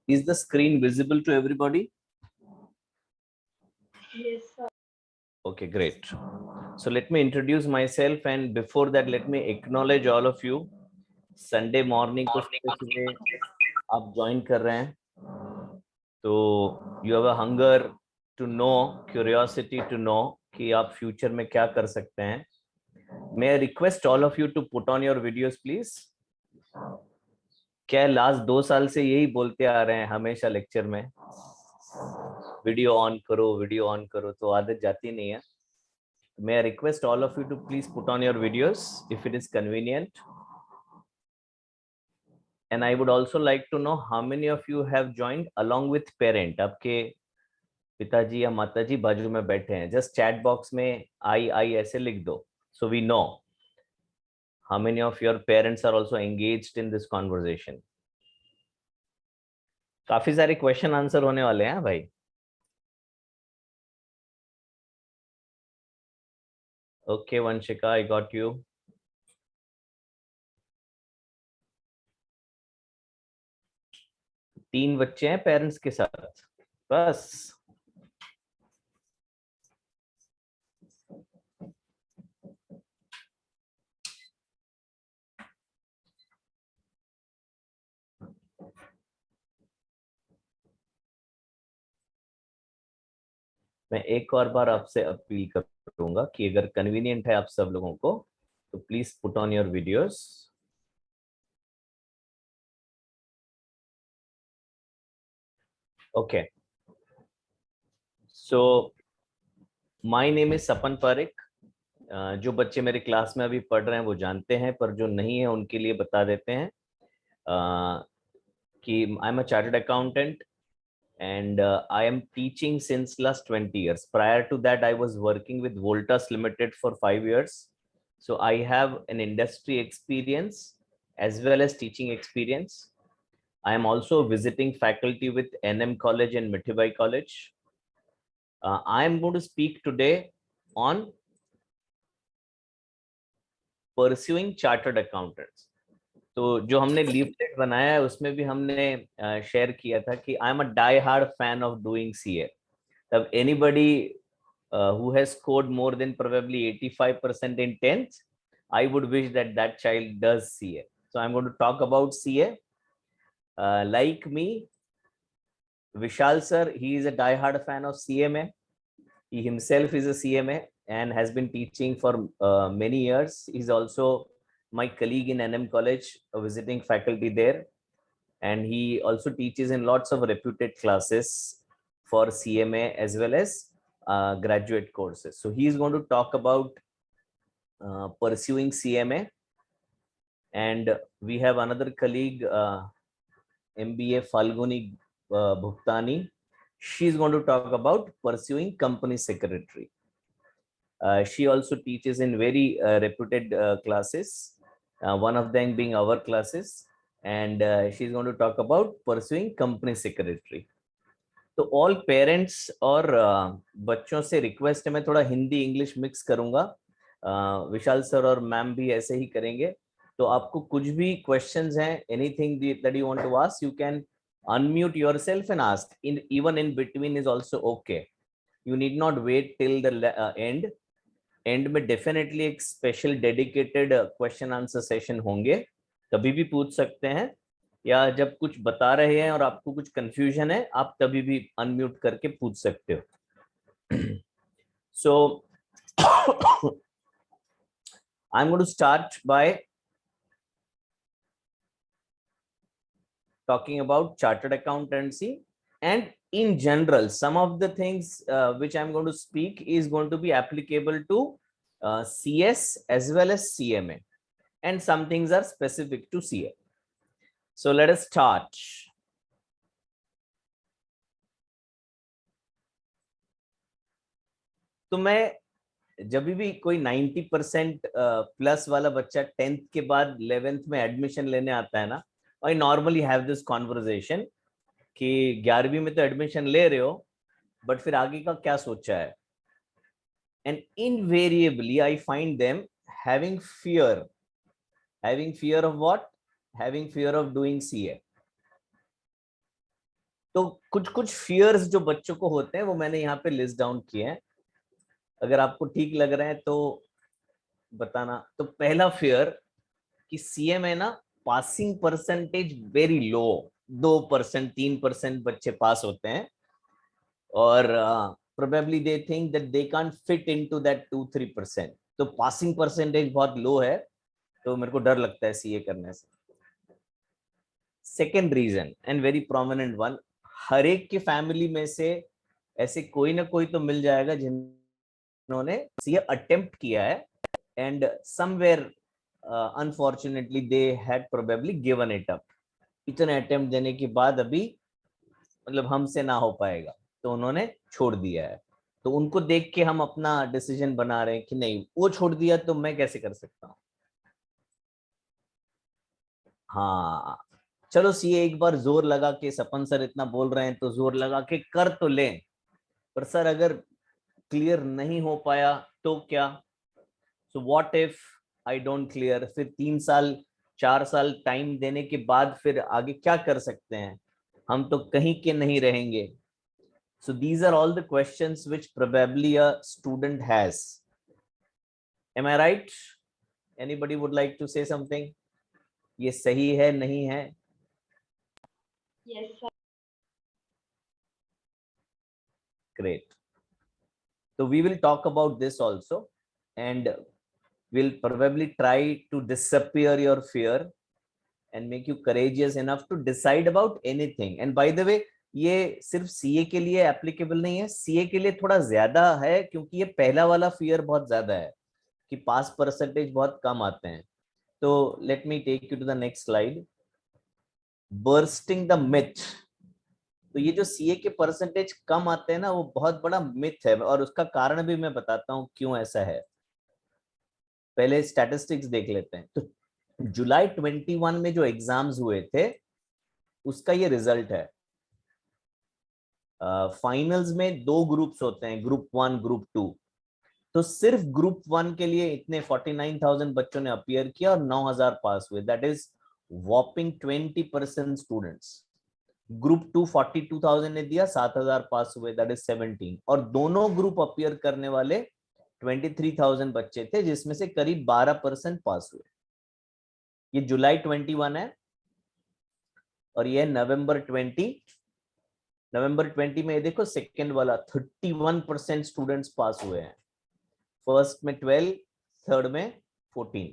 Is the screen visible to everybody? Yes, sir. Okay, great. So let me introduce myself, and before that, let me acknowledge all of you. Sunday morning को सुबह आप join कर रहे हैं, तो you have a hunger to know, curiosity to know कि आप future में क्या कर सकते हैं. May I request all of you to put on your videos, please? क्या लास्ट 2 साल से यही बोलते आ रहे हैं हमेशा लेक्चर में, वीडियो ऑन करो, तो आदत जाती नहीं है. May I request all of you to please put on your videos if it is convenient. And I would also like to know how many of you have joined along with parent. आपके पिताजी या माताजी बाजू में बैठे हैं. Just chat box में I ऐसे लिख दो, so we know how many of your parents are also engaged in this conversation. काफी सारे क्वेश्चन आंसर होने वाले हैं भाई. Okay, Vanshika, I got you. तीन बच्चे हैं पेरेंट्स के साथ बस. मैं एक और बार आपसे अपील करूंगा कि अगर कन्वीनियंट है आप सब लोगों को, तो please put on your videos. Okay, so my name is Sapan Pareek. जो बच्चे मेरे क्लास में अभी पढ़ रहे हैं वो जानते हैं, पर जो नहीं है उनके लिए बता देते हैं कि I am a chartered accountant and I am teaching since last 20 years. Prior to that, I was working with Voltas Limited for 5 years. So I have an industry experience as well as teaching experience. I am also visiting faculty with NM College and Mithibai College. I am going to speak today on pursuing chartered accountants. तो जो हमने leaflet बनाया है उसमें भी हमने share किया था कि I am a die hard fan of doing CA. तब anybody who has scored more than probably 85% in 10th, I would wish that that child does CA. So I'm going to talk about CA. Like me, Vishal sir, he is a die-hard fan of CMA. He himself is a CMA and has been teaching for many years. He's also my colleague in NM College, a visiting faculty there. And he also teaches in lots of reputed classes for CMA as well as graduate courses. So he is going to talk about pursuing CMA. And we have another colleague, MBA Falguni Bhuktani. She's going to talk about pursuing company secretary. She also teaches in very reputed classes, one of them being our classes. And she's going to talk about pursuing company secretary. तो all parents और बच्चों से request है, मैं थोड़ा Hindi English mix करूंगा. विशाल sir और ma'am भी ऐसे ही करेंगे. तो आपको कुछ भी क्वेश्चंस हैं, anything that you want to ask, you can unmute yourself and ask. In even in between is also okay. You need not wait till the end में डेफिनेटली एक special dedicated question answer session होंगे, कभी भी पूछ सकते हैं. या जब कुछ बता रहे हैं और आपको कुछ कंफ्यूजन है, आप तभी भी अनम्यूट करके पूछ सकते हो. सो I'm going to start by talking about chartered accountancy, and in general some of the things which I'm going to speak is going to be applicable to CS as well as CMA, and some things are specific to CA. So let us start. तो मैं जब भी कोई 90% plus वाला बच्चा 10th के बाद 11th में एडमिशन लेने आता है ना, I normally have this conversation कि 11वीं में तो एडमिशन ले रहे हो, बट फिर आगे का क्या सोचा है. And invariably I find them having fear of what, having fear of doing CA. तो कुछ कुछ फियर्स जो बच्चों को होते हैं वो मैंने यहाँ पे लिस्ट डाउन किए हैं, अगर आपको ठीक लग रहे हैं तो बताना। तो पहला फियर कि सीए में ना पासिंग परसेंटेज वेरी लो, 2%, 3% बच्चे पास होते हैं, और probably they think that they can't fit into that 2-3%। तो पासिंग परसेंटेज बहुत लो है, तो मेरे को डर लगता है सीए करने से। Second reason and very prominent one, हर एक की फैमिली में से ऐसे कोई ना कोई तो मिल जाएगा जिन्होंने सीए अटेम्प्ट किया है, and somewhere unfortunately they had probably given it up. इतने अटेम्प्ट देने के बाद अभी मतलब हमसे ना हो पाएगा, तो उन्होंने छोड़ दिया है। तो उनको देख के हम अपना डिसीजन बना रहे हैं कि नहीं, वो छोड़ दिया तो मैं कैसे कर सकता हूँ। हाँ, चलो सीए एक बार जोर लगा के, सपन सर इतना बोल रहे हैं तो जोर लगा के कर तो लें, पर सर अगर क्लियर नहीं हो पाया तो क्या? So what if I don't clear? फिर 3 साल 4 साल टाइम देने के बाद फिर आगे क्या कर सकते हैं? हम तो कहीं के नहीं रहेंगे। So these are all the questions which probably a student has. Am I right? Anybody would like to say something? ये सही है नहीं है? Yes, sir. Great. So we will talk about this also, and we'll probably try to disappear your fear and make you courageous enough to decide about anything. And by the way, ये सिर्फ CA के लिए applicable नहीं है, CA के लिए थोड़ा ज्यादा है, क्योंकि ये पहला वाला फियर बहुत ज्यादा है कि पास परसेंटेज बहुत कम आते हैं। तो let me take you to the next slide, bursting the myth. तो ये जो सीए के परसेंटेज कम आते हैं ना, वो बहुत बड़ा मिथ है, और उसका कारण भी मैं बताता हूँ क्यों ऐसा है। पहले स्टैटिस्टिक्स देख लेते हैं। तो जुलाई 21 में जो एग्जाम्स हुए थे उसका ये रिजल्ट है। फाइनल्स में 2 ग्रुप्स होते हैं, ग्रुप 1 ग्रुप 2। तो सिर्फ ग्रुप 1 के लिए इतने 49,000 बच्चों ने अपियर किया और 9,000 पास हुए, दैट इज वॉपिंग 20% स्टूडेंट्स। ग्रुप 2 42,000 ने दिया, 7,000 पास हुए, दैट इज 17। और दोनों ग्रुप अपियर करने वाले 23,000 बच्चे थे, जिसमें से करीब 12% पास हुए। ये जुलाई 21 है, और ये नवंबर 20। नवंबर 20 में ये देखो सेकेंड वाला 31% स्टूडेंट्स पास हुए हैं, फर्स्ट में 12, थर्ड में 14।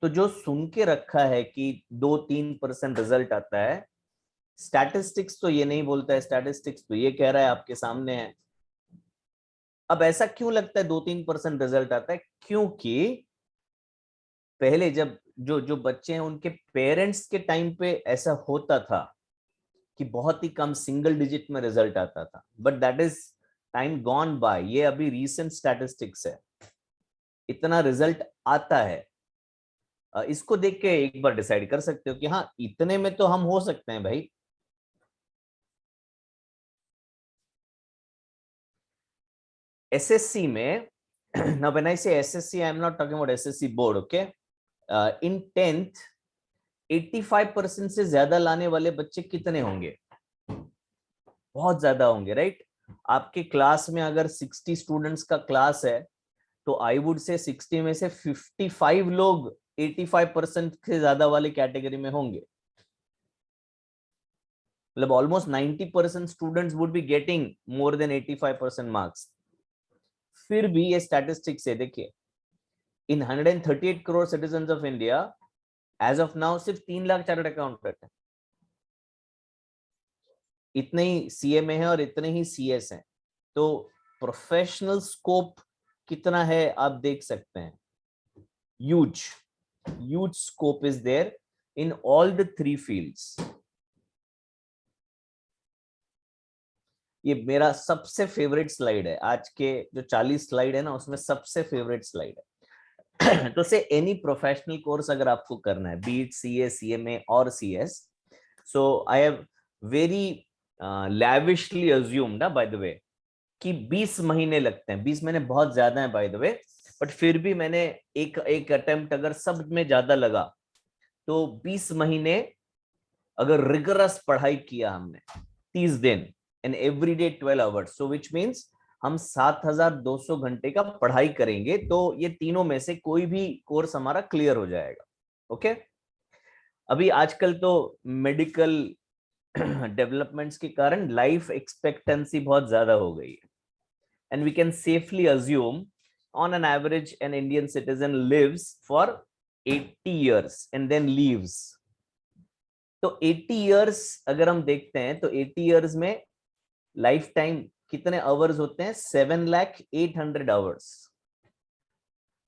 तो जो सुन के रखा है कि 2-3% रिजल्ट आता है, स्टैटिस्टिक्स तो ये नहीं बोलता है, स्टैटिस्टिक्स तो ये कह रहा है, आपके सामने है। अब ऐसा क्यों लगता है 2-3% रिजल्ट आता है? क्योंकि पहले जब जो जो बच्चे हैं उनके पेरेंट्स के टाइम पे ऐसा होता था कि बहुत ही कम सिंगल डिजिट में रिजल्ट आता था, but that is time gone by. ये अभी रीसेंट स्टैटिस्टिक्स है, इतना रिजल्ट आता है। इसको देख के एक बार डिसाइड कर सकते हो कि हाँ, इतने में तो हम हो सकते हैं भाई। एसएससी में now when I say SSC, I am not talking about SSC board, okay? In 10th 85% से ज्यादा लाने वाले बच्चे कितने होंगे? बहुत ज्यादा होंगे, राइट? आपके क्लास में अगर 60 स्टूडेंट्स का क्लास है, तो आई वुड से 60 में से 55 लोग 85% से ज्यादा वाले कैटेगरी में होंगे। मतलब almost 90% students would be getting more than 85% marks. फिर भी ये स्टैटिस्टिक्स है, देखिए, इन 138 crore citizen of India as of now सिर्फ 3 लाख चार्टर्ड अकाउंटेंट है। इतने ही सीए में है और इतने ही सीएस हैं। तो प्रोफेशनल स्कोप कितना है आप देख सकते हैं। huge scope is there in all the 3 fields. ये मेरा सबसे फेवरेट स्लाइड है, आज के जो 40 स्लाइड है ना, उसमें सबसे फेवरेट स्लाइड है। तो से एनी प्रोफेशनल कोर्स अगर आपको करना है, बी इट सीए, सीएमए और CS, so I have very lavishly assumed, bye the वे, कि 20 महीने लगते हैं। 20 महीने बहुत ज्यादा है बाय द वे, बट फिर भी मैंने एक अटेम्प्ट अगर सब में ज्यादा लगा तो 20 महीने अगर रिगरस पढ़ाई किया हमने 30 दिन and every day 12 hours, so which means हम 7200 घंटे का पढ़ाई करेंगे तो ये तीनों में से कोई भी कोर्स हमारा क्लियर हो जाएगा। ओके अभी आजकल तो मेडिकल डेवलपमेंट्स के कारण लाइफ एक्सपेक्टेंसी बहुत ज्यादा हो गई है and we can safely assume on an average an Indian citizen lives for 80 years and then leaves। तो 80 years अगर हम देखते हैं तो 80 years में लाइफ टाइम कितने आवर्स होते हैं? 7,08,000 आवर्स।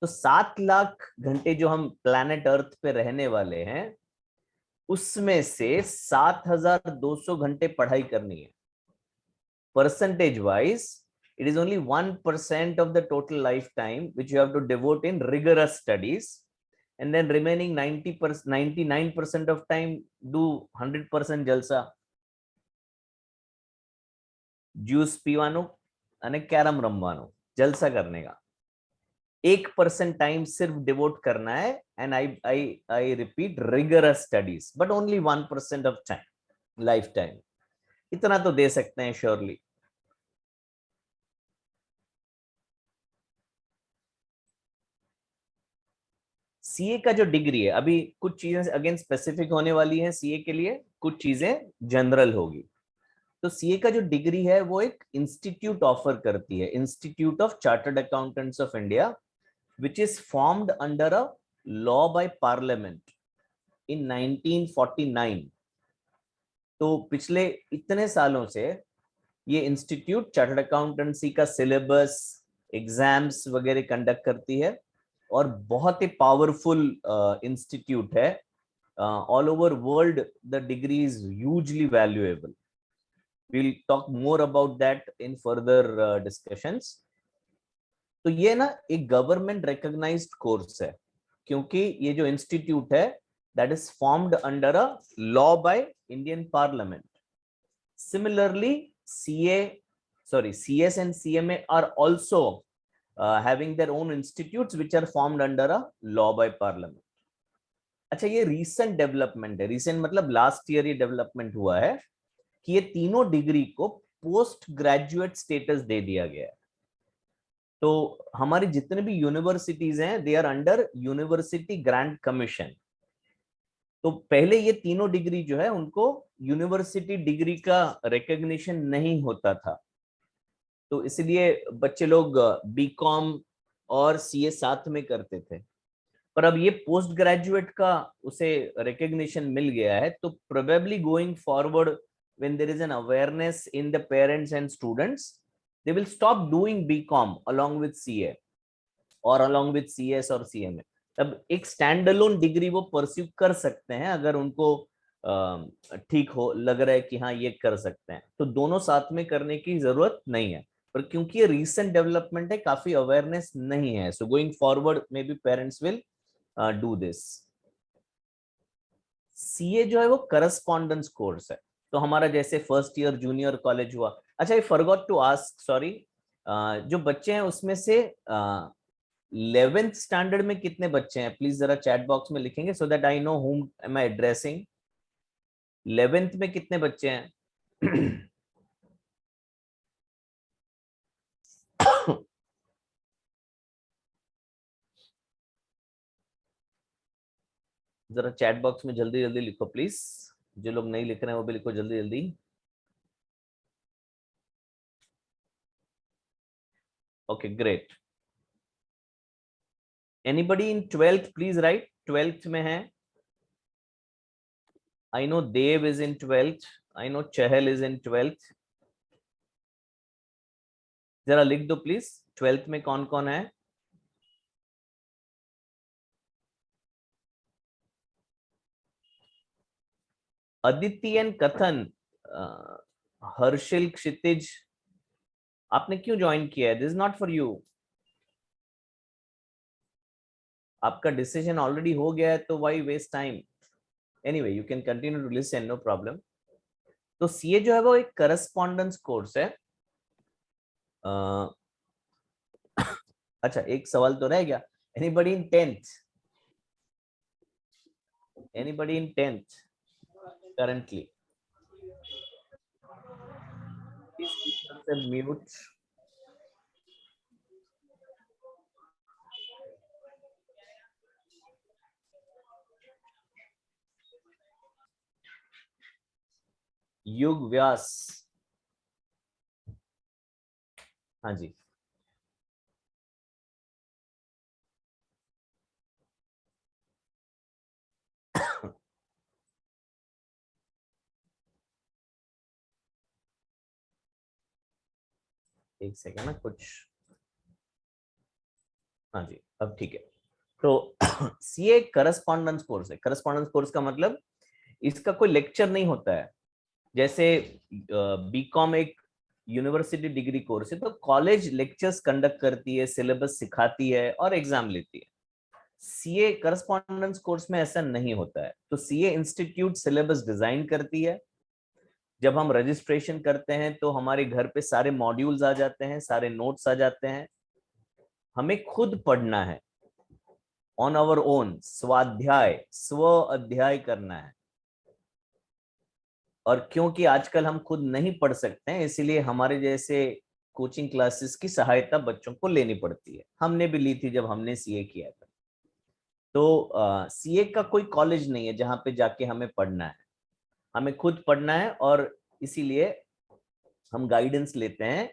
तो 7 लाख घंटे जो हम प्लैनेट अर्थ पे रहने वाले हैं उसमें से 7,200 घंटे पढ़ाई करनी है। Percentage wise it is only 1% of the total lifetime which you have to devote in rigorous studies, and then remaining 90%, 99% of time do 100% jalsa, juice પીવાનું અને કેરમ રમવાનું, જલસા करने का। 1% टाइम सिर्फ डिवोट करना है and I repeat rigorous studies, but only 1% of time life time, इतना तो दे सकते हैं श्योरली। सीए का जो डिग्री है, अभी कुछ चीजें अगेन स्पेसिफिक होने वाली हैं सीए के लिए, कुछ चीजें जनरल होगी। तो सीए का जो डिग्री है वो एक इंस्टीट्यूट ऑफर करती है, institute of chartered accountants of India, which is formed under a law by parliament in 1949। तो पिछले इतने सालों से ये इंस्टीट्यूट चार्टर्ड अकाउंटेंसी का सिलेबस, एग्जाम्स वगैरह कंडक्ट करती है और बहुत ही पावरफुल इंस्टीट्यूट है। All over world the degree is hugely valuable. we'll talk more about that in further discussions। तो ये ना एक गवर्नमेंट रिकॉग्नाइज्ड कोर्स है क्योंकि ये जो इंस्टीट्यूट है that is formed under a law by Indian parliament. Similarly CS and CMA are also having their own institutes which are formed under a law by parliament। अच्छा ये recent development है, recent मतलब last year ये development हुआ है कि ये तीनों डिग्री को पोस्ट ग्रेजुएट स्टेटस दे दिया गया है। तो हमारी जितने भी यूनिवर्सिटीज हैं they are under University Grant Commission. तो पहले ये तीनों डिग्री जो है उनको यूनिवर्सिटी डिग्री का रिकॉग्निशन नहीं होता था, तो इसलिए बच्चे लोग बीकॉम और सीए साथ में करते थे। पर अब ये पोस्ट ग्रेजुएट का उसे रिकॉग्निशन मिल गया है, तो probably going forward when there is an awareness in the parents and students, they will stop doing BCom along with CA or along with CS और CMA। तब एक स्टैंड अलोन डिग्री वो pursue कर सकते हैं अगर उनको ठीक हो, लग रहा है कि हाँ ये कर सकते हैं, तो दोनों साथ में करने की जरूरत नहीं है। पर क्योंकि ये रीसेंट डेवलपमेंट है, काफी अवेयरनेस नहीं है, so going forward may be parents will do this. CA जो है वो करस्पॉन्डेंस कोर्स है, तो हमारा जैसे फर्स्ट ईयर जूनियर कॉलेज हुआ। अच्छा I forgot to ask, sorry, जो बच्चे हैं उसमें से 11th स्टैंडर्ड में कितने बच्चे हैं? प्लीज जरा चैट बॉक्स में लिखेंगे so that I know whom am I addressing। 11th में कितने बच्चे हैं? जरा चैट बॉक्स में जल्दी जल्दी लिखो प्लीज, जो लोग नहीं लिख रहे हैं वो भी लिखो जल्दी जल्दी। Okay great. Anybody in 12th please right, 12th में है। I know Dev is in 12th, I know Chahal is in 12th। जरा लिख दो प्लीज 12th में कौन कौन है। अदिति एंड कथन, हर्षिल, क्षितिज, आपने क्यों ज्वाइन किया है? This is not for you. आपका डिसीजन ऑलरेडी हो गया है तो why waste time. Anyway you can continue to listen, no problem. तो सीए जो है वो एक करस्पॉन्डेंस कोर्स है। अच्छा एक सवाल तो रह गया, anybody in 10th? Anybody in 10th? currently? Please keep yourself mute. युग व्यास, हाँ जी। एक सेकेंड ना, कुछ, हाँ जी अब ठीक है। तो सीए करस्पॉन्डेंस कोर्स है। करस्पॉन्डेंस कोर्स का मतलब इसका कोई लेक्चर नहीं होता है। जैसे बीकॉम एक यूनिवर्सिटी डिग्री कोर्स है, तो कॉलेज लेक्चर्स कंडक्ट करती है, सिलेबस सिखाती है और एग्जाम लेती है। सीए करस्पॉन्डेंस कोर्स में ऐसा नहीं होता है। तो सीए इंस्टीट्यूट सिलेबस डिजाइन करती है। जब हम रजिस्ट्रेशन करते हैं तो हमारे घर पे सारे मॉड्यूल्स आ जाते हैं, सारे नोट्स आ जाते हैं। हमें खुद पढ़ना है, ऑन आवर ओन, स्वाध्याय, स्व अध्याय करना है। और क्योंकि आजकल हम खुद नहीं पढ़ सकते हैं, इसीलिए हमारे जैसे कोचिंग क्लासेस की सहायता बच्चों को लेनी पड़ती है। हमने भी ली थी जब हमने सीए किया था। तो सीए का कोई कॉलेज नहीं है जहां पे जाके हमें पढ़ना है, हमें खुद पढ़ना है। और इसीलिए हम गाइडेंस लेते हैं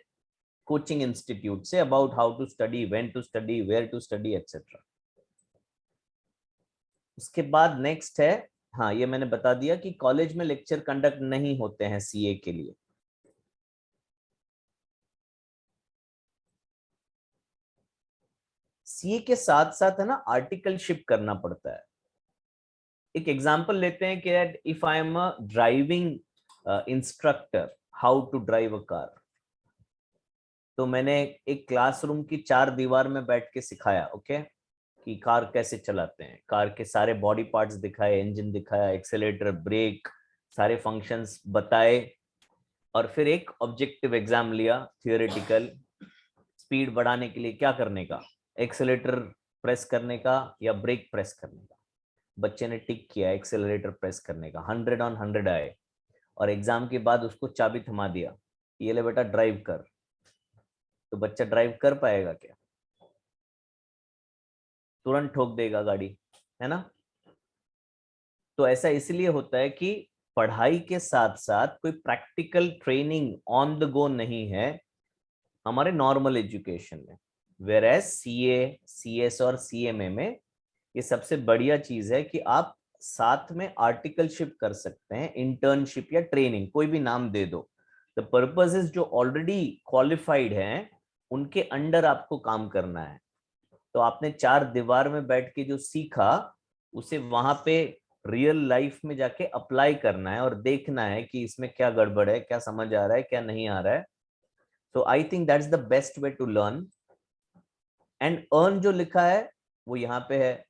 कोचिंग इंस्टीट्यूट से about how to study, when to study, where to study, etcetera. उसके बाद नेक्स्ट है, हाँ ये मैंने बता दिया कि कॉलेज में लेक्चर कंडक्ट नहीं होते हैं सीए के लिए। सीए के साथ साथ है ना आर्टिकलशिप करना पड़ता है। एक एग्जांपल लेते हैं कि if I am a driving instructor, how to drive a car. तो मैंने एक क्लासरूम की 4 दीवार में बैठ के सिखाया, ओके, कि कार कैसे चलाते हैं। कार के सारे बॉडी पार्ट्स दिखाए, इंजन दिखाया, एक्सेलेरेटर, ब्रेक, सारे फंक्शंस बताए। और फिर एक ऑब्जेक्टिव एग्जाम लिया, थियोरेटिकल। स्पीड बढ़ाने के लिए क्या करने का, एक्सेलेरेटर प्रेस करने का या ब्रेक प्रेस करने का। बच्चे ने टिक किया एक्सेलरेटर प्रेस करने का, 100/100 आए। और एग्जाम के बाद उसको चाबी थमा दिया, ये ले बेटा ड्राइव कर। तो बच्चा ड्राइव कर पाएगा क्या? तुरंत ठोक देगा गाड़ी, है ना। तो ऐसा इसलिए होता है कि पढ़ाई के साथ साथ कोई practical training on the go नहीं है हमारे नॉर्मल एजुकेशन में। वेयर एज सीए, सीएस और सीएमए में ये सबसे बढ़िया चीज है कि आप साथ में आर्टिकलशिप कर सकते हैं, इंटर्नशिप या ट्रेनिंग, कोई भी नाम दे दो। द पर्पज इज जो ऑलरेडी क्वालिफाइड हैं उनके अंडर आपको काम करना है। तो आपने 4 दीवार में बैठ के जो सीखा उसे वहां पे रियल लाइफ में जाके अप्लाई करना है और देखना है कि इसमें क्या गड़बड़ है, क्या समझ आ रहा है, क्या नहीं आ रहा है। तो I think that's the best way to learn. And earn जो लिखा है वो यहाँ पे है।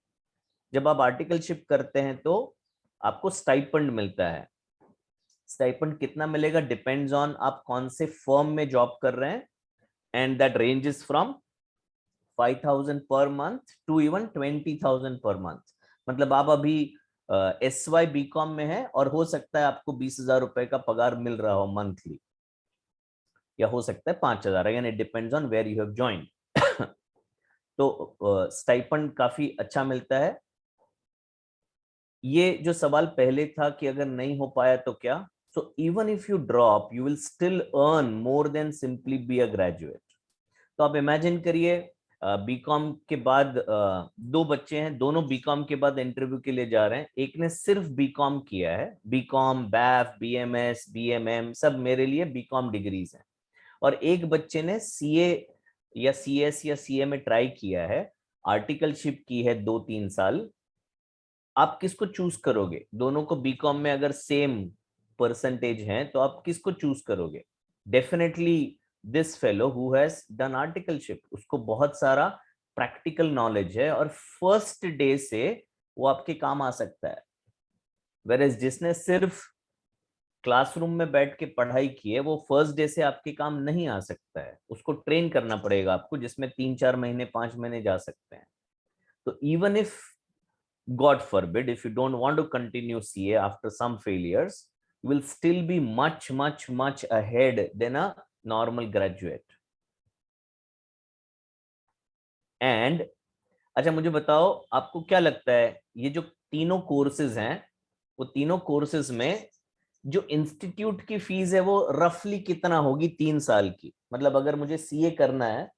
जब आप आर्टिकलशिप करते हैं तो आपको स्टाइपेंड मिलता है। स्टाइपेंड कितना मिलेगा डिपेंड्स ऑन आप कौन से फर्म में जॉब कर रहे हैं। And that ranges from 5,000 per month to even 20,000 per month. मतलब आप अभी SY बीकॉम में है और हो सकता है आपको 20,000 रुपए का पगार मिल रहा हो मंथली, या हो सकता है 5,000, यानी depends on where you have joined. तो स्टाइपेंड काफी अच्छा मिलता है। ये जो सवाल पहले था कि अगर नहीं हो पाया तो क्या, so even if you drop you will still earn more than simply be a graduate. तो आप इमेजिन करिए, बीकॉम के बाद 2 बच्चे हैं, दोनों बीकॉम के बाद इंटरव्यू के लिए जा रहे हैं। एक ने सिर्फ बीकॉम किया है, बीकॉम, बैफ, बीएमएस, बीएमएम सब मेरे लिए बीकॉम डिग्रीज हैं। और एक बच्चे ने सीए या सीएस या सीए में ट्राई किया है, आर्टिकलशिप की है 2-3 साल। आप किसको चूज करोगे? दोनों को बीकॉम में अगर सेम परसेंटेज है तो आप किसको चूज करोगे? Definitely this fellow who has done articleship, उसको बहुत सारा प्रैक्टिकल नॉलेज है और फर्स्ट डे से वो आपके काम आ सकता है। वेरएज जिसने सिर्फ क्लासरूम में बैठ के पढ़ाई की है वो फर्स्ट डे से आपके काम नहीं आ सकता है, उसको ट्रेन करना पड़ेगा आपको, जिसमें 3-4 महीने 5 महीने जा सकते हैं। तो even if God forbid, if you don't want to continue CA after some failures, you will still be much ahead than a normal graduate. And अच्छा मुझे बताओ, आपको क्या लगता है ये जो तीनों कोर्सेज हैं, वो तीनों कोर्सेज में जो इंस्टीट्यूट की फीस है वो रफली कितना होगी 3 साल की? मतलब अगर मुझे सीए करना है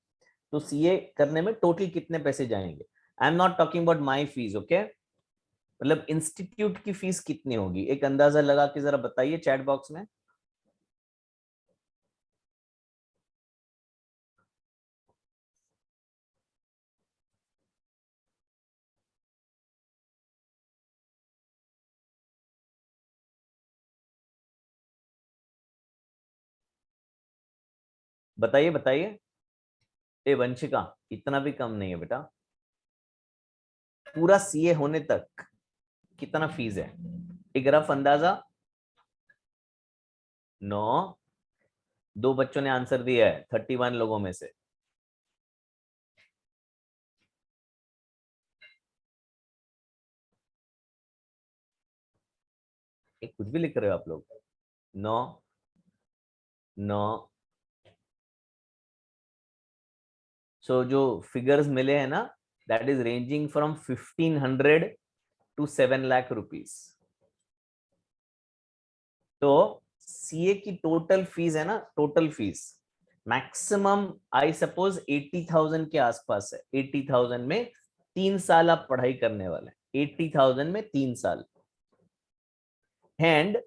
तो सीए करने में टोटल कितने पैसे जाएंगे? I am not talking about my fees, okay? मतलब इंस्टीट्यूट की फीस कितनी होगी, एक अंदाजा लगा के जरा बताइए चैट बॉक्स में। बताइए बताइए। ए वंशिका, इतना भी कम नहीं है बेटा। पूरा सीए होने तक कितना फीस है, एक रफ अंदाजा? 9। 2 बच्चों ने आंसर दिया है 31 लोगों में से। एक कुछ भी लिख रहे हो आप लोग। 9 9। सो जो फिगर्स मिले हैं ना, that is ranging from 1500 to 7 lakh rupees. तो सीए की टोटल फीस है ना, total fees maximum I suppose 80,000 के आसपास है। 80,000 में 3 साल आप पढ़ाई करने वाले हैं, 80,000 में 3 साल। एंड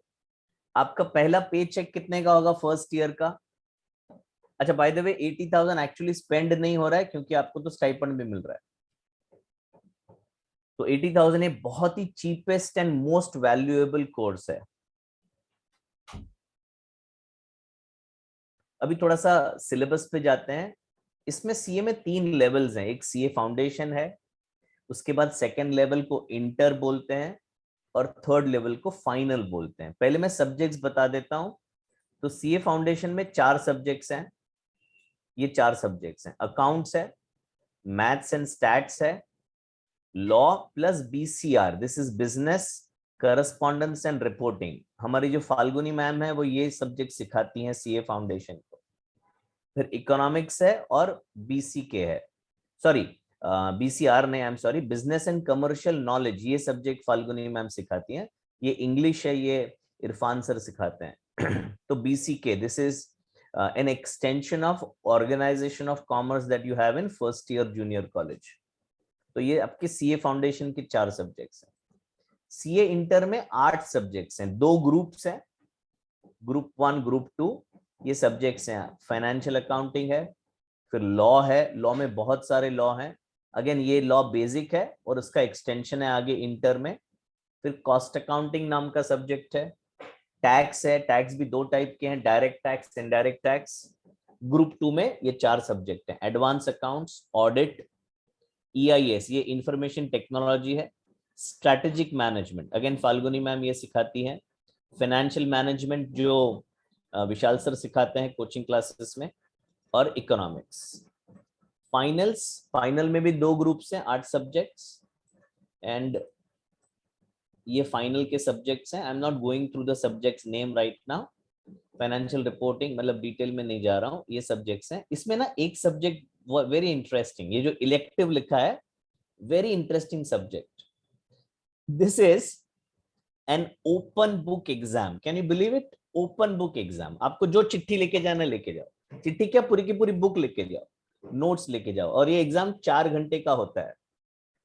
आपका पहला पे चेक कितने का होगा फर्स्ट ईयर का? अच्छा bye the way 80,000 actually spend नहीं हो रहा है क्योंकि आपको तो स्टाइपेंड भी मिल रहा है। तो 80,000 एक बहुत ही cheapest and most valuable course है। अभी थोड़ा सा सिलेबस पे जाते हैं। इसमें सीए में 3 लेवल्स हैं। एक सीए फाउंडेशन है, उसके बाद सेकेंड लेवल को इंटर बोलते हैं, और थर्ड लेवल को फाइनल बोलते हैं। पहले मैं सब्जेक्ट्स बता देता हूं। तो सीए फाउंडेशन में 4 सब्जेक्ट्स हैं। ये 4 सब्जेक्ट्स हैं, अकाउंट्स है, मैथ्स एंड स्टैट्स है, law plus BCR, this is business correspondence and reporting. हमारी जो फाल्गुनी मैम है वो ये सब्जेक्ट सिखाती हैं सीए फाउंडेशन को। फिर इकोनॉमिक्स है और बीसीके है, सॉरी बीसीआर नहीं, आई am sorry, business and commercial knowledge, ये सब्जेक्ट फाल्गुनी मैम सिखाती हैं। ये इंग्लिश है, ये इरफान सर सिखाते हैं। तो BCK, this is an extension of organization of commerce that you have in first year junior college. तो ये आपके सीए फाउंडेशन के 4 सब्जेक्ट्स हैं। सीए इंटर में 8 सब्जेक्ट्स हैं, 2 ग्रुप्स हैं, ग्रुप 1 ग्रुप 2। ये सब्जेक्ट्स हैं, फाइनेंशियल अकाउंटिंग है, फिर लॉ है, लॉ में बहुत सारे लॉ हैं। अगेन ये लॉ बेसिक है और उसका एक्सटेंशन है आगे इंटर में। फिर कॉस्ट अकाउंटिंग नाम का सब्जेक्ट है, टैक्स है, टैक्स भी 2 टाइप के हैं, direct tax, indirect tax. Group 2 में ये 4 सब्जेक्ट हैं, एडवांस अकाउंट्स, ऑडिट, ईआईएस ये इंफॉर्मेशन टेक्नोलॉजी है, strategic management again Falguni ma'am ये सिखाती हैं, फाइनेंशियल मैनेजमेंट जो विशाल सर सिखाते हैं कोचिंग क्लासेस में, और इकोनॉमिक्स। फाइनल में भी 2 ग्रुप्स हैं, 8 सब्जेक्ट्स, एंड ये फाइनल के सब्जेक्ट्स हैं। I am not going through the subjects name right now. Financial reporting मतलब डिटेल में नहीं जा रहा हूँ, ये सब्जेक्ट्स हैं। इसमें ना एक सब्जेक्ट वेरी इंटरेस्टिंग, ये जो इलेक्टिव लिखा है, very interesting subject. This is an open book exam, can you believe it? Open book exam. आपको जो चिट्ठी लेके जाना लेके जाओ, चिट्ठी क्या पूरी की पूरी बुक लेके जाओ, नोट्स लेके जाओ, और ये एग्जाम 4 घंटे का होता है।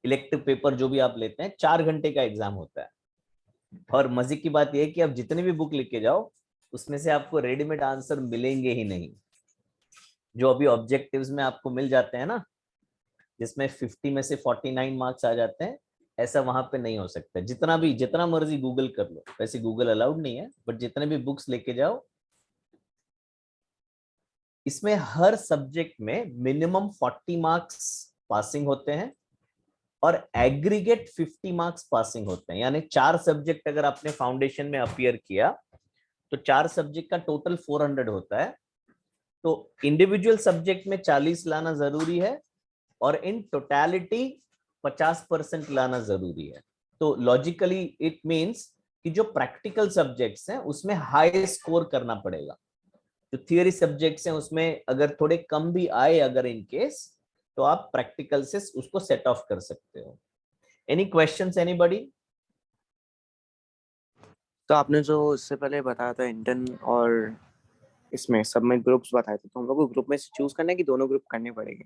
इलेक्टिव पेपर जो भी आप लेते हैं 4 घंटे का एग्जाम होता है। और मजे की बात यह है कि आप जितने भी बुक लेके जाओ उसमें से आपको रेडीमेड आंसर मिलेंगे ही नहीं। जो अभी ऑब्जेक्टिव्स में आपको मिल जाते हैं ना, जिसमें 50 में से 49 मार्क्स आ जाते हैं, ऐसा वहां पे नहीं हो सकता। जितना मर्जी गूगल कर लो, वैसे गूगल अलाउड नहीं है, बट जितने भी बुक्स लेके जाओ, इसमें हर सब्जेक्ट में मिनिमम 40 मार्क्स पासिंग होते हैं और एग्रीगेट 50 मार्क्स पासिंग होते हैं। यानी 4 सब्जेक्ट अगर आपने फाउंडेशन में अपीयर किया तो 4 सब्जेक्ट का टोटल 400 होता है। तो इंडिविजुअल सब्जेक्ट में 40 लाना जरूरी है, और इन टोटलिटी 50% लाना जरूरी है। तो लॉजिकली इट मीन्स कि जो प्रैक्टिकल सब्जेक्ट्स हैं उसमें हाई स्कोर करना पड़ेगा। जो थियरी सब्जेक्ट्स हैं उसमें अगर थोड़े कम भी आए अगर इन केस, तो आप प्रैक्टिकल से उसको सेट ऑफ कर सकते हो। Any questions anybody? तो आपने जो इससे पहले बताया था इंटर्न और इसमें सब में ग्रुप्स बताए थे, तो हम लोग को ग्रुप में से चूज करना है कि दोनों ग्रुप करने पड़ेंगे?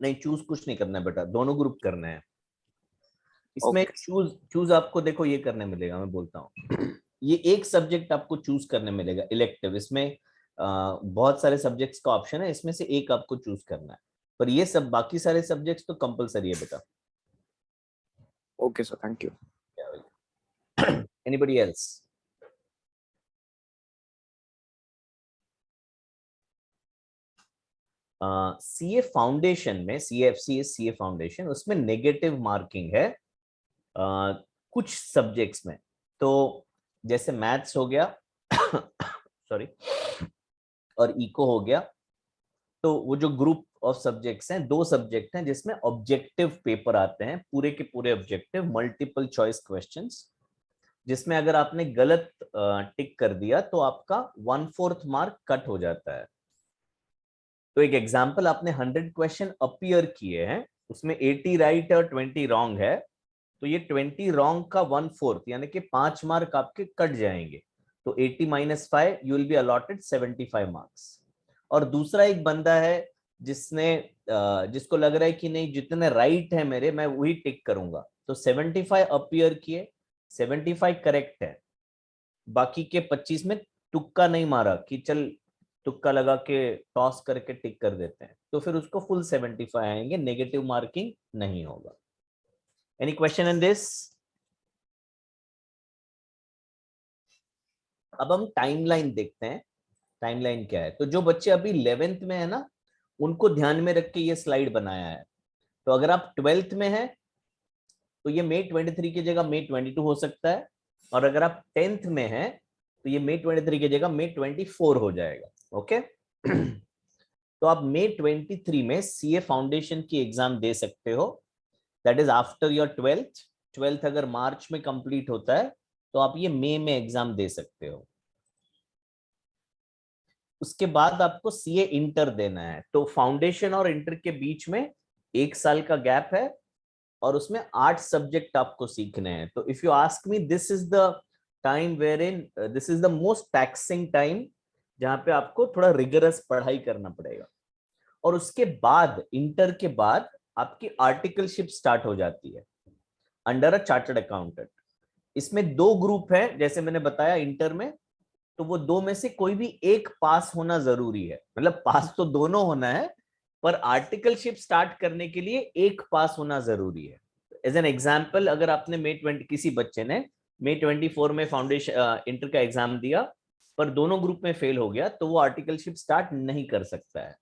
नहीं, चूज कुछ नहीं करना है बेटा, दोनों ग्रुप करने हैं। इसमें ओके। चूज चूज आपको देखो ये करने मिलेगा, मैं बोलता हूँ ये एक सब्जेक्ट आपको चूज करने मिलेगा इलेक्टिव। इसमें बहुत सारे सब्जेक्ट्स का ऑप्शन है, इसमें से एक आपको चूज करना है, पर ये सब बाकी सारे सब्जेक्ट्स तो कंपलसरी है बेटा। Okay sir, thank you. Anybody else? CA foundation में, सीएफसी सीए फाउंडेशन, उसमें नेगेटिव मार्किंग है कुछ सब्जेक्ट्स में। तो जैसे मैथ्स हो गया सॉरी, और इको हो गया। तो वो जो ग्रुप ऑफ सब्जेक्ट्स हैं, 2 सब्जेक्ट हैं जिसमें ऑब्जेक्टिव पेपर आते हैं, पूरे के पूरे ऑब्जेक्टिव मल्टीपल चॉइस क्वेश्चंस, जिसमें अगर आपने गलत टिक कर दिया तो आपका 1/4 मार्क कट हो जाता है। तो एक एग्जांपल, आपने 100 क्वेश्चन अपीयर किए हैं, उसमें 80 राइट और 20 रॉन्ग है, तो ये 20 रॉन्ग का 1/4 यानी कि 5 मार्क आपके कट जाएंगे। तो 80 - 5 you will be allotted 75 marks. और दूसरा एक बंदा है जिसको लग रहा है कि नहीं, जितने राइट है मेरे मैं वही टिक करूंगा, तो 75 अपीयर किए, 75 करेक्ट है, बाकी के 25 में तुक्का नहीं मारा कि चल तुक्का लगा के टॉस करके टिक कर देते हैं, तो फिर उसको फुल 75 आएंगे, नेगेटिव मार्किंग नहीं होगा। Any question in this? अब हम टाइमलाइन देखते हैं, टाइमलाइन क्या है। तो जो बच्चे अभी 11th में है ना, उनको ध्यान में रख के ये स्लाइड बनाया है। तो अगर आप 12th में हैं तो ये May 23 की जगह May 22 हो सकता है, और अगर आप 10th में हैं तो ये May 23 की जगह May 24 हो जाएगा। ओके तो आप May 23 में सीए फाउंडेशन की एग्जाम दे सकते हो, that is after your 12th अगर मार्च में कंप्लीट होता है तो आप ये मई में एग्जाम दे सकते हो। उसके बाद आपको सीए इंटर देना है। तो फाउंडेशन और इंटर के बीच में 1 साल का गैप है, और उसमें 8 सब्जेक्ट आपको सीखने हैं। तो if you ask me, this is the time where in this is the most taxing time, जहां पे आपको थोड़ा रिगरस पढ़ाई करना पड़ेगा। और उसके बाद, इंटर के बाद, आपकी आर्टिकलशिप स्टार्ट हो जाती है अंडर अ चार्टर्ड अकाउंटेंट। इसमें 2 ग्रुप है जैसे मैंने बताया इंटर में, तो वो 2 में से कोई भी एक पास होना जरूरी है, मतलब पास तो दोनों होना है, पर आर्टिकलशिप स्टार्ट करने के लिए एक पास होना जरूरी है। एज एन एग्जाम्पल, अगर आपने May 20 किसी बच्चे ने May 24 में फाउंडेशन इंटर का एग्जाम दिया पर दोनों ग्रुप में फेल हो गया, तो वो आर्टिकलशिप स्टार्ट नहीं कर सकता है।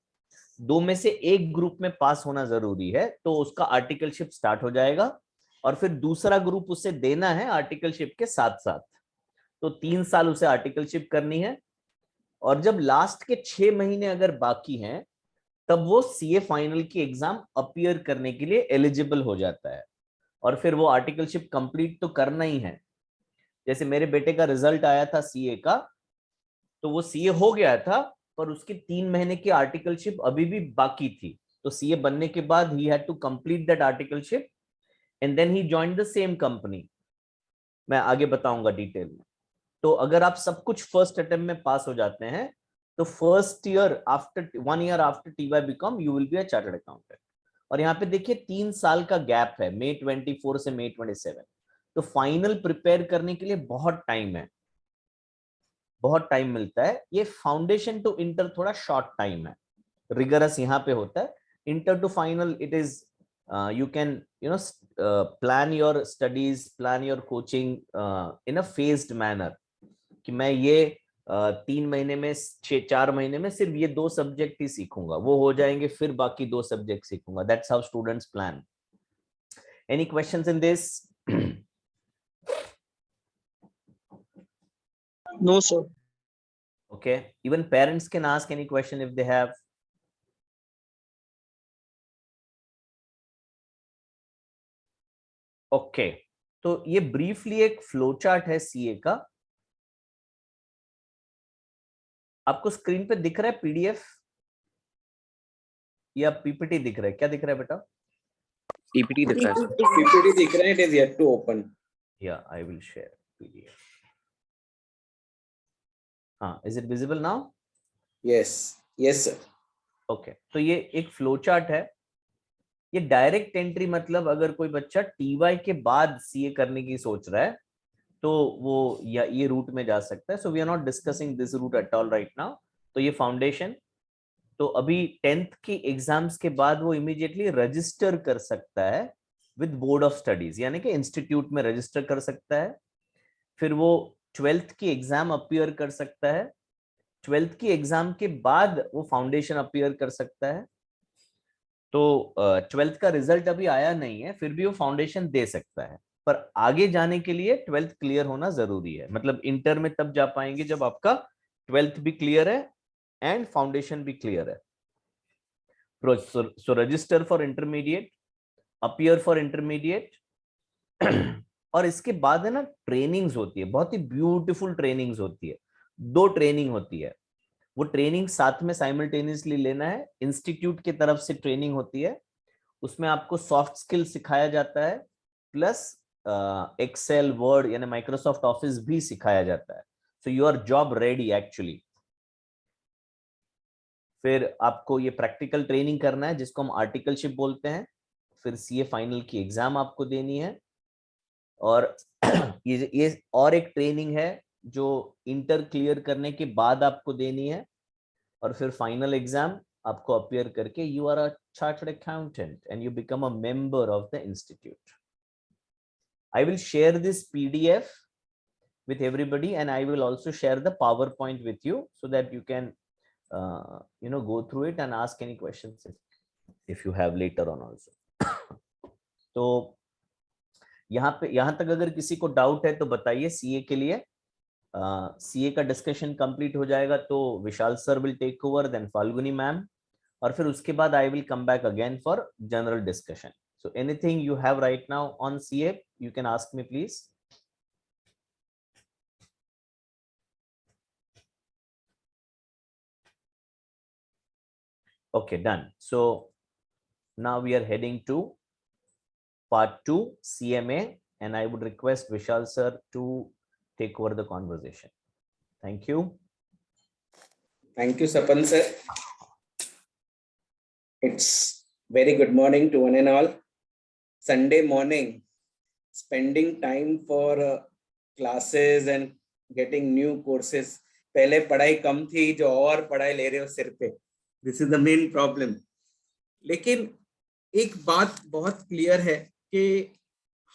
2 में से एक ग्रुप में पास होना जरूरी है, तो उसका आर्टिकलशिप स्टार्ट हो जाएगा, और फिर दूसरा ग्रुप उसे देना है आर्टिकलशिप के साथ साथ। तो 3 साल उसे आर्टिकलशिप करनी है, और जब लास्ट के 6 महीने अगर बाकी हैं, तब वो सीए फाइनल की एग्जाम अपीयर करने के लिए एलिजिबल हो जाता है, और फिर वो आर्टिकलशिप कंप्लीट तो करना ही है। जैसे मेरे बेटे का रिजल्ट आया था सीए का, तो वो सीए हो गया था, पर उसकी 3 महीने की आर्टिकलशिप अभी भी बाकी थी। तो सीए बनने के बाद ही had to complete that articleship, and then ही जॉइंड द सेम कंपनी। मैं आगे बताऊंगा डिटेल में। तो अगर आप सब कुछ फर्स्ट अटेम्प्ट में पास हो जाते हैं, तो first year after 1 year after TY BCom you will be a chartered accountant. और यहाँ पे देखिए 3 साल का गैप है, May 24 से May 27। तो फाइनल प्रिपेयर करने के लिए बहुत टाइम है, बहुत टाइम मिलता है। ये फाउंडेशन टू इंटर थोड़ा शॉर्ट टाइम है, रिगरस यहाँ पे होता है। Inter to final it is you can plan your studies, plan your coaching in a phased manner, कि मैं ये 3 महीने में 4 महीने में सिर्फ ये 2 सब्जेक्ट ही सीखूंगा, वो हो जाएंगे, फिर बाकी 2 सब्जेक्ट सीखूंगा। That's how students plan. Any questions in this? No, sir. Okay, even parents can ask any question if they have. Okay, तो ये ब्रीफली एक फ्लो चार्ट है सीए का। आपको स्क्रीन पे दिख रहा है पीडीएफ या पीपीटी दिख रहा है? क्या दिख रहा है बेटा? पीपीटी दिख रहा है सर। PPT दिख रहा है, it is yet to open. Yeah, I will share PDF. Is it visible now? Yes, yes sir. Okay, तो ये एक फ्लो चार्ट है। ये डायरेक्ट एंट्री मतलब अगर कोई बच्चा टीवाई के बाद सीए करने की सोच रहा है तो वो या ये रूट में जा सकता है। So we are not discussing this route at all right now. तो ये फाउंडेशन, तो अभी 10th की एग्जाम्स के बाद वो इमीडिएटली रजिस्टर कर सकता है विद बोर्ड ऑफ स्टडीज, यानी कि इंस्टीट्यूट में रजिस्टर कर सकता है। फिर वो 12th की एग्जाम अपीयर कर सकता है। 12th की एग्जाम के बाद वो फाउंडेशन अपीयर कर सकता है। तो 12th का रिजल्ट अभी आया नहीं है, फिर भी वो फाउंडेशन दे सकता है। पर आगे जाने के लिए 12th क्लियर होना जरूरी है। मतलब इंटर में तब जा पाएंगे जब आपका 12th भी क्लियर है एंड फाउंडेशन भी क्लियर है। So register for intermediate, appear for intermediate और इसके बाद है ना ट्रेनिंग्स होती है, बहुत ही ब्यूटीफुल ट्रेनिंग्स होती है। 2 ट्रेनिंग होती है, वो ट्रेनिंग साथ में साइमल्टेनियसली लेना है। इंस्टीट्यूट की तरफ से ट्रेनिंग होती है, उसमें आपको सॉफ्ट स्किल सिखाया जाता है, प्लस एक्सेल, वर्ड यानी माइक्रोसॉफ्ट ऑफिस भी सिखाया जाता है। So you are job ready actually. फिर आपको ये प्रैक्टिकल ट्रेनिंग करना है जिसको हम आर्टिकलशिप बोलते हैं। फिर सीए फाइनल की एग्जाम आपको देनी है। और ये और एक ट्रेनिंग है जो इंटर क्लियर करने के बाद आपको देनी है। और फिर फाइनल एग्जाम आपको अपीयर करके you are a chartered accountant and you become a member of the institute. I will share this PDF with everybody, and I will also share the PowerPoint with you so that you can go through it and ask any questions if you have later on also. तो यहाँ तक अगर किसी को doubt है तो बताइए। CA के लिए सीए का डिस्कशन कंप्लीट हो जाएगा तो Vishal sir will take over, then Falguni ma'am, और फिर उसके बाद I will come back again for general discussion. So anything you have right now on CA, you can ask me please. Okay, done. So now we are heading to part 2 CMA, and I would request Vishal sir to take over the conversation. Thank you. Thank you, Sapan sir. It's very good morning to one and all. Sunday morning, spending time for classes and getting new courses. पहले पढ़ाई कम थी, जो और पढ़ाई ले रहे हो सिर पे. This is the main problem. लेकिन एक बात बहुत क्लियर है कि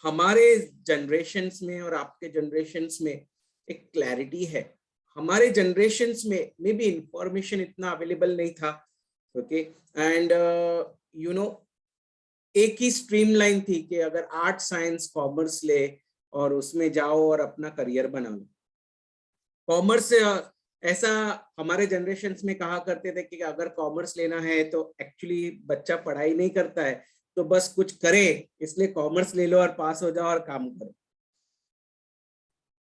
हमारे जनरेशन्स में और आपके जनरेशन्स में एक क्लैरिटी है. हमारे जनरेशन्स में मे बी इंफॉर्मेशन इतना अवेलेबल नहीं था, ओके, एंड यू नो एक ही स्ट्रीमलाइन थी कि अगर आर्ट, साइंस, कॉमर्स ले और उसमें जाओ और अपना करियर बना लो. कॉमर्स ऐसा हमारे जनरेशन्स में कहा करते थे कि अगर कॉमर्स लेना है तो एक्चुअली बच्चा पढ़ाई नहीं करता है, तो बस कुछ करे इसलिए कॉमर्स ले लो और पास हो जाओ और काम करो.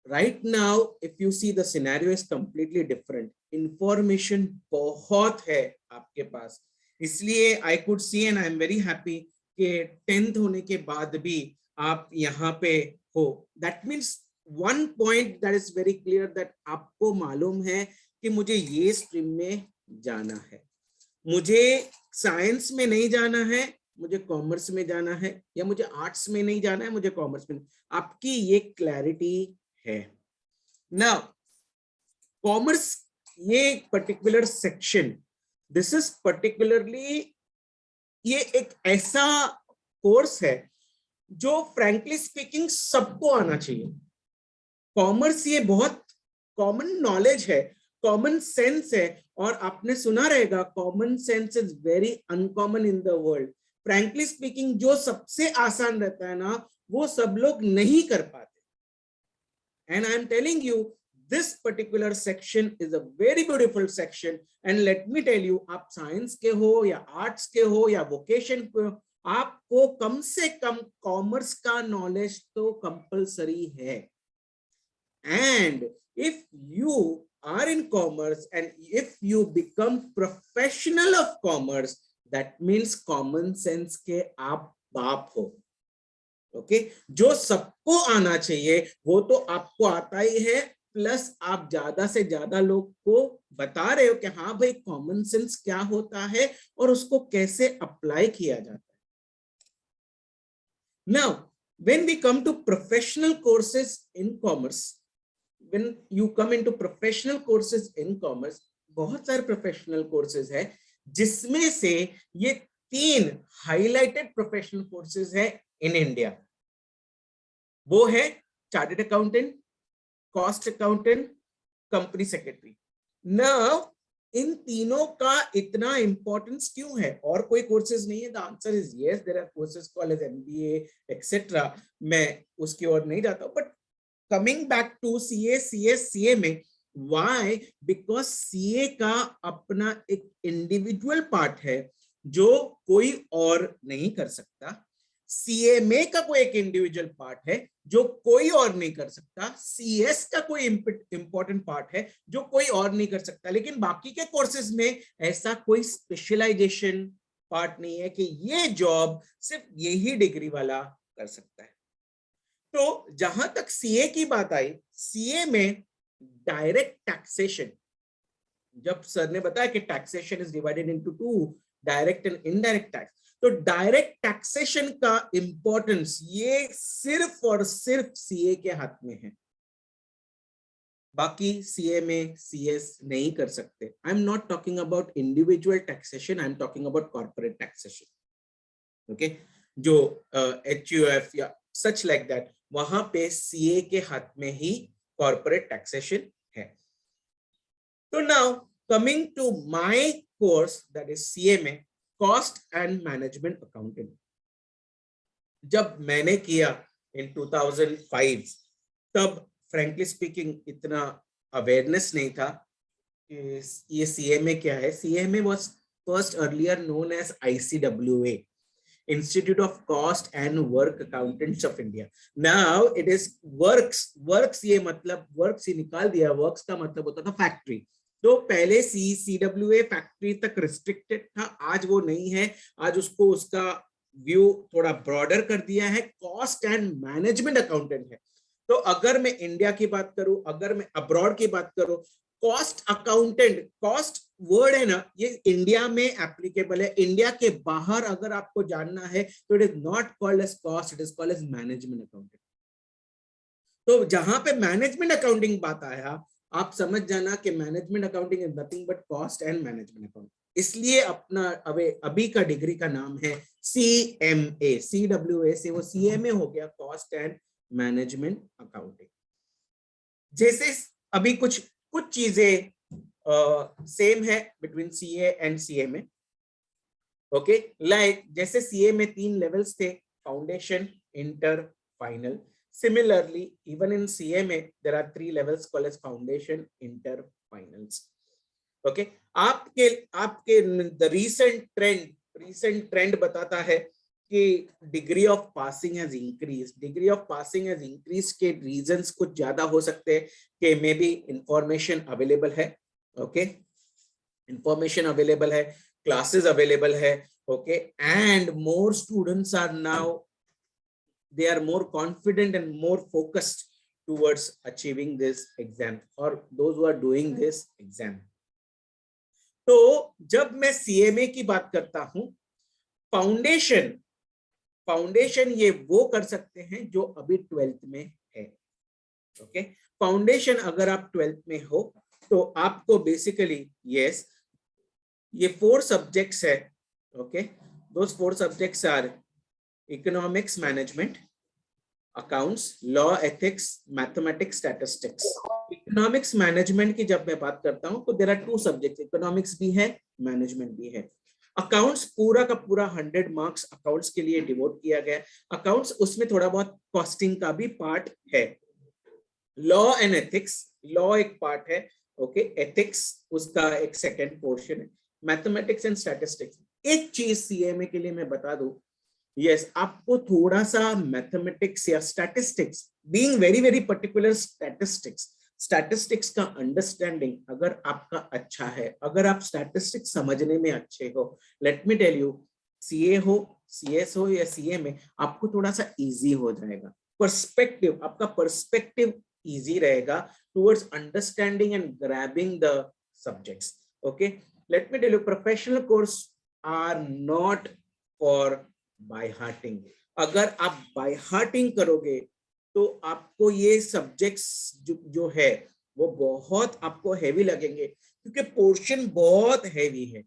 Right now, if you see, the scenario is completely different. Information बहुत है आपके पास, इसलिए I could see and I am very happy कि 10th होने के बाद भी आप यहाँ पे हो. That means one point that is very clear, that आपको मालूम है कि मुझे ये स्ट्रीम में जाना है, मुझे साइंस में नहीं जाना है, मुझे कॉमर्स में जाना है, या मुझे आर्ट्स में नहीं जाना है, मुझे कॉमर्स में. आपकी ये क्लैरिटी है. Now, कॉमर्स ये particular section, this is particularly, ये एक ऐसा कोर्स है जो फ्रैंकली स्पीकिंग सबको आना चाहिए. कॉमर्स ये बहुत कॉमन नॉलेज है, कॉमन सेंस है, और आपने सुना रहेगा common sense is very uncommon in the world. Frankly speaking जो सबसे आसान रहता है ना, वो सब लोग नहीं कर पाते. And I am telling you, this particular section is a very beautiful section. And let me tell you, आप साइंस के हो या आर्ट्स के हो या वोकेशन आपको कम से कम कॉमर्स का नॉलेज तो कंपलसरी है। And if you are in commerce and if you become professional of commerce, that means common sense के आप बाप हो। ओके जो सबको आना चाहिए वो तो आपको आता ही है, प्लस आप ज्यादा से ज्यादा लोग को बता रहे हो कि हाँ भाई कॉमन सेंस क्या होता है और उसको कैसे अप्लाई किया जाता है। Now when we come to professional courses in commerce, when you come into professional courses in commerce, बहुत सारे प्रोफेशनल कोर्सेज है जिसमें से ये 3 हाईलाइटेड प्रोफेशनल कोर्सेज है इन इंडिया। वो है chartered accountant, cost accountant, company secretary. Now in तीनों का इतना इंपॉर्टेंस क्यों है और कोई कोर्सेज नहीं है? The answer is yes, there are courses called as MBA etcetera, मैं उसकी ओर नहीं जाता। But coming back to CA, CS, CA में why? Because CA का अपना एक इंडिविजुअल पार्ट है जो कोई और नहीं कर सकता, CMA का कोई एक इंडिविजुअल पार्ट है जो कोई और नहीं कर सकता, CS का कोई इंपॉर्टेंट पार्ट है जो कोई और नहीं कर सकता। लेकिन बाकी के कोर्सेज में ऐसा कोई स्पेशलाइजेशन पार्ट नहीं है कि ये जॉब सिर्फ यही डिग्री वाला कर सकता है। तो जहां तक सीए की बात आई, सीए में डायरेक्ट टैक्सेशन, जब सर ने बताया कि taxation is divided into 2, direct and indirect tax, तो डायरेक्ट टैक्सेशन का इंपॉर्टेंस ये सिर्फ और सिर्फ सीए के हाथ में है। बाकी सीए में सीएस नहीं कर सकते। I am not talking about individual taxation, I am talking about corporate taxation. Okay, जो HUF या सच लाइक दैट, वहां पे सीए के हाथ में ही कॉर्पोरेट टैक्सेशन है। तो now coming to my course that is CA में कॉस्ट एंड मैनेजमेंट अकाउंटिंग। जब मैंने किया इन 2005, तब फ्रैंकली स्पीकिंग इतना अवेयरनेस नहीं था कि ये सीए में क्या है। सीए में was first earlier known as ICWA, Institute of Cost and Work Accountants of India. Now it is works. Works ये मतलब works ही निकाल दिया, works का मतलब होता था फैक्ट्री। तो पहले CWA फैक्ट्री तक रिस्ट्रिक्टेड था, आज वो नहीं है। आज उसको उसका व्यू थोड़ा ब्रॉडर कर दिया है, कॉस्ट एंड मैनेजमेंट अकाउंटेंट है। तो अगर मैं इंडिया की बात करूं, अगर मैं अब्रॉड की बात करूं, कॉस्ट अकाउंटेंट, कॉस्ट वर्ड है ना, ये इंडिया में एप्लीकेबल है। इंडिया के बाहर अगर आपको जानना है तो it is not called as cost, it is called as management accounting. तो जहां पे मैनेजमेंट अकाउंटिंग बात आया, आप समझ जाना कि management accounting is nothing but cost and management accounting. इसलिए अपना अभी का डिग्री का नाम है CMA। CWA से वो CMA हो गया, कॉस्ट एंड मैनेजमेंट अकाउंटिंग। जैसे अभी कुछ चीजें सेम है between CA and CMA। Okay, like जैसे CA में 3 लेवल्स थे, foundation, inter, final. Similarly, even in CMA, there are 3 levels called as foundation, inter, finals. Okay, आपके the recent trend बताता है कि degree of passing has increased. Degree of passing has increased के reasons कुछ ज्यादा हो सकते हैं कि maybe information available है, okay, information available है, classes available है, okay, and more students are now, they are more confident and more focused towards achieving this exam, or those who are doing this exam. तो जब मैं CMA की बात करता हूं, फाउंडेशन ये वो कर सकते हैं जो अभी 12th में है। ओके, फाउंडेशन अगर आप 12th में हो तो आपको बेसिकली यस ये 4 सब्जेक्ट्स है। Okay, those 4 subjects are economics management, accounts, law, ethics, mathematics, statistics. Economics management की जब मैं बात करता हूं तो देयर आर 2 सब्जेक्ट्स, इकोनॉमिक्स भी है, मैनेजमेंट भी है। अकाउंट्स पूरा का पूरा 100 मार्क्स अकाउंट्स के लिए डिवोट किया गया। अकाउंट्स, उसमें थोड़ा बहुत कॉस्टिंग का भी पार्ट है। लॉ एंड एथिक्स, लॉ एक पार्ट है, ओके, एथिक्स उसका एक सेकंड पोर्शन है। Mathematics and statistics. एक चीज CMA के लिए मैं बता दूं यस, आपको थोड़ा सा मैथमेटिक्स या statistics, being very very particular, statistics का अंडरस्टैंडिंग अगर आपका अच्छा है, अगर आप स्टैटिस्टिक्स समझने में अच्छे हो, let me tell you, CA हो, सीएस हो या सीए में आपको थोड़ा सा इजी हो जाएगा। पर्सपेक्टिव, आपका पर्सपेक्टिव इजी रहेगा towards understanding and grabbing the subjects. Okay, let me tell you, professional course are not for by hearting. अगर आप बाय हार्टिंग करोगे तो आपको ये सब्जेक्ट्स जो है वो बहुत आपको हैवी लगेंगे, क्योंकि पोर्शन बहुत हैवी है।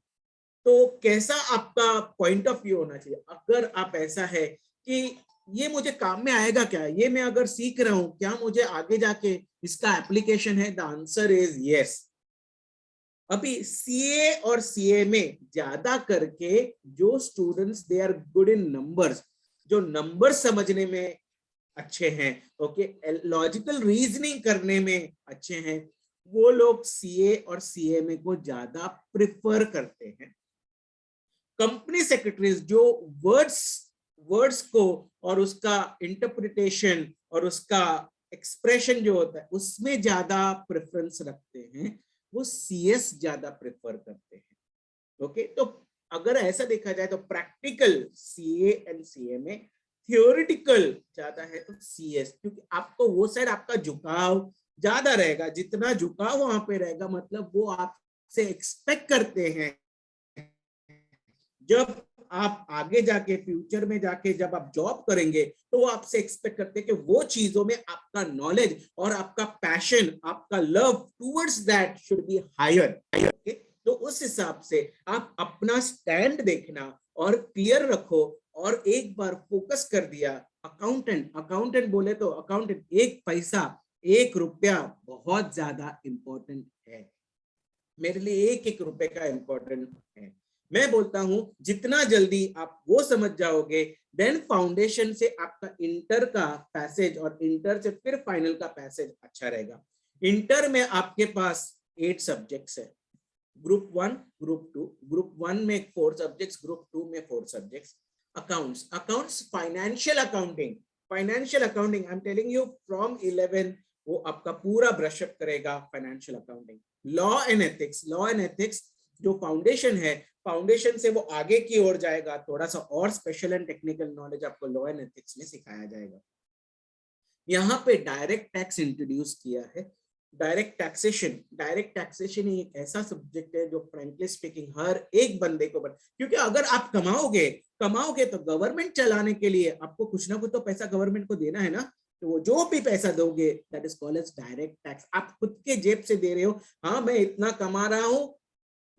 तो कैसा आपका पॉइंट ऑफ व्यू होना चाहिए? अगर आप ऐसा है कि ये मुझे काम में आएगा क्या, ये मैं अगर सीख रहा हूं, क्या मुझे आगे जाके इसका एप्लीकेशन है? The answer is yes. अभी सीए और सीए में ज्यादा करके जो students they are good in numbers, जो नंबर समझने में अच्छे हैं, ओके, लॉजिकल रीजनिंग करने में अच्छे हैं, वो लोग सीए और सीएमए को ज्यादा प्रिफर करते हैं। कंपनी सेक्रेटरीज जो वर्ड्स को और उसका इंटरप्रिटेशन और उसका एक्सप्रेशन जो होता है उसमें ज्यादा प्रेफरेंस रखते हैं, वो सीएस ज्यादा प्रेफर करते हैं। ओके, तो अगर ऐसा देखा जाए तो practical CA and CMA, theoretical ज्यादा है तो सीएस, क्योंकि आपको वो साइड आपका झुकाव ज्यादा रहेगा। जितना झुकाव वहां पे रहेगा मतलब वो आपसे एक्सपेक्ट करते हैं, जब आप आगे जाके फ्यूचर में जाके जब आप जॉब करेंगे तो वो आपसे एक्सपेक्ट करते हैं कि वो चीजों में आपका नॉलेज और आपका पैशन, आपका love towards that should be higher. तो उस हिसाब से आप अपना स्टैंड देखना और क्लियर रखो, और एक बार फोकस कर दिया। अकाउंटेंट बोले तो अकाउंटेंट, एक पैसा, एक रुपया बहुत ज्यादा इंपॉर्टेंट है। मेरे लिए एक एक रुपए का इंपॉर्टेंट है। मैं बोलता हूं जितना जल्दी आप वो समझ जाओगे, देन फाउंडेशन से आपका इंटर का पैसेज और इंटर से फिर फाइनल का पैसेज अच्छा रहेगा। इंटर में आपके पास 8 सब्जेक्ट्स है, ग्रुप 1, ग्रुप 2, ग्रुप 1 में 4 सब्जेक्ट्स, ग्रुप 2 में 4 subjects. Accounts financial accounting I am telling you from 11 वो आपका पूरा ब्रशअप करेगा financial accounting. Law and ethics जो फाउंडेशन है, फाउंडेशन से वो आगे की ओर जाएगा, थोड़ा सा और स्पेशल एंड टेक्निकल नॉलेज आपको लॉ एंड एथिक्स में सिखाया जाएगा। यहाँ पे डायरेक्ट टैक्स इंट्रोड्यूस किया है। डायरेक्ट टैक्सेशन एक ऐसा सब्जेक्ट है जो फ्रैंकली स्पीकिंग हर एक बंदे को क्योंकि अगर आप कमाओगे तो गवर्नमेंट चलाने के लिए आपको कुछ ना कुछ तो पैसा गवर्नमेंट को देना है ना। तो वो जो भी पैसा दोगे that is called as direct tax. आप खुद के जेब से दे रहे हो, हाँ मैं इतना कमा रहा हूँ,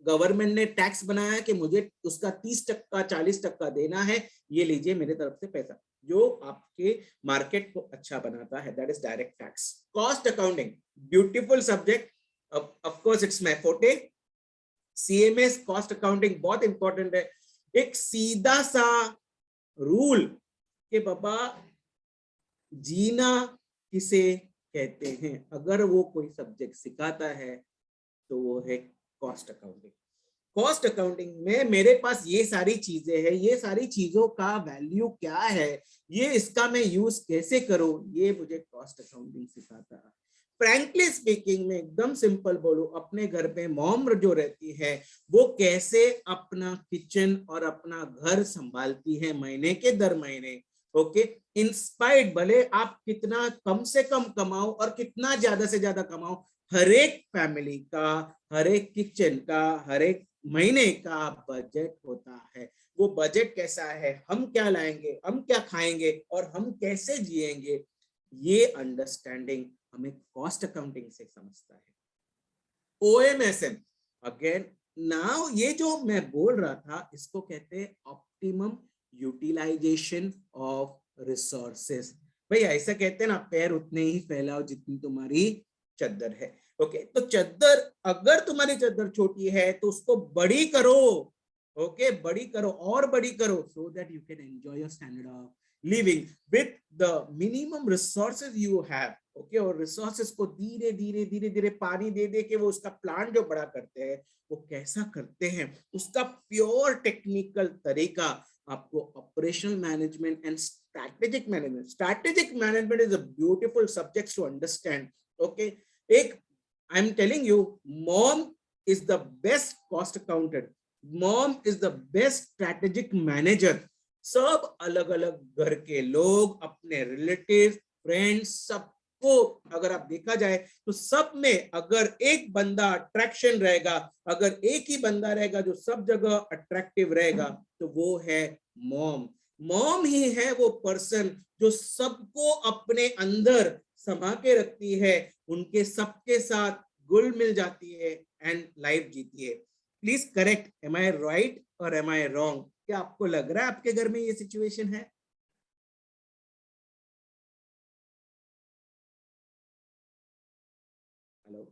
गवर्नमेंट ने टैक्स बनाया कि मुझे उसका 30% 40% देना है, ये लीजिए मेरे तरफ से पैसा, जो आपके मार्केट को अच्छा बनाता है, that is direct tax. Cost accounting, beautiful subject, of course it's my forte. CMS cost accounting बहुत इंपॉर्टेंट है। एक सीधा सा रूल के बाबा जीना किसे कहते हैं, अगर वो कोई सब्जेक्ट सिखाता है तो वो है कॉस्ट अकाउंटिंग। कॉस्ट अकाउंटिंग में मेरे पास ये सारी चीजें हैं, ये सारी चीजों का वैल्यू क्या है, ये इसका मैं यूज कैसे करूं, ये मुझे कॉस्ट अकाउंटिंग सिखाता है। फ्रैंकली स्पीकिंग में एकदम सिंपल बोलूं, अपने घर पे मॉम जो रहती है वो कैसे अपना किचन और अपना घर संभालती है महीने के दर महीने। ओके, इंस्पायर्ड, भले आप कितना कम से कम कमाओ और कितना ज्यादा से ज्यादा कमाओ, हर एक फैमिली का, हर एक किचन का, हर एक महीने का बजट होता है। वो बजट कैसा है, हम क्या लाएंगे, हम क्या खाएंगे और हम कैसे जिएंगे, ये अंडरस्टैंडिंग हमें कॉस्ट अकाउंटिंग से समझता है। ओएमएसएम अगेन, नाउ ये जो मैं बोल रहा था इसको कहते हैं ऑप्टिमम यूटिलाइजेशन ऑफ रिसोर्सेस। भाई ऐसा कहते हैं ना, पैर उतने ही फैलाओ जितनी तुम्हारी चद्दर है। ओके, तो चद्दर, अगर तुम्हारी चद्दर छोटी है तो उसको बड़ी करो। ओके, बड़ी करो और बड़ी करो, so that you can enjoy your standard of living with the minimum resources you have. Okay, और रिसोर्सेस को धीरे धीरे पानी दे दे के वो उसका प्लांट जो बड़ा करते हैं वो कैसा करते हैं, उसका प्योर टेक्निकल तरीका आपको operational management and strategic management is a beautiful subject to understand. Okay, एक I am telling you, mom is the best cost accountant, mom is the best strategic manager. सब अलग अलग घर के लोग, अपने रिलेटिव, फ्रेंड्स, सबको अगर आप देखा जाए तो सब में अगर एक बंदा अट्रैक्शन रहेगा, अगर एक ही बंदा रहेगा जो सब जगह अट्रैक्टिव रहेगा, तो वो है मॉम. मॉम ही है वो पर्सन जो सबको अपने अंदर समा के रखती है, उनके सबके साथ घुल मिल जाती है एंड लाइफ जीती है. Please correct, am I right और एम आई रॉन्ग? क्या आपको लग रहा है आपके घर में ये सिचुएशन है? हेलो,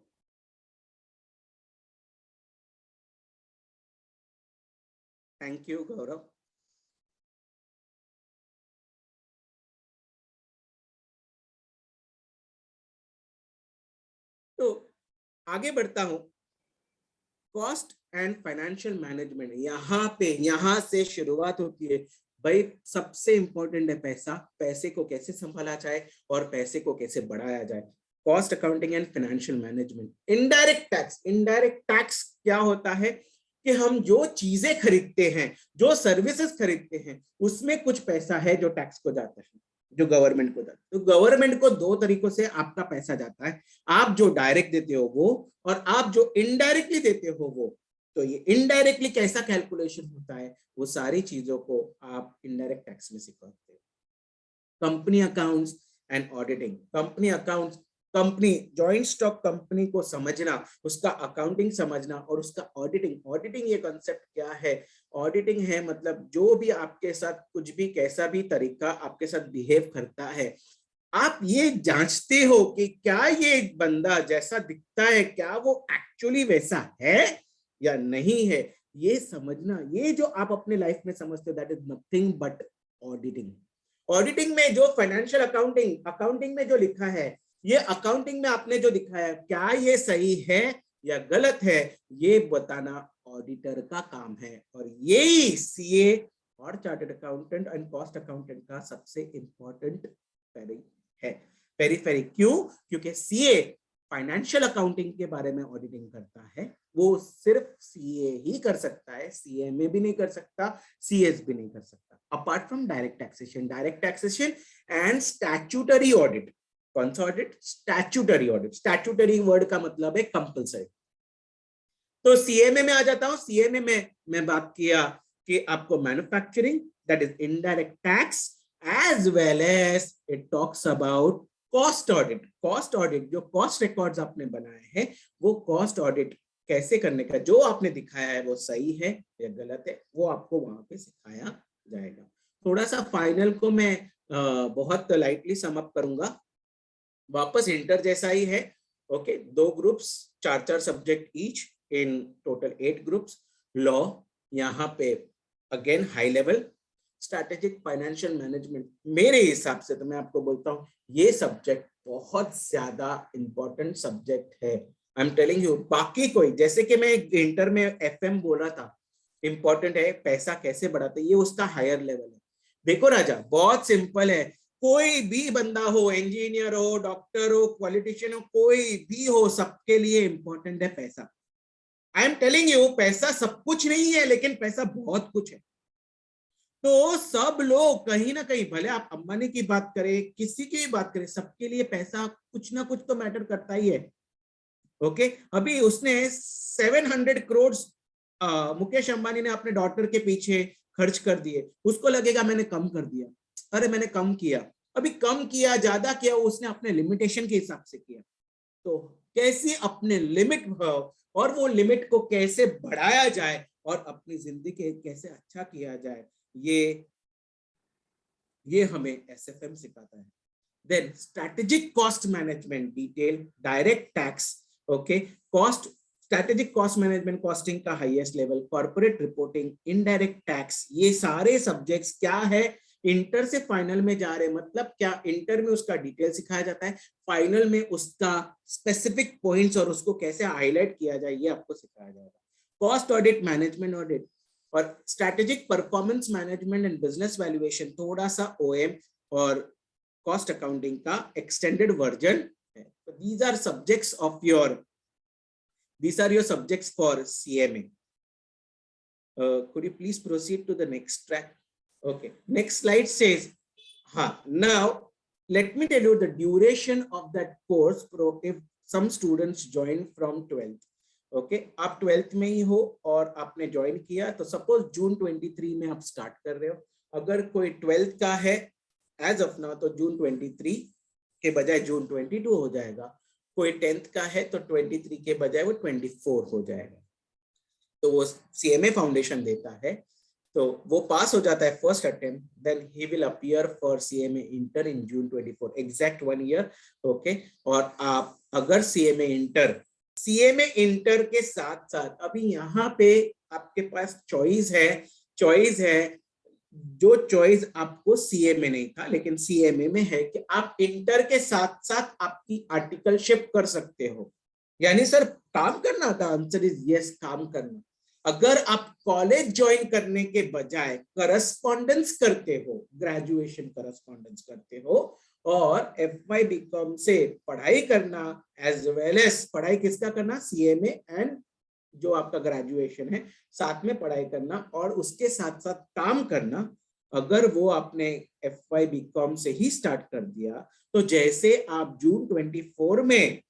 थैंक यू गौरव. तो आगे बढ़ता हूं. कॉस्ट एंड फाइनेंशियल मैनेजमेंट, यहाँ से शुरुआत होती है. भाई सबसे इंपॉर्टेंट है पैसा, पैसे को कैसे संभाला जाए और पैसे को कैसे बढ़ाया जाए. Cost accounting and financial management. Indirect tax क्या होता है कि हम जो चीजें खरीदते हैं, जो सर्विसेज खरीदते हैं, उसमें कुछ पैसा है जो टैक्स को जाता है, जो गवर्नमेंट को जाता है. तो गवर्नमेंट को दो तरीकों से आपका पैसा जाता है. आप जो डायरेक्ट देते हो वो, और आप जो इनडायरेक्टली देते हो वो. तो ये इनडायरेक्टली कैसा कैलकुलेशन होता है, वो सारी चीजों को आप इनडायरेक्ट टैक्स में सीखते हो. Company accounts and auditing. Company accounts, company, joint stock company को समझना, उसका अकाउंटिंग समझना और उसका ऑडिटिंग. ऑडिटिंग ये कॉन्सेप्ट क्या है? ऑडिटिंग है मतलब जो भी आपके साथ कुछ भी कैसा भी तरीका आपके साथ बिहेव करता है, आप ये जांचते हो कि क्या ये बंदा जैसा दिखता है क्या वो एक्चुअली वैसा है या नहीं है. ये समझना, ये जो आप अपने लाइफ में समझते हो, that is nothing but auditing. Auditing में जो फाइनेंशियल अकाउंटिंग में जो लिखा है, ये अकाउंटिंग में आपने जो दिखाया है, क्या ये सही है या गलत है, ये बताना ऑडिटर का काम है. और यही सीए और chartered accountant and cost accountant का सबसे इंपॉर्टेंट पेरिफेरी. क्यों? क्योंकि सीए फाइनेंशियल अकाउंटिंग के बारे में ऑडिटिंग करता है, वो सिर्फ सीए ही कर सकता है, सीएमए भी नहीं कर सकता, सीएस भी नहीं कर सकता. Apart from direct taxation and statutory audit. कौन सा audit? Statutory audit. Statutory word का मतलब है कंपल्सरी. तो सीएमए में आ जाता हूं. सीएमए में मैं बात किया कि आपको manufacturing, that is indirect tax, as well as it talks about cost audit. cost audit, जो cost records आपने बनाए हैं, वो cost audit कैसे करने का, जो आपने दिखाया है वो सही है या गलत है, वो आपको वहां पे सिखाया जाएगा. थोड़ा सा फाइनल को मैं बहुत लाइटली सम अप करूंगा. वापस इंटर जैसा ही है. Okay, 2 groups, 4 subject each, in total 8 groups. Law, यहाँ पे again high level. Strategic financial management, मेरे हिसाब से तो मैं आपको बोलता हूँ ये सब्जेक्ट बहुत ज्यादा इंपॉर्टेंट सब्जेक्ट है. आई एम टेलिंग यू. बाकी कोई, जैसे कि मैं इंटर में एफएम बोल रहा था, इंपॉर्टेंट है पैसा कैसे बढ़ाते, ये उसका हायर लेवल है. देखो राजा, बहुत सिंपल है. कोई भी बंदा हो, इंजीनियर हो, डॉक्टर हो, पॉलिटिशियन हो, कोई भी हो, सबके लिए इंपॉर्टेंट है पैसा. आई एम टेलिंग यू, पैसा सब कुछ नहीं है, लेकिन पैसा बहुत कुछ है. तो सब लोग कहीं ना कहीं, भले आप अंबानी की बात करें, किसी की भी बात करें, सबके लिए पैसा कुछ ना कुछ तो मैटर करता ही है. ओके, अभी उसने 700 करोड़ मुकेश अंबानी ने अपने डॉटर के पीछे खर्च कर दिए. उसको लगेगा मैंने कम कर दिया. अरे मैंने कम किया. अभी कम किया, ज्यादा किया, उसने अपने लिमिटेशन के हिसाब से किया. तो कैसे अपने लिमिट और वो लिमिट को कैसे बढ़ाया जाए और अपनी जिंदगी कैसे अच्छा किया जाए, ये हमें एसएफएम सिखाता है. Then strategic cost management, detail, direct tax. Okay, cost, strategic cost management, costing का highest level, corporate reporting, indirect tax. ये सारे सब्जेक्ट्स क्या है इंटर से फाइनल में जा रहे, मतलब क्या, इंटर में उसका डिटेल सिखाया जाता है, फाइनल में उसका स्पेसिफिक पॉइंट्स और उसको कैसे हाईलाइट किया जाए ये आपको सिखाया जाएगा। कॉस्ट ऑडिट, मैनेजमेंट ऑडिट और strategic performance management and business valuation थोड़ा सा ओएम और कॉस्ट अकाउंटिंग का एक्सटेंडेड वर्जन है। तो these are subjects of your, these are your subjects for CMA. Could you please proceed to the next track? Okay, next slide says, now let me tell you the duration of that course if some students join from 12th. Okay आप 12th में ही हो और आपने join किया, तो suppose जून 23 में आप start कर रहे हो। अगर कोई 12th का है एज ऑफ नाउ तो जून 23 के बजाय जून 22 हो जाएगा, कोई 10th का है तो 23 के बजाय वो 24 हो जाएगा। तो वो CMA फाउंडेशन देता है, तो वो पास हो जाता है फर्स्ट अटेम्प्ट, देन ही will appear for CMA inter in June 24, exact 1 year. Okay, और आप अगर CMA इंटर के साथ साथ अभी यहाँ पे आपके पास चॉइस है, जो चॉइस आपको CMA नहीं था लेकिन CMA में है कि आप इंटर के साथ साथ आपकी आर्टिकलशिप कर सकते हो। यानी सर काम करना था, आंसर इज यस, काम करना। अगर आप कॉलेज ज्वाइन करने के बजाय करस्पॉन्डेंस करते हो, ग्रेजुएशन करस्पॉन्डेंस करते हो और FY BCom से पढ़ाई करना एज वेल एज पढ़ाई किसका करना, CMA एंड जो आपका ग्रेजुएशन है साथ में पढ़ाई करना और उसके साथ साथ काम करना, अगर वो आपने FY BCom से ही स्टार्ट कर दिया, तो जैसे आप जून 24 में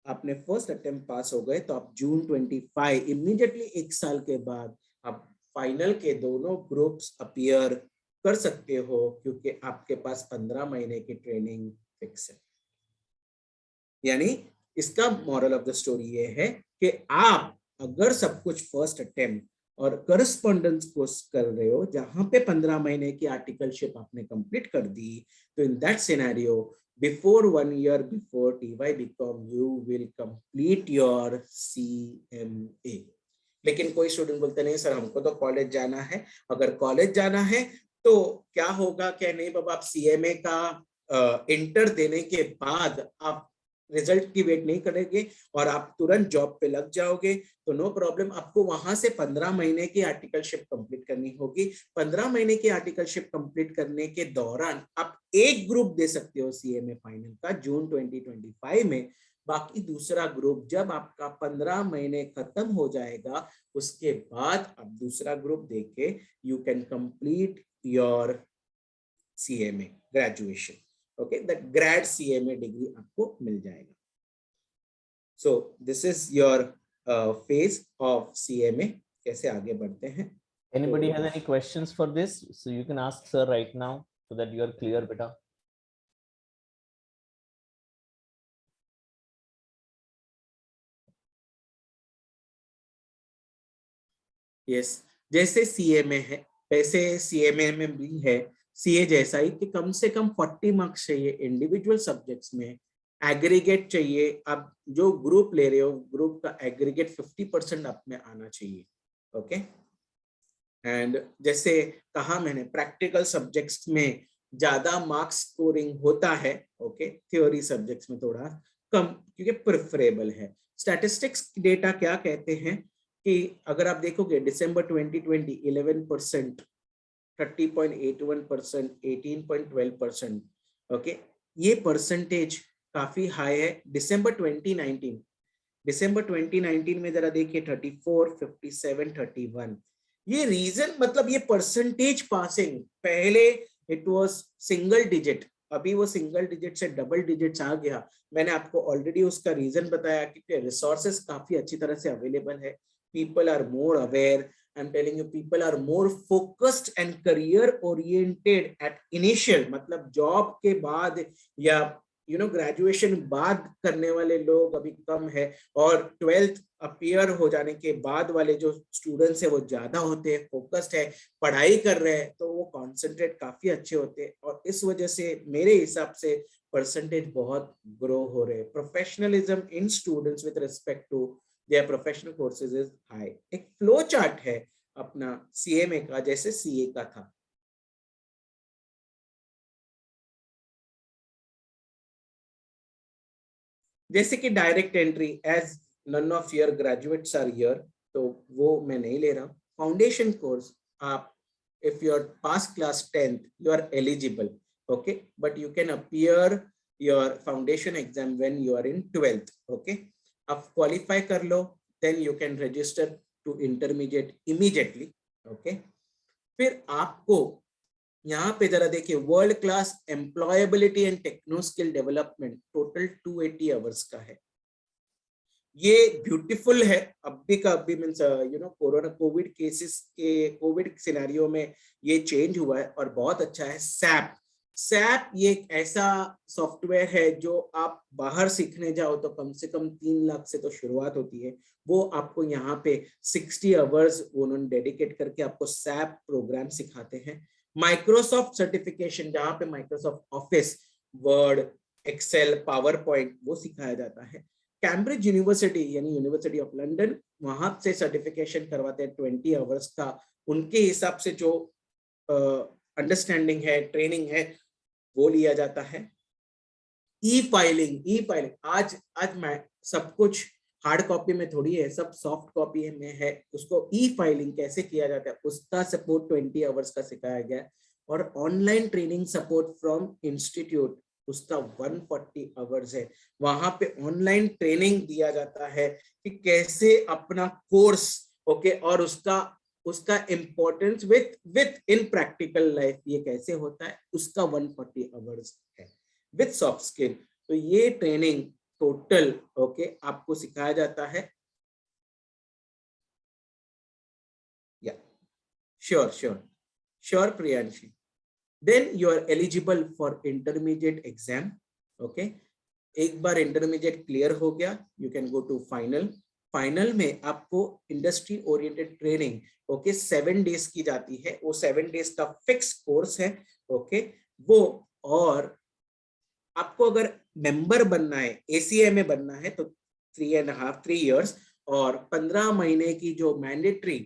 आपने फर्स्ट अटेम्प्ट पास हो गए, तो आप जून 25 इमीडिएटली 1 साल के बाद आप फाइनल के दोनों ग्रुप्स अपीयर कर सकते हो, क्योंकि आपके पास 15 महीने की ट्रेनिंग फिक्स है। यानी इसका मॉरल ऑफ द स्टोरी ये है कि आप अगर सब कुछ फर्स्ट अटेम्प्ट और करस्पॉन्डेंस कोर्स कर रहे हो जहां पे 15 महीने की आर्टिकलशिप आपने कंप्लीट कर दी, तो in that scenario before 1 year before TY BCom you will complete your CMA। लेकिन कोई स्टूडेंट बोलते नहीं सर हमको तो कॉलेज जाना है। अगर कॉलेज जाना है तो क्या होगा, क्या नहीं बाबा, आप CMA का इंटर देने के बाद आप रिजल्ट की वेट नहीं करेंगे और आप तुरंत जॉब पे लग जाओगे, तो नो प्रॉब्लम, आपको वहां से 15 महीने की आर्टिकलशिप कंप्लीट करनी होगी। 15 महीने की आर्टिकलशिप कंप्लीट करने के दौरान आप एक ग्रुप दे सकते हो CMA फाइनल का जून 2025 में, बाकी दूसरा ग्रुप जब आपका 15 महीने खत्म हो जाएगा उसके बाद आप दूसरा ग्रुप देके you can complete your CMA graduation. Okay, that grade CMA degree आपको मिल जाएगा। So this is your phase of CMA। कैसे आगे बढ़ते हैं? Anybody has any questions for this? So you can ask sir right now so that you are clear, beta. Yes, जैसे CMA है वैसे CMA में भी है CA जैसा ही कि कम से कम 40 मार्क्स चाहिए इंडिविजुअल सब्जेक्ट्स में, एग्रीगेट चाहिए। आप जो ग्रुप ले रहे हो ग्रुप का एग्रीगेट 50% आप में आना चाहिए। ओके, एंड जैसे कहा मैंने प्रैक्टिकल सब्जेक्ट्स में ज्यादा मार्क्स स्कोरिंग होता है, ओके, थ्योरी सब्जेक्ट्स में थोड़ा कम क्योंकि प्रेफरेबल है। स्टैटिस्टिक्स डेटा क्या कहते हैं कि अगर आप देखोगे दिसंबर 2020 11%, 30.81%, 18.12%, ओके, ये परसेंटेज काफी हाई है। दिसंबर 2019 में जरा देखिए 34, 57, 31। ये रीजन मतलब ये परसेंटेज पासिंग, पहले इट वाज सिंगल डिजिट, अभी वो सिंगल डिजिट से डबल डिजिट्स आ गया। मैंने आपको ऑलरेडी उसका रीजन बताया कि रिसोर्सेस काफी अच्छी तरह से अवेलेबल है, people are more aware, I'm telling you people are more focused and career oriented at initial, मतलब जॉब के बाद या ग्रेजुएशन बाद करने वाले लोग अभी कम है और 12th अपीयर हो जाने के बाद वाले जो स्टूडेंट्स है वो ज्यादा होते हैं, फोकस्ड है, पढ़ाई कर रहे हैं, तो वो कॉन्सेंट्रेट काफी अच्छे होते हैं और इस वजह से मेरे हिसाब से परसेंटेज बहुत ग्रो हो रहे हैं। Professionalism in students with respect to their professional courses is high। एक फ्लो चार्ट है अपना CMA का जैसे CA का था। जैसे कि direct entry, as none of your graduates are here, तो वो मैं नहीं ले रहा हूँ। फाउंडेशन कोर्स आप, if you are past class 10th, you are eligible, okay, but you can appear your foundation exam when you are in 12th, okay. आप qualify कर लो, then you can register to intermediate immediately, okay. फिर आपको यहाँ पे जरा देखिए, world class employability and techno skill development total 280 hours का है। ये ब्यूटीफुल है। अभी का अभी मीन्स कोरोना कोविड केसेस के कोविड सिनेरियो में ये चेंज हुआ है और बहुत अच्छा है। सैप ये एक ऐसा सॉफ्टवेयर है जो आप बाहर सीखने जाओ तो कम से कम 3 लाख से तो शुरुआत होती है। वो आपको यहाँ पे 60 आवर्स उन्होंने डेडिकेट करके आपको सैप प्रोग्राम सिखाते हैं। माइक्रोसॉफ्ट सर्टिफिकेशन, जहाँ पे Microsoft Office, Word, Excel, PowerPoint वो सिखाया जाता है। कैम्ब्रिज यूनिवर्सिटी यानी यूनिवर्सिटी ऑफ लंदन, वहां से सर्टिफिकेशन करवाते हैं 20 आवर्स का। उनके हिसाब से जो अंडरस्टैंडिंग है, ट्रेनिंग है, वो लिया जाता है। ई फाइलिंग आज मैं सब कुछ हार्ड कॉपी में थोड़ी है, सब सॉफ्ट कॉपी में है। उसको ई फाइलिंग कैसे किया जाता है उसका सपोर्ट 20 आवर्स का सिखाया गया। और online training support from institute, उसका 140 आवर्स है। वहां पे ऑनलाइन ट्रेनिंग दिया जाता है कि कैसे अपना कोर्स, ओके, और उसका importance with in practical life ये कैसे होता है, उसका 140 आवर्स है विथ सॉफ्ट स्किल। तो ये ट्रेनिंग टोटल, ओके, आपको सिखाया जाता है। या sure Priyanshi. Then you are eligible for intermediate exam, okay. एक बार इंटरमीडिएट क्लियर हो गया, you can go to final में आपको industry oriented training, okay, 7 days की जाती है। वो 7 डेज का फिक्स कोर्स है, ओके, वो। और आपको अगर मेंबर बनना है, एसीए में बनना है, तो 3 years और 15 महीने की जो mandatory,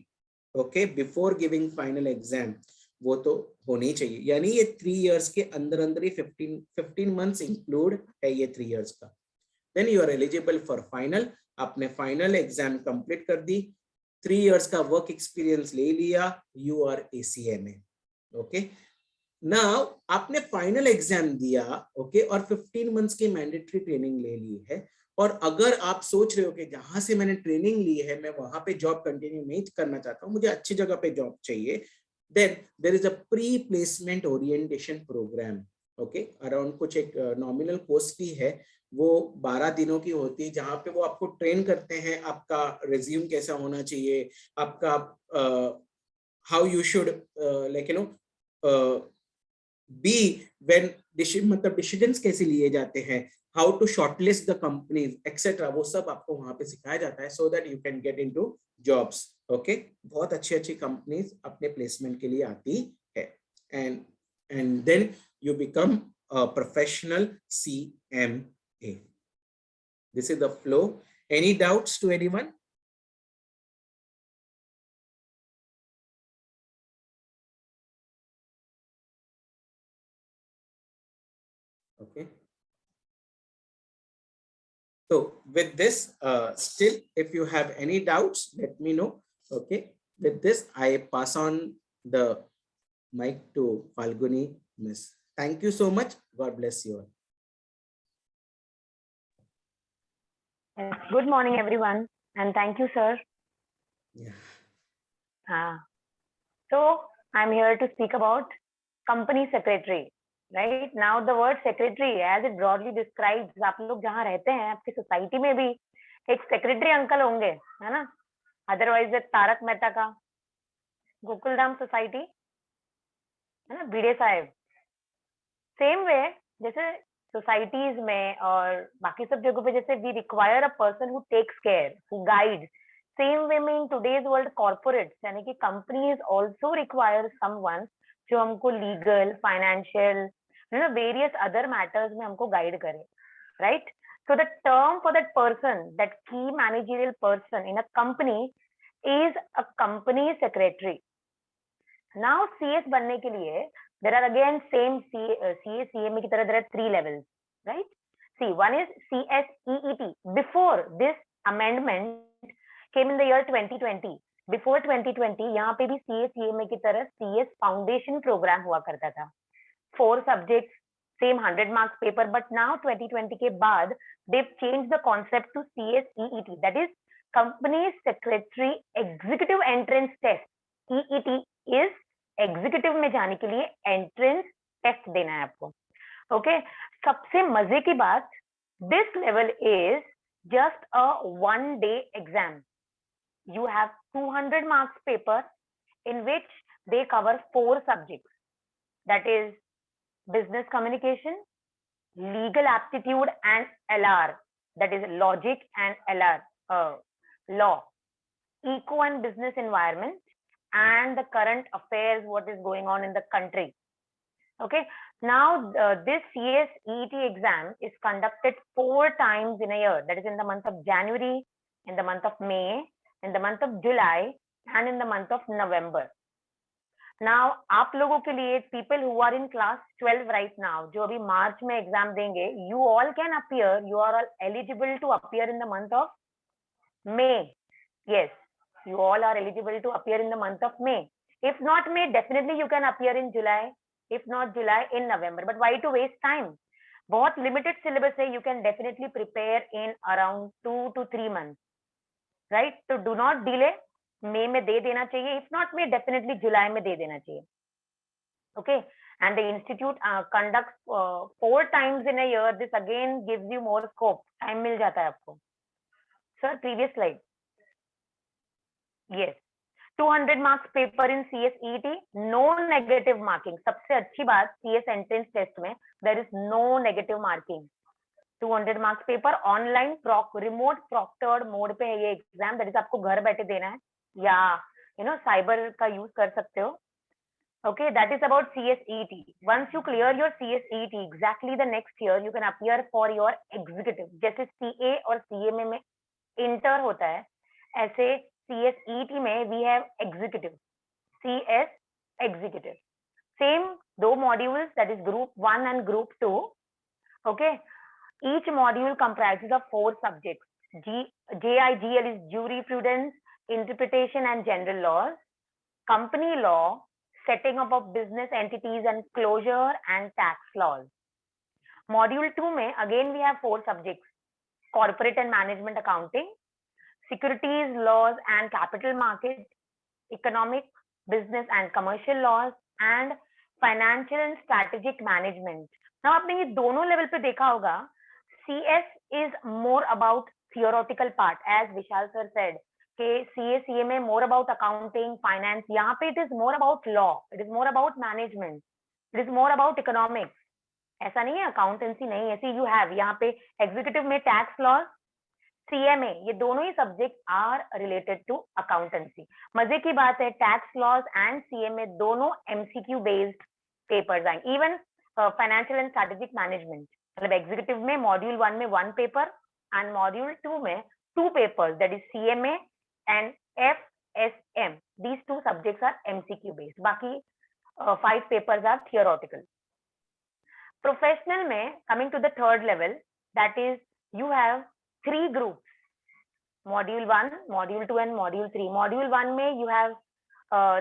okay, before giving final exam, वो तो होनी चाहिए। यानी ये 3 years के अंदर ही 15 months इंक्लूड है ये 3 years का। Then you are eligible for final. आपने फाइनल एग्जाम कंप्लीट कर दी, 3 years का वर्क एक्सपीरियंस ले लिया, यू आर एसीए में, ओके। नाउ आपने फाइनल एग्जाम दिया, ओके, और 15 months की मैंडेटरी ट्रेनिंग ले ली है। और अगर आप सोच रहे हो कि जहां से मैंने ट्रेनिंग ली है मैं वहां पे जॉब कंटिन्यू नहीं करना चाहता हूँ, मुझे अच्छी जगह पे जॉब चाहिए, then there is a pre-placement orientation program, okay, around कुछ एक नॉमिनल कोर्स फी है, वो 12 दिनों की होती है, जहाँ पे वो आपको ट्रेन करते हैं आपका रिज्यूम कैसा होना चाहिए, आपका how you should like you know be when मतलब डिसीजंस कैसे लिए जाते हैं, how to shortlist the companies etc, वो सब आपको वहां पे सिखाया जाता है, so that you can get into jobs, okay। बहुत अच्छी कंपनीज अपने प्लेसमेंट के लिए आती है। and then you become a professional CMA. This is the flow. Any doubts to anyone? Okay. So with this, still, if you have any doubts, let me know. Okay. With this, I pass on the mic to Falguni Miss. Thank you so much. God bless you all. Good morning, everyone, and thank you, sir. Yeah. So I'm here to speak about company secretary. Right now, the word secretary, as it broadly describes, आप लोग जहाँ रहते हैं आपकी society में भी एक secretary uncle होंगे, है ना? अदरवाइज तारक मेहता का गोकुलधाम सोसाइटी, है ना, भिड़े साहब। सेम वे जैसे सोसाइटीज में और बाकी सब जगहों पे जैसे we require a person who takes care, who guide, same way में इन टुडेज वर्ल्ड कॉर्पोरेट्स यानी कि कंपनीज आल्सो रिक्वायर समवन जो हमको legal, financial, various other matters में हमको गाइड करे, right? So the term for that person, that की managerial person in a company is a company secretary. Now CS बनने के लिए there are again same CA, CMA की तरह there are 3 levels, right? See, one is CSEET. Before this amendment came in the year 2020. Before 2020 यहाँ पे भी CA/CMA की तरह CS फाउंडेशन प्रोग्राम हुआ करता था. 4 subjects, same 100 marks paper, but now 2020 के बाद they've changed the concept to CSEET. That is Company Secretary Executive Entrance Test. EET is executive में जाने के लिए entrance test देना है आपको. Okay, सबसे मजे की बात, this level is just a 1-day exam. You have 200 marks paper in which they cover 4 subjects. That is business communication, legal aptitude and LR. That is logic and LR, law, eco and business environment, and the current affairs, what is going on in the country. Okay, now this CSEET exam is conducted 4 times in a year. That is in the month of January, in the month of May, in the month of July, and in the month of November. Now आप लोगों के लिए, people who are in class 12 right now, जो अभी मार्च में exam देंगे, you all can appear, you are all eligible to appear in the month of May. Yes, you all are eligible to appear in the month of May. If not May, definitely you can appear in July. If not July, in November. But why to waste time? बहुत limited syllabus है, you can definitely prepare in around 2 to 3 months, right? So do not delay. May में दे देना चाहिए. If not May, definitely July में दे देना चाहिए. Okay, and the institute conducts 4 times in a year. This again gives you more scope. Time मिल जाता है आपको. Sir, previous slide. Yes, 200 marks paper in CSEET, no negative marking. सबसे अच्छी बात CS entrance test में there is no negative marking. 200 marks paper online remote proctored mode पे है ये exam. That is आपको घर बैठे देना है या cyber का use कर सकते हो. Okay, that is about CSEET. Once you clear your CSEET, exactly the next year you can appear for your executive. जैसे CA और CMA में inter होता है, ऐसे CSEET में we have executive, CS executive. Same 2 modules, that is group 1 and group 2. Okay, each module comprises of 4 subjects. JIGL is jurisprudence, interpretation and general laws, company law, setting up of business entities and closure, and tax laws. Module 2 में again we have 4 subjects: corporate and management accounting, securities laws and capital market, economic, business and commercial laws, and financial and strategic management. Now आपने ये दोनों level पे देखा होगा, CS is more about theoretical part, as Vishal sir said कि CA में more about accounting, finance. यहाँ पे it is more about law, it is more about management, it is more about economics. ऐसा नहीं है accountancy नहीं है. See, you have यहाँ पे executive में tax laws, CMA, ये दोनों ही subjects are related to accountancy. मजे की बात है, tax laws and CMA दोनों MCQ based papers आएंगे. Even financial and strategic management, मतलब executive में module 1 में 1 paper and module 2 में 2 papers, that is CMA and FSM. These 2 subjects are MCQ based. बाकी 5 papers are theoretical. Professional में, coming to the 3rd level, that is you have 3 groups: module 1, module 2 and module 3. Module 1 में you have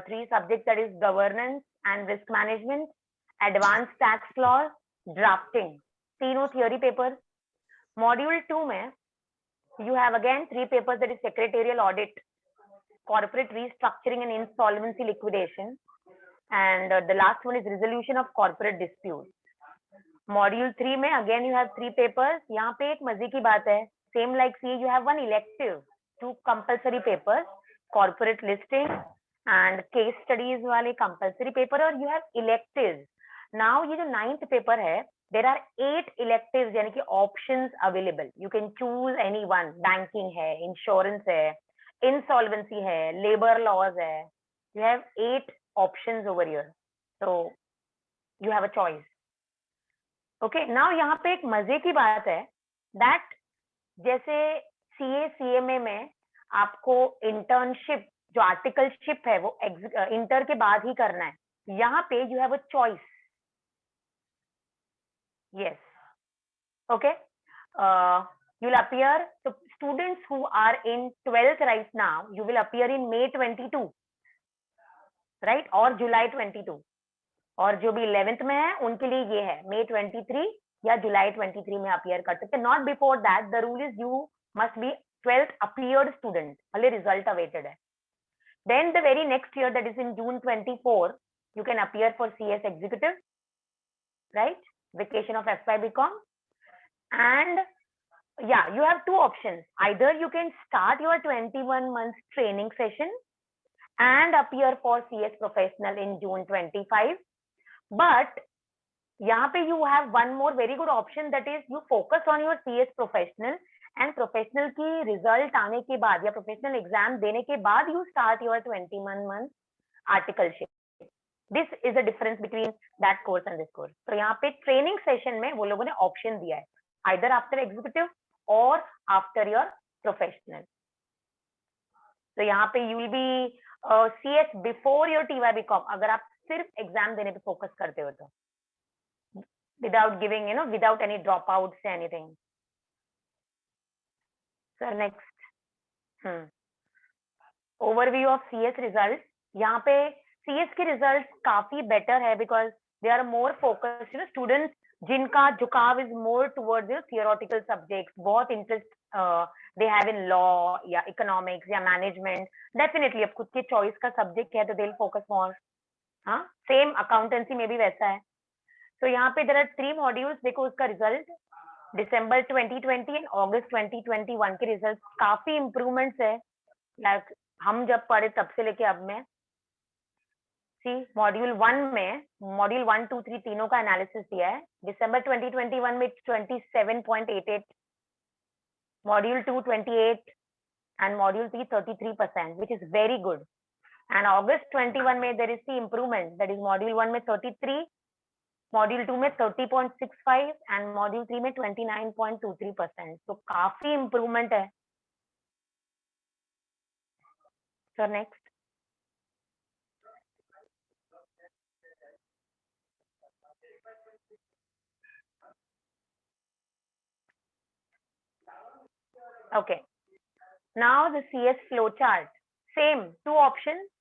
3 subjects, that is governance and risk management, advanced tax laws, drafting. तीनों theory papers. Module 2 में you have again 3 papers, that is secretarial audit, corporate restructuring and insolvency liquidation, and the last one is resolution of corporate disputes. Module 3 में again you have 3 papers. यहाँ पे एक मजे की बात है, same like CA, you have 1 elective, 2 compulsory papers, corporate listing and case studies वाले compulsory paper, और you have electives. Now ये जो 9th paper है, there are 8 electives, यानी कि options available. You can choose any one. Banking है, insurance है, insolvency है, labor laws है. You have 8 options over here, so you have a choice. Okay, now यहाँ पे एक मजे की बात है that जैसे CA CMA में आपको internship, जो articleship है वो इंटर के बाद ही करना है, यहाँ पे you have a choice. Yes, okay, you'll appear. So students who are in 12th right now, you will appear in May 22, right, or July 22. और जो भी 11th में है उनके लिए ये है May 23 या July 23 में अपीयर कर सकते हैं. Not before that. The rule is you must be 12th appeared student. भले result awaited है. Then the very next year, that is in June 24, you can appear for CS executive, right? Vacation of FY BCom. And yeah, you have two options. Either you can start your 21 months training session and appear for CS professional in June 25. But यहाँ पे you have one more very good option, that is you focus on your CS professional, and professional की result आने के बाद या professional exam देने के बाद you start your 21 month articleship. This is the difference between that course and this course. तो यहाँ पे training session में वो लोगों ने option दिया है, either after executive or after your professional. तो यहाँ पे you will be CS before your TYBCom अगर आप सिर्फ एग्जाम देने पे फोकस करते हो तो, without giving, without any dropouts or anything. So next, overview of CS results. यहाँ पे CS के results काफी better है because they are more focused. Students जिनका झुकाव is more towards theoretical subjects, बहुत interest they have in law या economics या management. Definitely अब खुद के choice का subject है तो they'll focus more. हाँ, सेम अकाउंटेंसी में भी वैसा है. तो यहाँ पे देयर आर 3 मॉड्यूल्स. देखो उसका रिजल्ट दिसंबर 2020 एंड अगस्त 2021 के रिजल्ट काफी इम्प्रूवमेंट्स है. लाइक हम जब पढ़े तब से लेके अब में. सी मॉड्यूल 1 में मॉड्यूल 1, 2, 3 तीनों का एनालिसिस दिया है. दिसंबर 2021 में 27.88, module 2 28 and module 3 33%, which is very good. And August 21 में there is the improvement, that is module 1 में 33, module 2 में 30.65 and module 3 में 29.23%. तो काफी improvement है. So next. Okay. Now the CS flow chart. Same 2 options.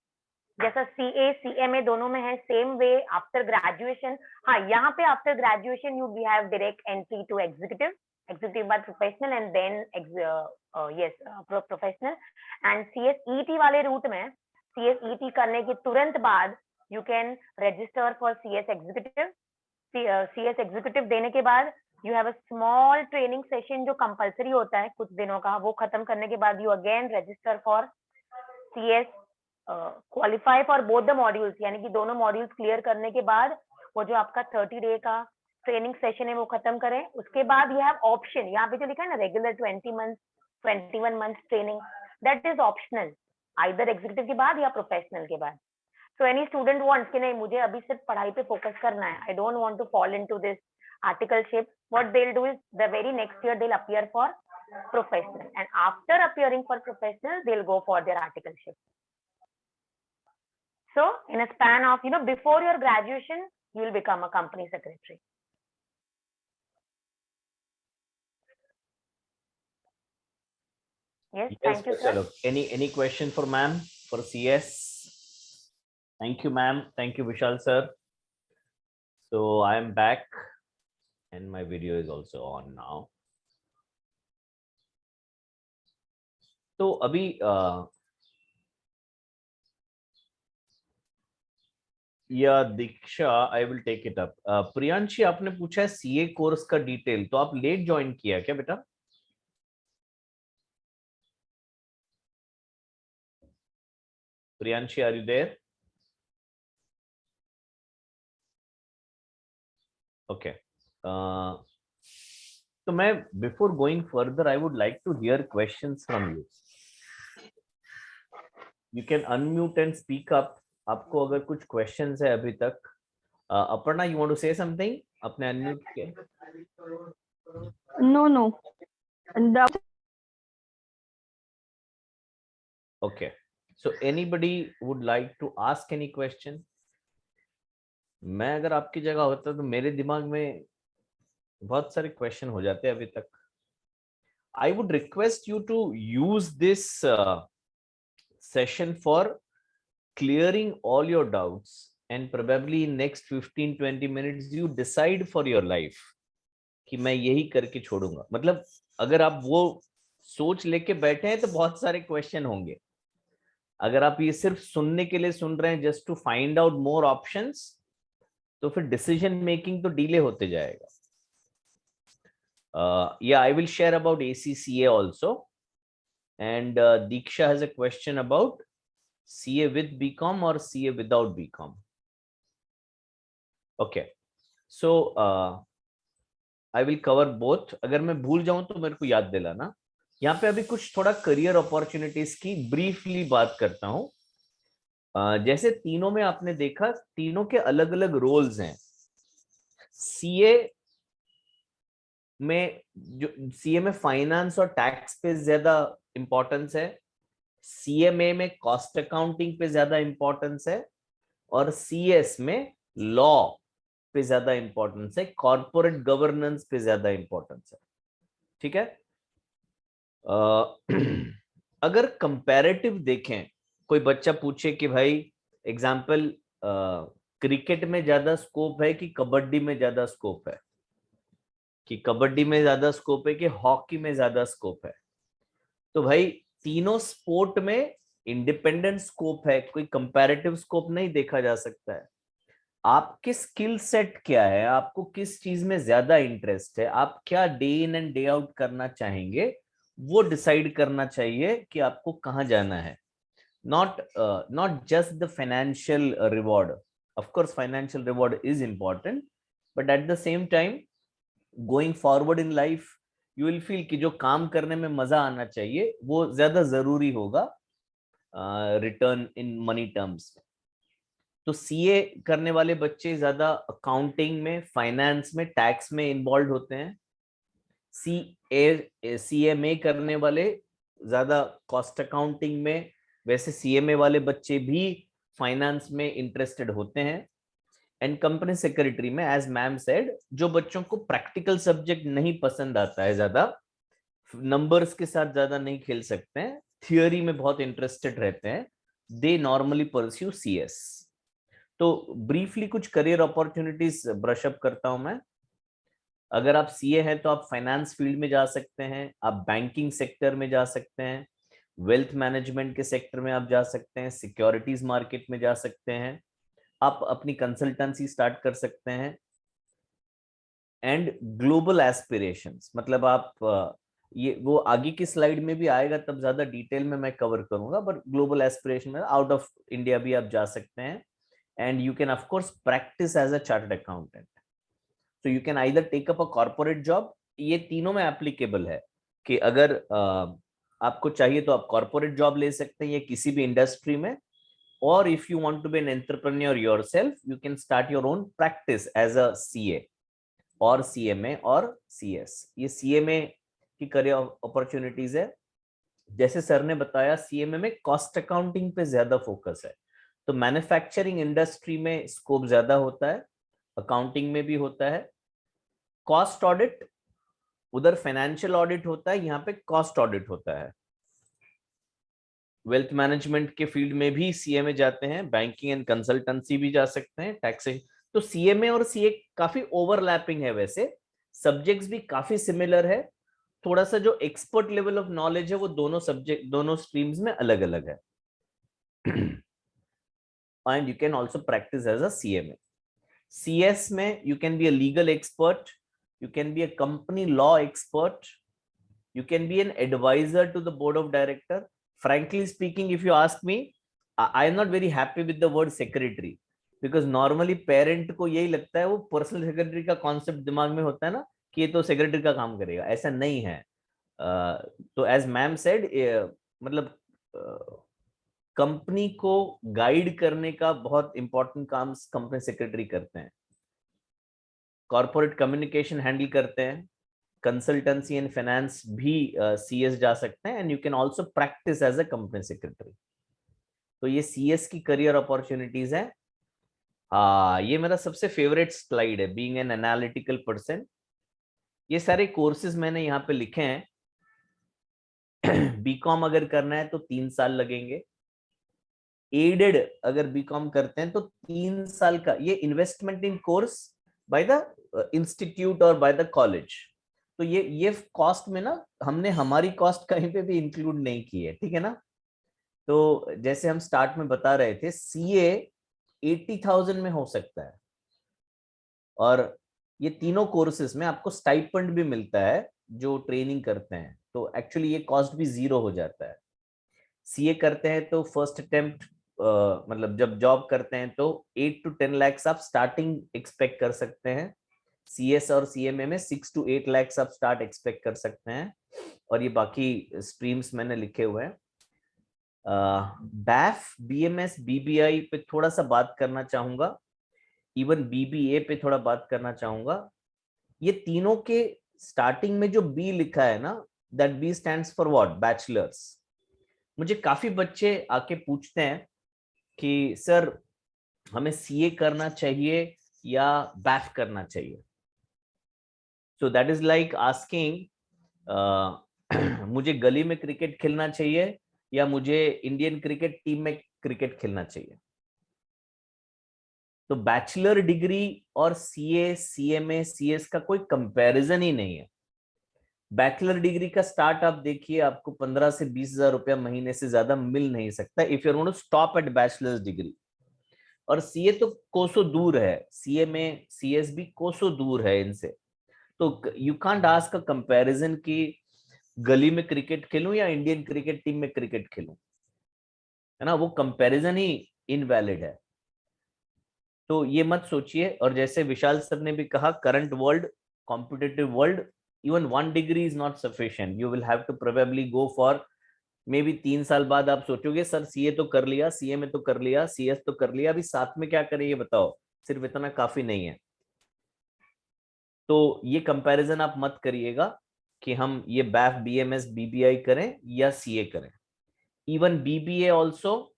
जैसा CA, CMA दोनों में है सेम वे. आफ्टर ग्रेजुएशन, हाँ यहाँ पे after graduation you we have direct entry to executive, executive बाद professional and then yes professional. And CS ET वाले route में CS ET करने के तुरंत बाद you can register for CS executive. CS executive देने के बाद you have a small training session जो कंपलसरी होता है कुछ दिनों का. वो खत्म करने के बाद you again register for CS qualify for both the modules. यानी कि दोनों मॉड्यूल्स क्लियर करने के बाद वो जो आपका 30 डे का ट्रेनिंग सेशन है वो खत्म करें. उसके बाद यू हैव ऑप्शन, यहाँ पे जो लिखा है ना regular 21 month training, that is optional, either executive के बाद या प्रोफेशनल के बाद. सो एनी स्टूडेंट वांट्स कि नहीं मुझे अभी सिर्फ पढ़ाई पे फोकस करना है, I don't want to fall into this articleship, what they'll do is the very next year they'll appear for professional, and after appearing for professional they'll go for their articleship. So in a span of before your graduation you will become a company secretary. Yes, thank you sir. Any question for ma'am for CS? Thank you ma'am. Thank you Vishal sir. So I am back and my video is also on now. तो अभी या Diksha I will take it up. Priyanshi आपने पूछा है CA course का detail, तो आप late join किया क्या बेटा? Priyanshi are you there? Okay. तो मैं before going further I would like to hear questions from you. You can unmute and speak up. आपको अगर कुछ क्वेश्चंस है अभी तक. Aparna you want to say something? अपने अनम्यूट के. No. Okay. So anybody would like to ask any question? मैं अगर आपकी जगह होता तो मेरे दिमाग में बहुत सारे क्वेश्चन हो जाते हैं अभी तक. I would request you to use this session for clearing all your doubts, and probably in next 15-20 minutes you decide for your life कि मैं यही करके छोड़ूंगा. मतलब अगर आप वो सोच लेके बैठे हैं तो बहुत सारे क्वेश्चन होंगे. अगर आप ये सिर्फ सुनने के लिए सुन रहे हैं just to find out more options, तो फिर डिसीजन मेकिंग तो डिले होते जाएगा. Yeah, I will share about ACCA also, and Diksha has a question about CA with BCom or CA without BCom. Okay, so I will cover both. अगर मैं भूल जाऊं तो मेरे को याद दिलाना. यहाँ पे अभी कुछ थोड़ा करियर अपॉर्चुनिटीज की ब्रीफली बात करता हूँ. जैसे तीनों में आपने देखा, तीनों के अलग अलग रोल्स हैं. सीए में फाइनेंस और टैक्स पे ज्यादा इंपॉर्टेंस है, सीएमए में कॉस्ट अकाउंटिंग पे ज्यादा इंपॉर्टेंस है, और सीएस में लॉ पे ज्यादा इंपॉर्टेंस है, कॉर्पोरेट गवर्नेंस पे ज्यादा इंपॉर्टेंस है. ठीक है. अगर कंपैरेटिव देखें, कोई बच्चा पूछे कि भाई एग्जाम्पल क्रिकेट में ज्यादा स्कोप है कि कबड्डी में ज्यादा स्कोप है, कि कबड्डी में ज्यादा स्कोप है कि हॉकी में ज्यादा स्कोप है, तो भाई तीनों स्पोर्ट में इंडिपेंडेंट स्कोप है, कोई कंपैरेटिव स्कोप नहीं देखा जा सकता है. आपके स्किल सेट क्या है, आपको किस चीज में ज्यादा इंटरेस्ट है, आप क्या day in and day out करना चाहेंगे, वो डिसाइड करना चाहिए कि आपको कहाँ जाना है. not just the financial reward. Of course financial reward is important, but at the same time going forward in life you will feel कि जो काम करने में मजा आना चाहिए वो ज्यादा जरूरी होगा रिटर्न इन मनी टर्म्स. तो सीए करने वाले बच्चे ज्यादा अकाउंटिंग में, फाइनेंस में, टैक्स में इन्वॉल्व होते हैं. सीएमए करने वाले ज्यादा कॉस्ट अकाउंटिंग में. वैसे सीएमए वाले बच्चे भी फाइनेंस में इंटरेस्टेड होते हैं. एंड कंपनी सेक्रेटरी में, एज मैम सेड, जो बच्चों को प्रैक्टिकल सब्जेक्ट नहीं पसंद आता है, ज्यादा नंबर्स के साथ ज्यादा नहीं खेल सकते हैं, थियोरी में बहुत इंटरेस्टेड रहते हैं, दे नॉर्मली परस्यू सीएस. तो ब्रीफली कुछ करियर अपॉर्चुनिटीज ब्रश अप करता हूं मैं. अगर आप सीए हैं तो आप फाइनेंस फील्ड में जा सकते हैं, आप बैंकिंग सेक्टर में जा सकते हैं, वेल्थ मैनेजमेंट के सेक्टर में आप जा सकते हैं, सिक्योरिटीज मार्केट में जा सकते हैं, आप अपनी कंसल्टेंसी स्टार्ट कर सकते हैं. एंड ग्लोबल एस्पिरेशंस, मतलब आप ये वो आगे की स्लाइड में भी आएगा, तब ज्यादा डिटेल में मैं कवर करूंगा, बट ग्लोबल एस्पिरेशन में आउट ऑफ इंडिया भी आप जा सकते हैं. And you can of course practice as a chartered accountant. So you can either take up a corporate job. ये तीनों में एप्लीकेबल है कि अगर आपको चाहिए तो आप कॉर्पोरेट जॉब ले सकते हैं या किसी भी इंडस्ट्री में, और if you want to be an entrepreneur yourself, you can start your own practice as a CA और सीएमए और सीएस. ये सीएमए की करियर अपॉर्चुनिटीज है. जैसे सर ने बताया, सीएमए में कॉस्ट अकाउंटिंग पे ज्यादा फोकस है, तो मैन्युफैक्चरिंग इंडस्ट्री में स्कोप ज्यादा होता है, अकाउंटिंग में भी होता है. कॉस्ट ऑडिट, उधर फाइनेंशियल ऑडिट होता है, यहाँ पे कॉस्ट ऑडिट होता है. वेल्थ मैनेजमेंट के फील्ड में भी सीएमए जाते हैं, बैंकिंग एंड कंसल्टेंसी भी जा सकते हैं, टैक्सेशन. तो सीएमए और सीए काफी ओवरलैपिंग है, वैसे सब्जेक्ट्स भी काफी सिमिलर है. थोड़ा सा जो एक्सपर्ट लेवल ऑफ नॉलेज है वो दोनों सब्जेक्ट, दोनों स्ट्रीम्स में अलग अलग है. And you can also practice as a CMA. CS में you can be a legal expert, you can be a company law expert, you can be an advisor to the board of director. Frankly speaking, if you ask me, I am not very happy with the word secretary, because normally parent को यही लगता है, वो personal secretary का concept दिमाग में होता है ना, कि ये तो secretary का काम करेगा. ऐसा नहीं है. तो as ma'am said, मतलब कंपनी को गाइड करने का बहुत इंपॉर्टेंट काम कंपनी सेक्रेटरी करते हैं. कॉर्पोरेट कम्युनिकेशन हैंडल करते हैं, कंसल्टेंसी एंड फाइनेंस भी सीएस जा सकते हैं. And you can also practice as a company secretary. तो ये सीएस की करियर अपॉर्चुनिटीज है. ये मेरा सबसे फेवरेट स्लाइड है, बीइंग एन एनालिटिकल पर्सन. ये सारे कोर्सेज मैंने यहाँ पे लिखे हैं. बीकॉम अगर करना है तो 3 साल लगेंगे। एडेड अगर बीकॉम करते हैं तो 3 साल का ये investment in course by the institute और बाय द कॉलेज। तो ये कॉस्ट में ना हमने हमारी कॉस्ट कहीं पे भी इंक्लूड नहीं की है, ठीक है ना। तो जैसे हम स्टार्ट में बता रहे थे, सीए 80,000 में हो सकता है, और ये तीनों कोर्सेज में आपको स्टाइपेंड भी मिलता है जो ट्रेनिंग करते हैं, तो एक्चुअली ये कॉस्ट भी 0 हो जाता है। सीए करते हैं तो फर्स्ट अटेम्प्ट मतलब जब जॉब करते हैं तो 8 to 10 lakhs आप स्टार्टिंग एक्सपेक्ट कर सकते हैं। सीएस और सीएमए में 6 to 8 lakhs आप स्टार्ट एक्सपेक्ट कर सकते हैं, और ये बाकी स्ट्रीम्स मैंने लिखे हुए हैं। बैफ, बीएमएस, बीबीआई पे थोड़ा सा बात करना चाहूंगा, इवन बीबीए पे थोड़ा बात करना चाहूंगा। ये तीनों के स्टार्टिंग में जो बी लिखा है ना, that B stands for what, bachelors. मुझे काफी बच्चे आके पूछते हैं कि सर हमें सीए करना चाहिए या बैफ करना चाहिए। So that is like asking मुझे गली में क्रिकेट खेलना चाहिए या मुझे इंडियन क्रिकेट टीम में क्रिकेट खेलना चाहिए। तो बैचलर डिग्री और सीए, सीएमए, सीएस का कोई कंपैरिजन ही नहीं है। बैचलर डिग्री का स्टार्ट आप देखिए, आपको 15 से 20,000 रुपया महीने से ज्यादा मिल नहीं सकता if you are going to stop at bachelors degree. और सीए तो कोसों दूर है, सीएमए, सीएस भी कोसों दूर है इनसे। तो you can't ask a comparison कि गली में क्रिकेट खेलूं या इंडियन क्रिकेट टीम में क्रिकेट खेलूं, है ना, वो कंपैरिजन ही इनवैलिड है। तो ये मत सोचिए। और जैसे विशाल सर ने भी कहा, current world, competitive world, even 1 degree is not sufficient, you will have to probably go for maybe 3 साल बाद आप सोचोगे सर सीए तो कर लिया, सीए में तो कर लिया, सीएस तो कर लिया, अभी साथ में क्या करें ये बताओ, सिर्फ इतना काफी नहीं है। तो ये कंपैरिजन आप मत करिएगा कि हम ये बैफ, बीएमएस, बीबीआई करें या सीए करें। Even BBA also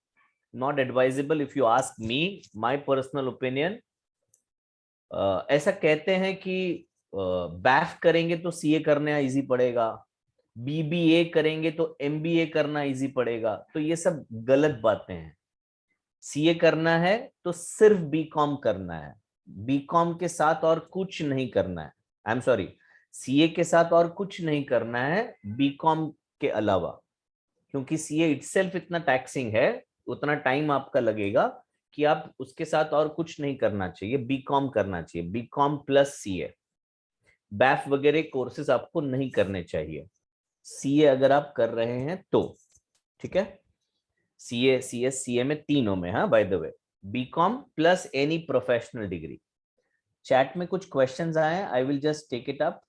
not advisable if you ask me, my personal opinion। ऐसा कहते हैं कि बैफ करेंगे तो सीए करना इजी पड़ेगा, बीबीए करेंगे तो एमबीए करना इजी पड़ेगा, तो ये सब गलत बातें हैं। सीए करना है तो सिर्फ बीकॉम करना है, बीकॉम के साथ और कुछ नहीं करना है। आई एम सॉरी, सीए के साथ और कुछ नहीं करना है बीकॉम के अलावा, क्योंकि सीए इटसेल्फ इतना टैक्सिंग है, उतना टाइम आपका लगेगा कि आप उसके साथ और कुछ नहीं करना चाहिए, बीकॉम करना चाहिए, बीकॉम प्लस सीए। बैफ वगैरह कोर्सेज आपको नहीं करने चाहिए सीए अगर आप कर रहे हैं तो, ठीक है। सीए, सीएस, सीए में तीनों में, हाँ, by the way, BCom plus any professional degree. Chat में कुछ क्वेश्चंस आए हैं, I will just take it up.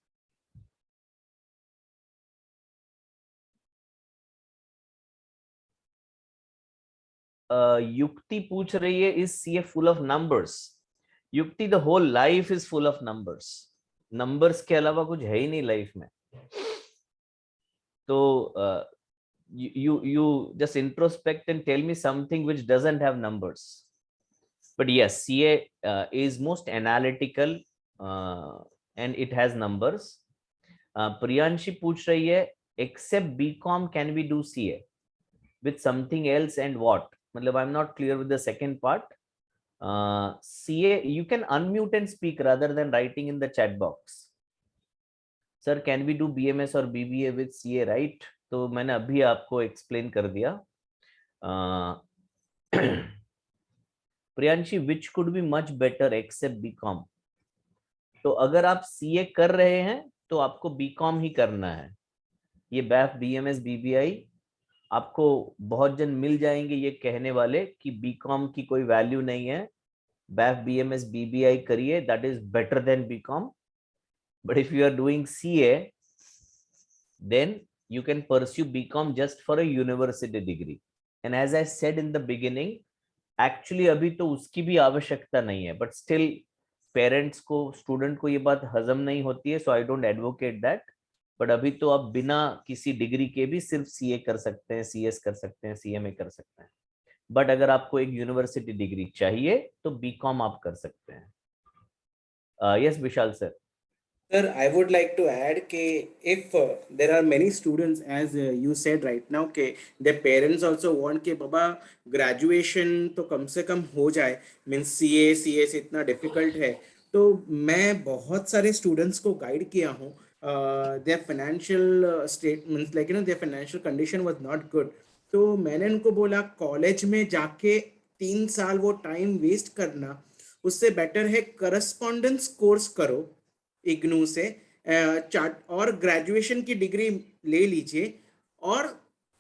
Yukti पूछ रही है, is CA full of numbers? Yukti, the whole life is full of numbers, numbers के अलावा कुछ है ही नहीं लाइफ में। तो you just introspect and tell me something which doesn't have numbers. But yes, CA is most analytical and it has numbers. Priyanshi पूछ रही है, except BCom can we do CA with something else and what? मतलब I'm not clear with the second part. CA, you can unmute and speak rather than writing in the chat box. Sir, can we do BMS or BBA with CA, right? तो मैंने अभी आपको explain कर दिया। Priyanshi, which could be much better except BCom? तो अगर आप CA कर रहे हैं तो आपको बीकॉम ही करना है। ये बैफ, बीएमएस, बीबीआई, आपको बहुत जन मिल जाएंगे ये कहने वाले कि बीकॉम की कोई वैल्यू नहीं है, बैफ, बीएमएस, बीबीआई करिए, that is better than BCom. But if you are doing CA, then you can pursue BCom just for a university degree. And as I said in the beginning, actually अभी तो उसकी भी आवश्यकता नहीं है, but still parents को, student को ये बात हजम नहीं होती है, so I don't advocate that. But अभी तो आप बिना किसी डिग्री के भी सिर्फ सीए कर सकते हैं, सीएस कर सकते हैं, सीएमए कर सकते हैं। बट अगर आपको एक यूनिवर्सिटी डिग्री चाहिए तो बीकॉम आप कर सकते हैं। Yes Vishal sir. Sir, I would like to add that if there are many students, as you said right now, their parents also want कि बाबा graduation तो कम से कम हो जाए, means CS इतना difficult है, तो मैं बहुत सारे students को guide किया हूँ, their financial statements, like their financial condition was not good, तो मैंने उनको बोला कॉलेज में जाके 3 साल वो टाइम वेस्ट करना, उससे बेटर है करस्पॉन्डेंस कोर्स करो इग्नू से, चार्ट और ग्रेजुएशन की डिग्री ले लीजिए और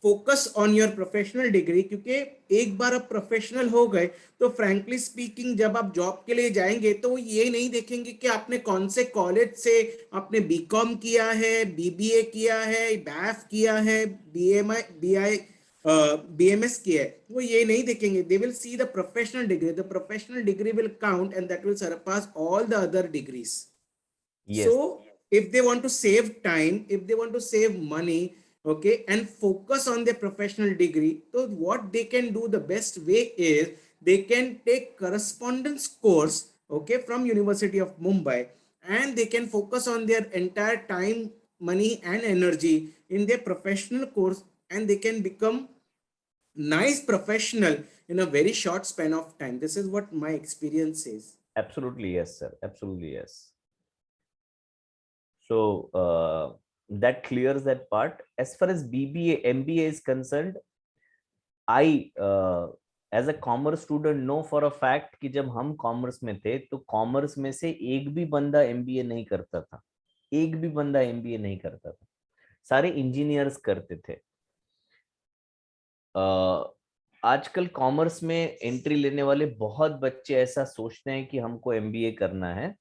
focus on your professional degree, क्योंकि एक बार आप प्रोफेशनल हो गए तो फ्रैंकली स्पीकिंग जब आप जॉब के लिए जाएंगे तो ये नहीं देखेंगे कि आपने कौन से कॉलेज से आपने बीकॉम किया है, बीबीए किया है, बैफ किया है, BMS किया है, वो ये नहीं देखेंगे. They will see the professional degree. The professional degree will count and that will Sarpass all the other degrees. Yes. So if they want to save time, if they want to save money, okay, and focus on their professional degree, so what they can do, the best way is they can take correspondence course, okay, from University of Mumbai, and they can focus on their entire time, money and energy in their professional course, and they can become nice professional in a very short span of time. This is what my experience is. Absolutely yes, sir. Absolutely yes. So that clears that part. As far as BBA, MBA is concerned, I as a commerce student know for a fact कि जब हम commerce में थे तो commerce में से एक भी बंदा MBA नहीं करता था, एक भी बंदा MBA नहीं करता था, सारे इंजीनियर्स करते थे. आजकल कॉमर्स में एंट्री लेने वाले बहुत बच्चे ऐसा सोचते हैं कि हमको MBA करना है,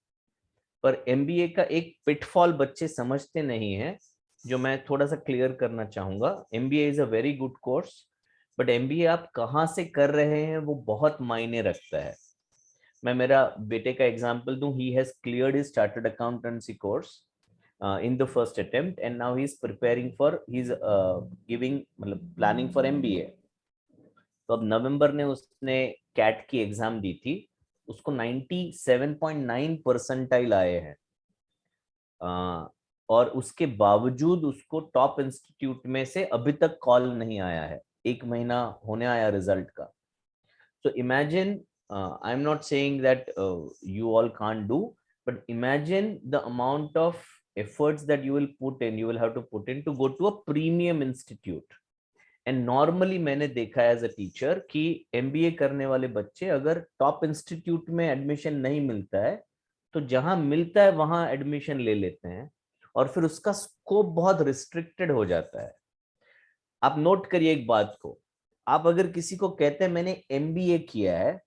पर MBA का एक पिटफॉल बच्चे समझते नहीं है, जो मैं थोड़ा सा क्लियर करना चाहूंगा. MBA is a very good course, but MBA आप कहाँ से कर रहे हैं वो बहुत मायने रखता है. मैं मेरा बेटे का एग्जांपल दूं. He has cleared his chartered accountancy course in the first attempt and now he's preparing for he's giving मतलब planning for MBA. तो अब नवंबर ने उसने कैट की एग्जाम दी थी, उसको 97.9 परसेंटाइल आए हैं, और उसके बावजूद उसको टॉप इंस्टीट्यूट में से अभी तक कॉल नहीं आया है. 1 महीना होने आया रिजल्ट का. So imagine, I'm not saying that you all can't do, but imagine the amount of efforts that you will put in, you will have to put in to go to a premium institute. And normally मैंने देखा है as a teacher कि MBA करने वाले बच्चे अगर top institute में admission नहीं मिलता है तो जहां मिलता है वहां एडमिशन ले लेते हैं, और फिर उसका स्कोप बहुत रिस्ट्रिक्टेड हो जाता है. आप नोट करिए एक बात को, आप अगर किसी को कहते हैं मैंने MBA किया है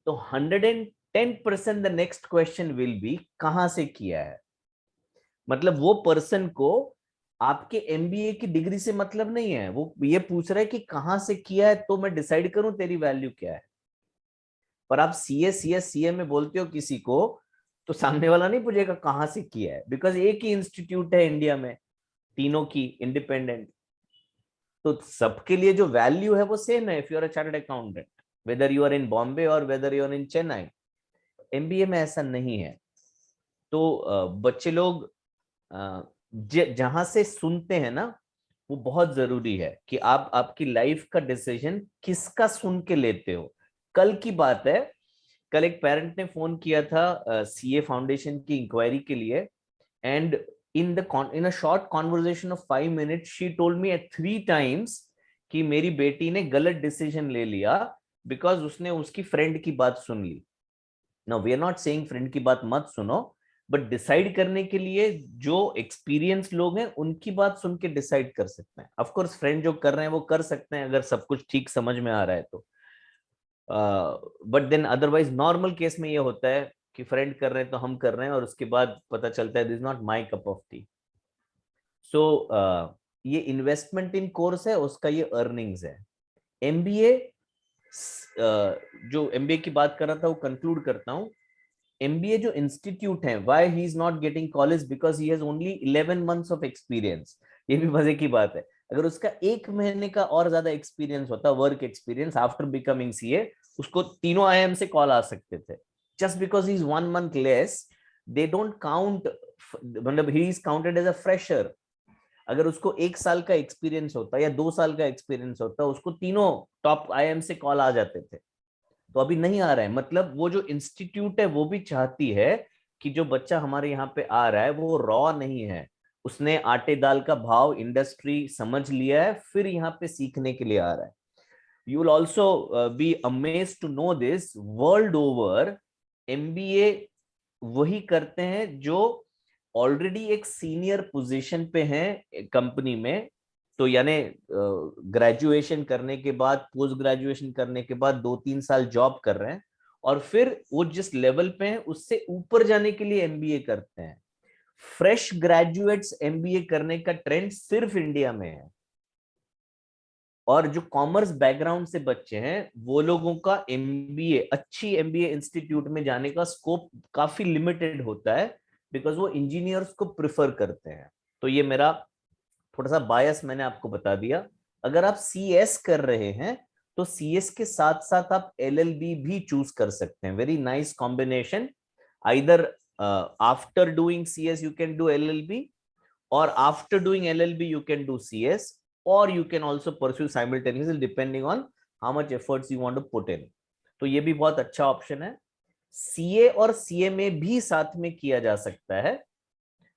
तो 110% the next question will be कहां से किया है. मतलब वो पर्सन को आपके MBA की डिग्री से मतलब नहीं है, वो ये पूछ रहा है कि कहां से किया है तो मैं डिसाइड करूं तेरी वैल्यू क्या है. पर आप CA में बोलते हो किसी को तो सामने वाला नहीं पूछेगा कहां से किया है, बिकॉज एक ही इंस्टीट्यूट है इंडिया में, तीनों की इंडिपेंडेंट, तो सबके लिए जो वैल्यू है वो सेम है. If you are a chartered accountant, whether you are in Bombay और whether you are in Chennai. MBA में ऐसा नहीं है. तो बच्चे लोग जहां से सुनते हैं ना वो बहुत जरूरी है कि आप आपकी लाइफ का डिसीजन किसका सुन के लेते हो. कल की बात है, कल एक पेरेंट ने फोन किया था CA फाउंडेशन की इंक्वायरी के लिए, and in a short conversation of 5 minutes she told me at 3 times कि मेरी बेटी ने गलत डिसीजन ले लिया बिकॉज उसने उसकी फ्रेंड की बात सुन ली. Now we are not saying friend की बात मत सुनो, बट डिसाइड करने के लिए जो एक्सपीरियंस लोग हैं उनकी बात सुन के डिसाइड कर सकते हैं. ऑफ कोर्स फ्रेंड जो कर रहे हैं वो कर सकते हैं अगर सब कुछ ठीक समझ में आ रहा है तो, but then otherwise normal case में ये होता है कि फ्रेंड कर रहे हैं तो हम कर रहे हैं और उसके बाद पता चलता है this is not my cup of tea. So ये इन्वेस्टमेंट इन कोर्स है, उसका ये अर्निंग्स है. MBA जो MBA की बात कर रहा था वो कंक्लूड करता हूं. MBA जो इंस्टीट्यूट है, why he is not getting college, because he has only 11 months of experience. ये भी मजे की बात है, अगर उसका 1 महीने का और ज्यादा एक्सपीरियंस होता, work experience after becoming CA, उसको तीनों IIM से कॉल आ सकते थे. Just because he's 1 month less, they don't count मतलब ही is counted as a fresher. अगर उसको 1 साल का एक्सपीरियंस होता या 2 साल का एक्सपीरियंस होता, उसको तीनों टॉप IIM से कॉल आ जाते थे। तो अभी नहीं आ रहा है। मतलब वो जो इंस्टीट्यूट है वो भी चाहती है कि जो बच्चा हमारे यहाँ पे आ रहा है वो रॉ नहीं है, उसने आटे दाल का भाव इंडस्ट्री समझ लिया है, फिर यहाँ पे सीखने के लिए आ रहा है। You will also be amazed to know this, world over MBA वही करते हैं जो ऑलरेडी एक सीनियर पोजीशन पे हैं कंपनी में। तो यानी ग्रेजुएशन करने के बाद, पोस्ट ग्रेजुएशन करने के बाद 2-3 साल जॉब कर रहे हैं, और फिर वो जिस लेवल पे हैं उससे ऊपर जाने के लिए MBA करते हैं। फ्रेश ग्रेजुएट्स MBA करने का ट्रेंड सिर्फ इंडिया में है, और जो कॉमर्स बैकग्राउंड से बच्चे हैं वो लोगों का MBA, अच्छी MBA इंस्टीट्यूट में जाने का स्कोप काफी लिमिटेड होता है, बिकॉज वो इंजीनियर्स को प्रिफर करते हैं। तो ये मेरा थोड़ा सा बायस मैंने आपको बता दिया। अगर आप CS कर रहे हैं तो CS के साथ साथ आप LLB भी चूज कर सकते हैं। Very nice combination. Either after doing CS you can do LLB, or after doing LLB you can do CS, or you can also pursue simultaneously depending on how much efforts you want to put in. तो ये भी बहुत अच्छा option है। CA और CMA भी साथ में किया जा सकता है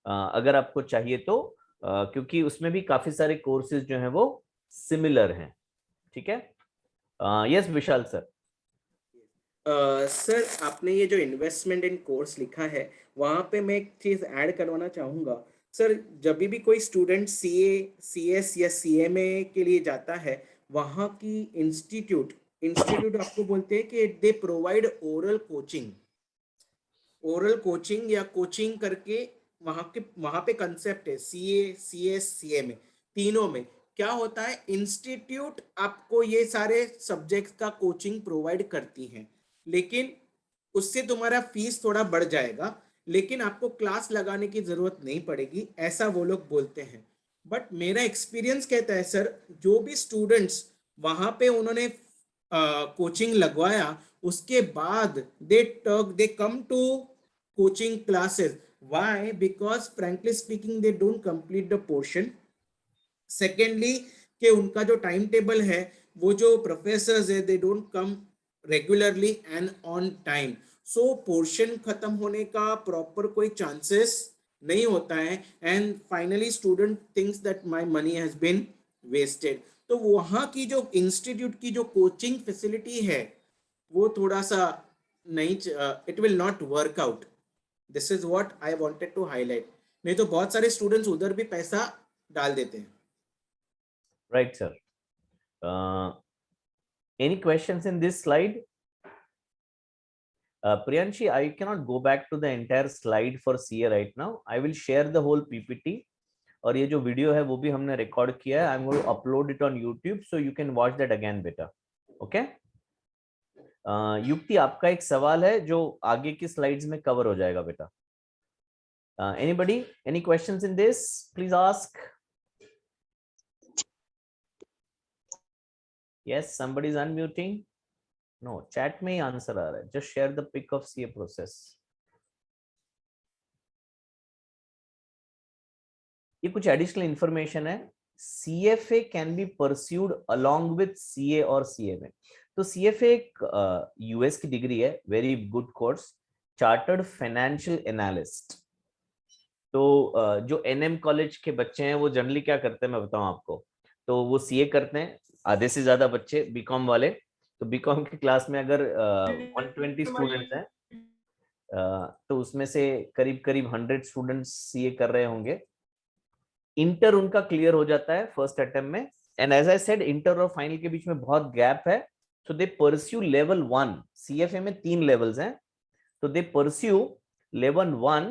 अगर आपको चाहिए तो, क्योंकि उसमें भी काफी सारे कोर्सेज जो हैं वो सिमिलर हैं। ठीक है, यस विशाल सर। सर आपने ये जो इन्वेस्टमेंट इन कोर्स लिखा है, वहाँ पे मैं एक चीज़ ऐड करवाना चाहूँगा। सर जब भी कोई स्टूडेंट CA, CS या CMA के लिए जाता है, वहाँ की इंस्टीट्यूट आपको बोलते हैं कि दे प्रोवाइड ओरल कोचिंग या कोचिंग करके। वहाँ पे कंसेप्ट है CA, CS, CMA तीनों में क्या होता है, इंस्टीट्यूट आपको ये सारे सब्जेक्ट्स का कोचिंग प्रोवाइड करती है, लेकिन उससे तुम्हारा फीस थोड़ा बढ़ जाएगा, लेकिन आपको क्लास लगाने की जरूरत नहीं पड़ेगी, ऐसा वो लोग बोलते हैं। बट मेरा एक्सपीरियंस कहता है सर, जो भी स्टूडेंट्स वहां पे उन्होंने कोचिंग लगवाया, उसके बाद they come to coaching classes. Why? Because frankly speaking they don't complete the portion. Secondly कि उनका जो टाइम टेबल है, वो जो प्रोफेसर्स है, they don't come regularly and on time. So portion खत्म होने का प्रॉपर कोई चांसेस नहीं होता है, and finally student thinks that my money has been wasted. तो वहाँ की जो इंस्टीट्यूट की जो कोचिंग फैसिलिटी है वो थोड़ा सा नहीं, it will not work out. This is what I wanted to highlight. नहीं तो बहुत सारे स्टूडेंट्स उधर भी पैसा डाल देते हैं। Right, sir. Any questions in this slide? Priyanshi, I cannot go back to the entire slide for CA right now. I will share the whole PPT. और ये जो वीडियो है वो भी हमने रिकॉर्ड किया है। I'm going to upload it on YouTube, so you can watch that again बेटा। Okay? युक्ति, आपका एक सवाल है जो आगे की स्लाइड्स में कवर हो जाएगा बेटा। Anybody? Any questions in this? Please ask. Yes, somebody is unmuting. No, chat में ही आंसर आ रहा है। Just share the pic of CA process. ये कुछ एडिशनल इंफॉर्मेशन है। CFA can be pursued along with CA और CMA. तो CFA एक US की डिग्री है, very good course, chartered financial analyst. तो जो NM कॉलेज के बच्चे हैं वो जनरली क्या करते हैं मैं बताऊं आपको, तो वो CA करते हैं। आधे से ज्यादा बच्चे BCom वाले, तो BCom की क्लास में अगर 120 स्टूडेंट्स हैं तो उसमें से करीब करीब 100 स्टूडेंट्स CA कर रहे होंगे। इंटर उनका क्लियर हो जाता है फर्स्ट अटेम्प्ट में, and as I said inter और फाइनल के बीच में बहुत गैप है, so they pursue level 1। CFA में 3 लेवल्स हैं, तो they pursue level 1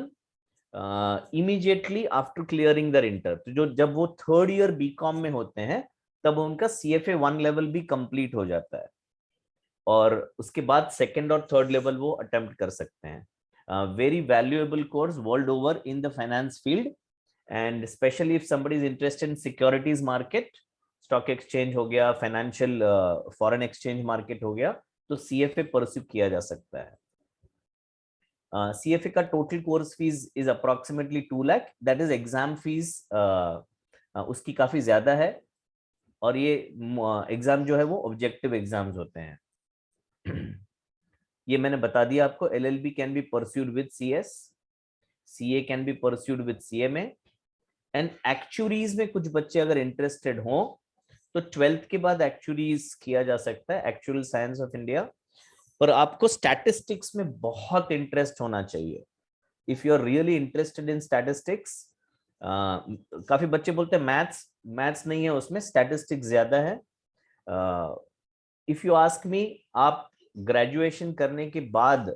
immediately after clearing the inter. तो जो जब वो थर्ड ईयर BCom में होते हैं तब उनका CFA 1 लेवल भी कंप्लीट हो जाता है, और उसके बाद सेकेंड और थर्ड लेवल वो अटेम्प्ट कर सकते हैं। Very valuable course world over in the finance field, and especially if somebody is interested in securities market, stock exchange हो गया, financial foreign exchange market हो गया, तो CFA pursue किया जा सकता है। CFA का total course fees is approximately 2 lakh, that is exam fees उसकी काफी ज्यादा है, और ये एग्जाम जो है वो ऑब्जेक्टिव एग्जाम्स होते हैं। ये मैंने बता दिया आपको। LLB can be pursued with CS, CA can be pursued with CMA, and actuaries में कुछ बच्चे अगर इंटरेस्टेड हो तो 12th के बाद एक्चुरीज किया जा सकता है, एक्चुअल साइंस ऑफ इंडिया। पर आपको स्टैटिस्टिक्स में बहुत इंटरेस्ट होना चाहिए। If you are really interested in statistics, काफी बच्चे बोलते हैं मैथ्स नहीं है उसमें, स्टैटिस्टिक्स ज्यादा है। इफ यू आस्क मी, आप ग्रेजुएशन करने के बाद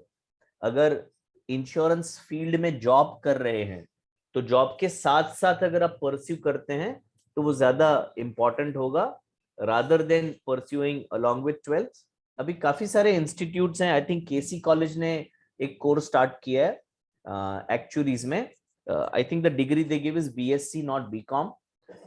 अगर इंश्योरेंस फील्ड में जॉब कर रहे हैं तो जॉब के साथ साथ अगर आप परस्यू करते हैं तो वो ज्यादा इंपॉर्टेंट होगा, rather than pursuing along with 12th। अभी काफी सारे इंस्टीट्यूट्स हैं, आई थिंक केसी कॉलेज ने एक कोर्स स्टार्ट किया है एक्चुअरीज में। I think the degree they give is BSc not BCom।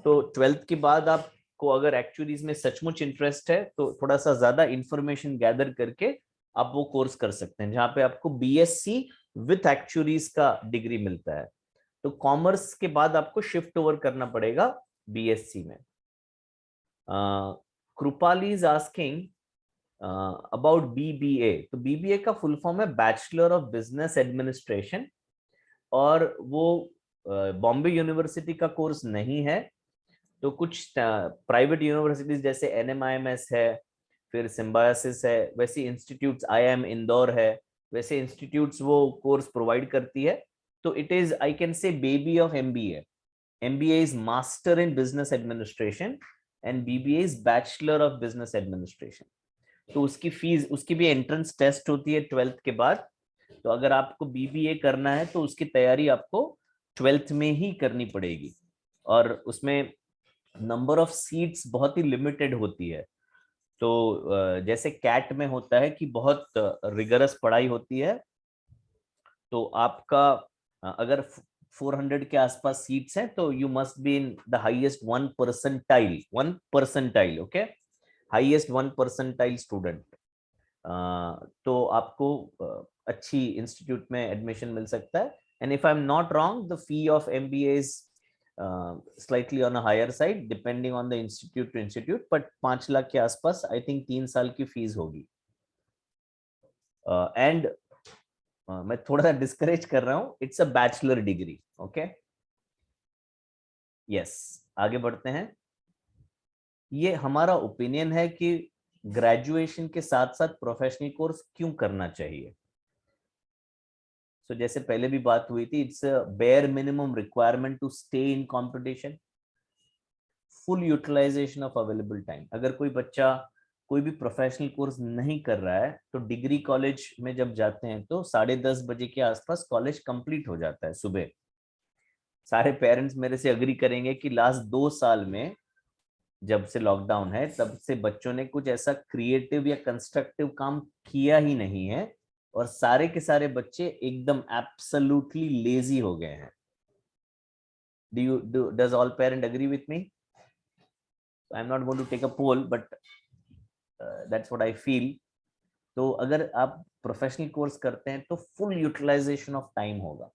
तो 12th के बाद आपको अगर एक्चुअरीज में सचमुच इंटरेस्ट है तो थोड़ा सा ज्यादा इंफॉर्मेशन गैदर करके आप वो कोर्स कर सकते हैं, जहां पे आपको BSc विथ एक्चुअरीज का डिग्री मिलता है। तो कॉमर्स के बाद आपको शिफ्ट ओवर करना पड़ेगा BSc में। Kripali is asking about BBA। तो BBA का फुल फॉर्म है बैचलर ऑफ बिजनेस एडमिनिस्ट्रेशन, और वो बॉम्बे यूनिवर्सिटी का कोर्स नहीं है। तो कुछ प्राइवेट यूनिवर्सिटीज जैसे NMIMS है, फिर सिम्बायोसिस है, वैसे इंस्टीट्यूट्स, IIM इंदौर है, वैसे इंस्टीट्यूट्स वो कोर्स प्रोवाइड करती है। तो it is, I can say, baby of MBA। MBA is master in business administration and BBA is bachelor of business administration. तो उसकी फीस, उसकी भी एंट्रेंस टेस्ट होती है 12th के बाद। तो अगर आपको BBA करना है तो उसकी तैयारी आपको 12th में ही करनी पड़ेगी, और उसमें नंबर ऑफ सीट्स बहुत ही लिमिटेड होती है। तो जैसे कैट में होता है कि बहुत रिगरस पढ़ाई होती है, तो आपका अगर 400 के आसपास सीट्स हैं तो you must be in the highest 1 percentile, okay, highest 1 percentile student. तो आपको अच्छी इंस्टीट्यूट में एडमिशन मिल सकता है। And if I am not wrong, the fee of MBA is slightly on a higher side depending on the institute to institute, but 5 lakh के आसपास I think 3 साल की फीस होगी। एंड मैं थोड़ा सा डिस्करेज कर रहा हूं, it's a bachelor degree, okay. Yes, आगे बढ़ते हैं। ये हमारा ओपिनियन है कि ग्रेजुएशन के साथ साथ प्रोफेशनल कोर्स क्यों करना चाहिए। So, जैसे पहले भी बात हुई थी, it's a bare minimum requirement to stay in competition, full utilization of available time. अगर कोई बच्चा कोई भी प्रोफेशनल कोर्स नहीं कर रहा है तो डिग्री कॉलेज में जब जाते हैं तो 10:30 बजे के आसपास कॉलेज कंप्लीट हो जाता है सुबह। सारे पेरेंट्स मेरे से अग्री करेंगे कि लास्ट 2 साल में, जब से लॉकडाउन है तब से बच्चों ने कुछ ऐसा क्रिएटिव या कंस्ट्रक्टिव काम किया ही नहीं है, और सारे के सारे बच्चे एकदम एब्सोल्युटली लेजी हो गए हैं। Does all parent agree with me? I'm not going to take a poll, but that's what I feel. तो अगर आप प्रोफेशनल कोर्स करते हैं तो फुल यूटिलाइजेशन ऑफ टाइम होगा,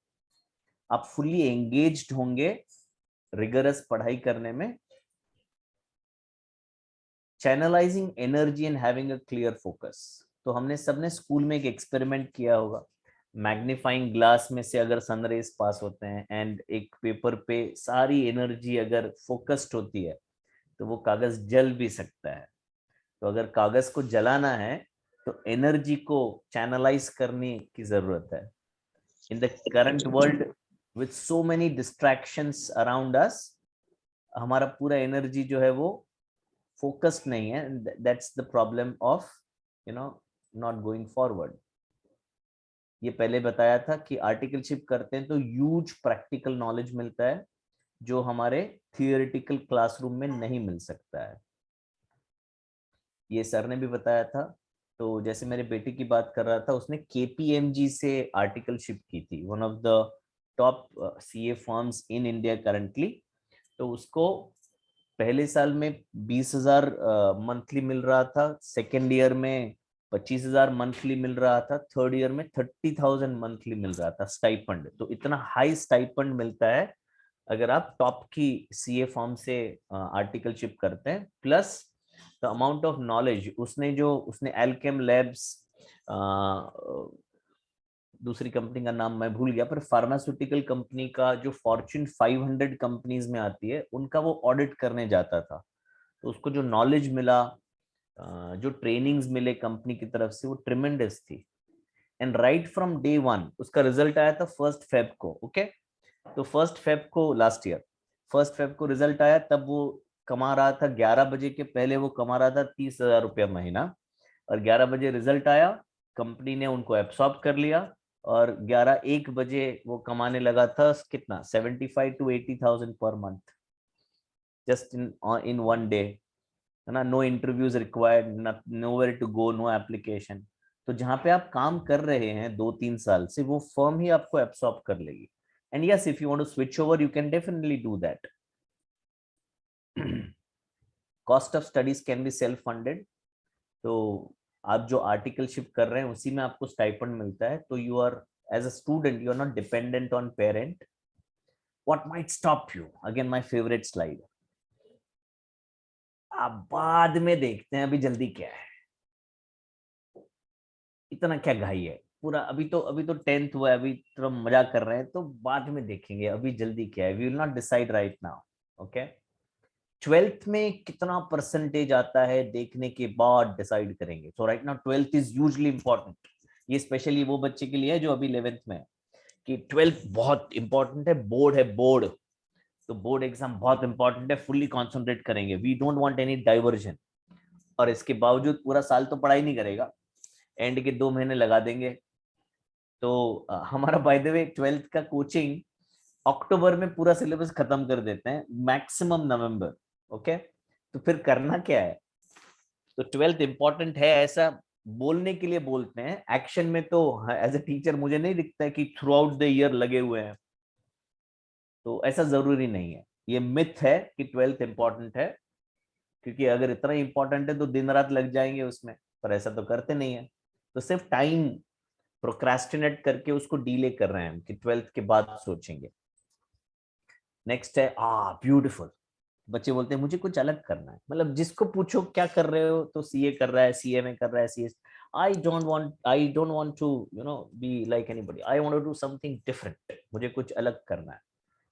आप फुल्ली एंगेज्ड होंगे रिगरस पढ़ाई करने में, channelising energy and having a clear focus. तो हमने सबने स्कूल में एक एक्सपेरिमेंट किया होगा, मैग्नीफाइंग ग्लास में से अगर सनरेज पास होते हैं एंड एक पेपर पे सारी एनर्जी अगर फोकस्ड होती है तो वो कागज जल भी सकता है। तो अगर कागज को जलाना है तो एनर्जी को चैनलाइज करने की जरूरत है। In the current world with so many distractions around us, हमारा पूरा एनर्जी जो है वो फोकस्ड नहीं है। That's the problem of not going forward. ये पहले बताया था कि आर्टिकलशिप करते हैं तो ह्यूज प्रैक्टिकल नॉलेज मिलता है जो हमारे थियोरेटिकल क्लासरूम में नहीं मिल सकता है। ये सर ने भी बताया था। तो जैसे मेरे बेटे की बात कर रहा था, उसने KPMG से आर्टिकलशिप की थी, one of the top CA firms in India currently. तो उसको पहले साल में 20,000 मंथली मिल रहा था, सेकेंड ईयर में 25,000 मंथली मिल रहा था, थर्ड ईयर में 30,000 मंथली मिल रहा था स्टाइपेंड। तो इतना हाई स्टाइपेंड मिलता है अगर आप टॉप की सीए फॉर्म से आर्टिकलशिप करते हैं, plus the amount of knowledge. उसने एल्केम लैब्स, दूसरी कंपनी का नाम मैं भूल गया, पर फार्मास्यूटिकल कंपनी का जो फॉर्च्यून 500 कंपनीज में आती है उनका वो ऑडिट करने जाता था। तो उसको जो नॉलेज मिला, जो ट्रेनिंग्स मिले कंपनी की तरफ से, वो ट्रिमेंडस थी। And right from day one उसका रिजल्ट आया था 1 फेब को। ओके, तो 1 फेब को लास्ट ईयर 1 फेब को रिजल्ट आया, तब वो कमा रहा था 11 बजे के पहले वो कमा रहा था 30,000 रुपया महीना, और 11 बजे रिजल्ट आया, कंपनी ने उनको एब्सॉर्ब कर लिया, और 11-1 बजे वो कमाने लगा था कितना, 75 to 80,000 per month, just in 1 day, है ना। No interviews required, nowhere to go, no application. तो जहां पे आप काम कर रहे हैं 2-3 साल से, वो फर्म ही आपको एब्सॉर्ब कर लेगी। And yes, if you want to switch over, you can definitely do that. Cost of studies can be self funded. तो आप जो आर्टिकलशिप कर रहे हैं उसी में आपको स्टाइपेंड मिलता है, तो you are as a student, you are not dependent on parent. What might stop you, again my favourite slide, आप बाद में देखते हैं, अभी जल्दी क्या है, इतना क्या घाई है पूरा, अभी तो 10th हुआ है, अभी थोड़ा मजा कर रहे हैं, तो बाद में देखेंगे, अभी जल्दी क्या है, we will not decide right now. Okay, 12th में कितना परसेंटेज आता है देखने के बाद डिसाइड करेंगे। So right now 12th is usually important. ये स्पेशली वो बच्चे के लिए है जो अभी 11th में है, कि 12th बहुत इंपॉर्टेंट है, बोर्ड है, बोर्ड। तो बोर्ड एग्जाम बहुत इंपॉर्टेंट है, फुल्ली कॉन्सेंट्रेट करेंगे, we don't want any diversion. और इसके बावजूद पूरा साल तो पढ़ाई नहीं करेगा, एंड के 2 महीने लगा देंगे। तो हमारा बाय द वे 12th का कोचिंग अक्टूबर में पूरा सिलेबस खत्म कर देते हैं, मैक्सिमम नवंबर। ओके, तो फिर करना क्या है, तो 12th इंपॉर्टेंट है ऐसा बोलने के लिए बोलते हैं, एक्शन में तो एज ए टीचर मुझे नहीं दिखता है कि थ्रू आउट द ईयर लगे हुए हैं, तो ऐसा जरूरी नहीं है। ये मिथ है कि 12th इंपॉर्टेंट है, क्योंकि अगर इतना इंपॉर्टेंट है तो दिन रात लग जाएंगे उसमें, पर ऐसा तो करते नहीं है। तो सिर्फ टाइम प्रोक्रेस्टिनेट करके उसको डीले कर रहे हैं कि 12th के बाद सोचेंगे। नेक्स्ट है ब्यूटीफुल, बच्चे बोलते हैं मुझे कुछ अलग करना है, मतलब जिसको पूछो क्या कर रहे हो तो सीए कर रहा है, सीए में कर रहा है, CA. I don't want to be like anybody, I want to do something different, मुझे कुछ अलग करना है।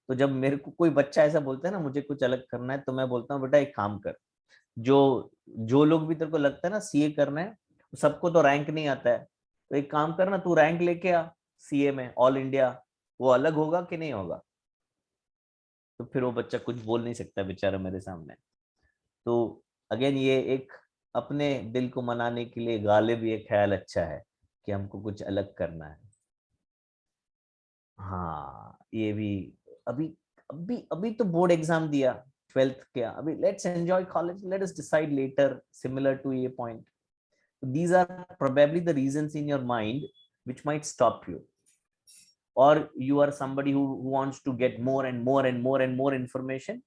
तो जब मेरे को कोई बच्चा ऐसा बोलता है ना मुझे कुछ अलग करना है, तो मैं बोलता हूँ बेटा एक काम कर, जो जो लोग भी तेरे को लगता है ना सीए करना है, सबको तो रैंक नहीं आता है, तो एक काम करना, तू रैंक लेके आ सीए में ऑल इंडिया, वो अलग होगा कि नहीं होगा। तो फिर वो बच्चा कुछ बोल नहीं सकता बेचारा मेरे सामने। तो अगेन ये एक अपने दिल को मनाने के लिए गालिब ये ख्याल अच्छा है कि हमको कुछ अलग करना है। हाँ, ये भी अभी अभी अभी तो बोर्ड एग्जाम दिया 12th क्या, अभी let's enjoy college, let us decide later, similar to ये point. These are probably the reasons in your mind which might stop you, or you are somebody who wants to get more and more and more and more information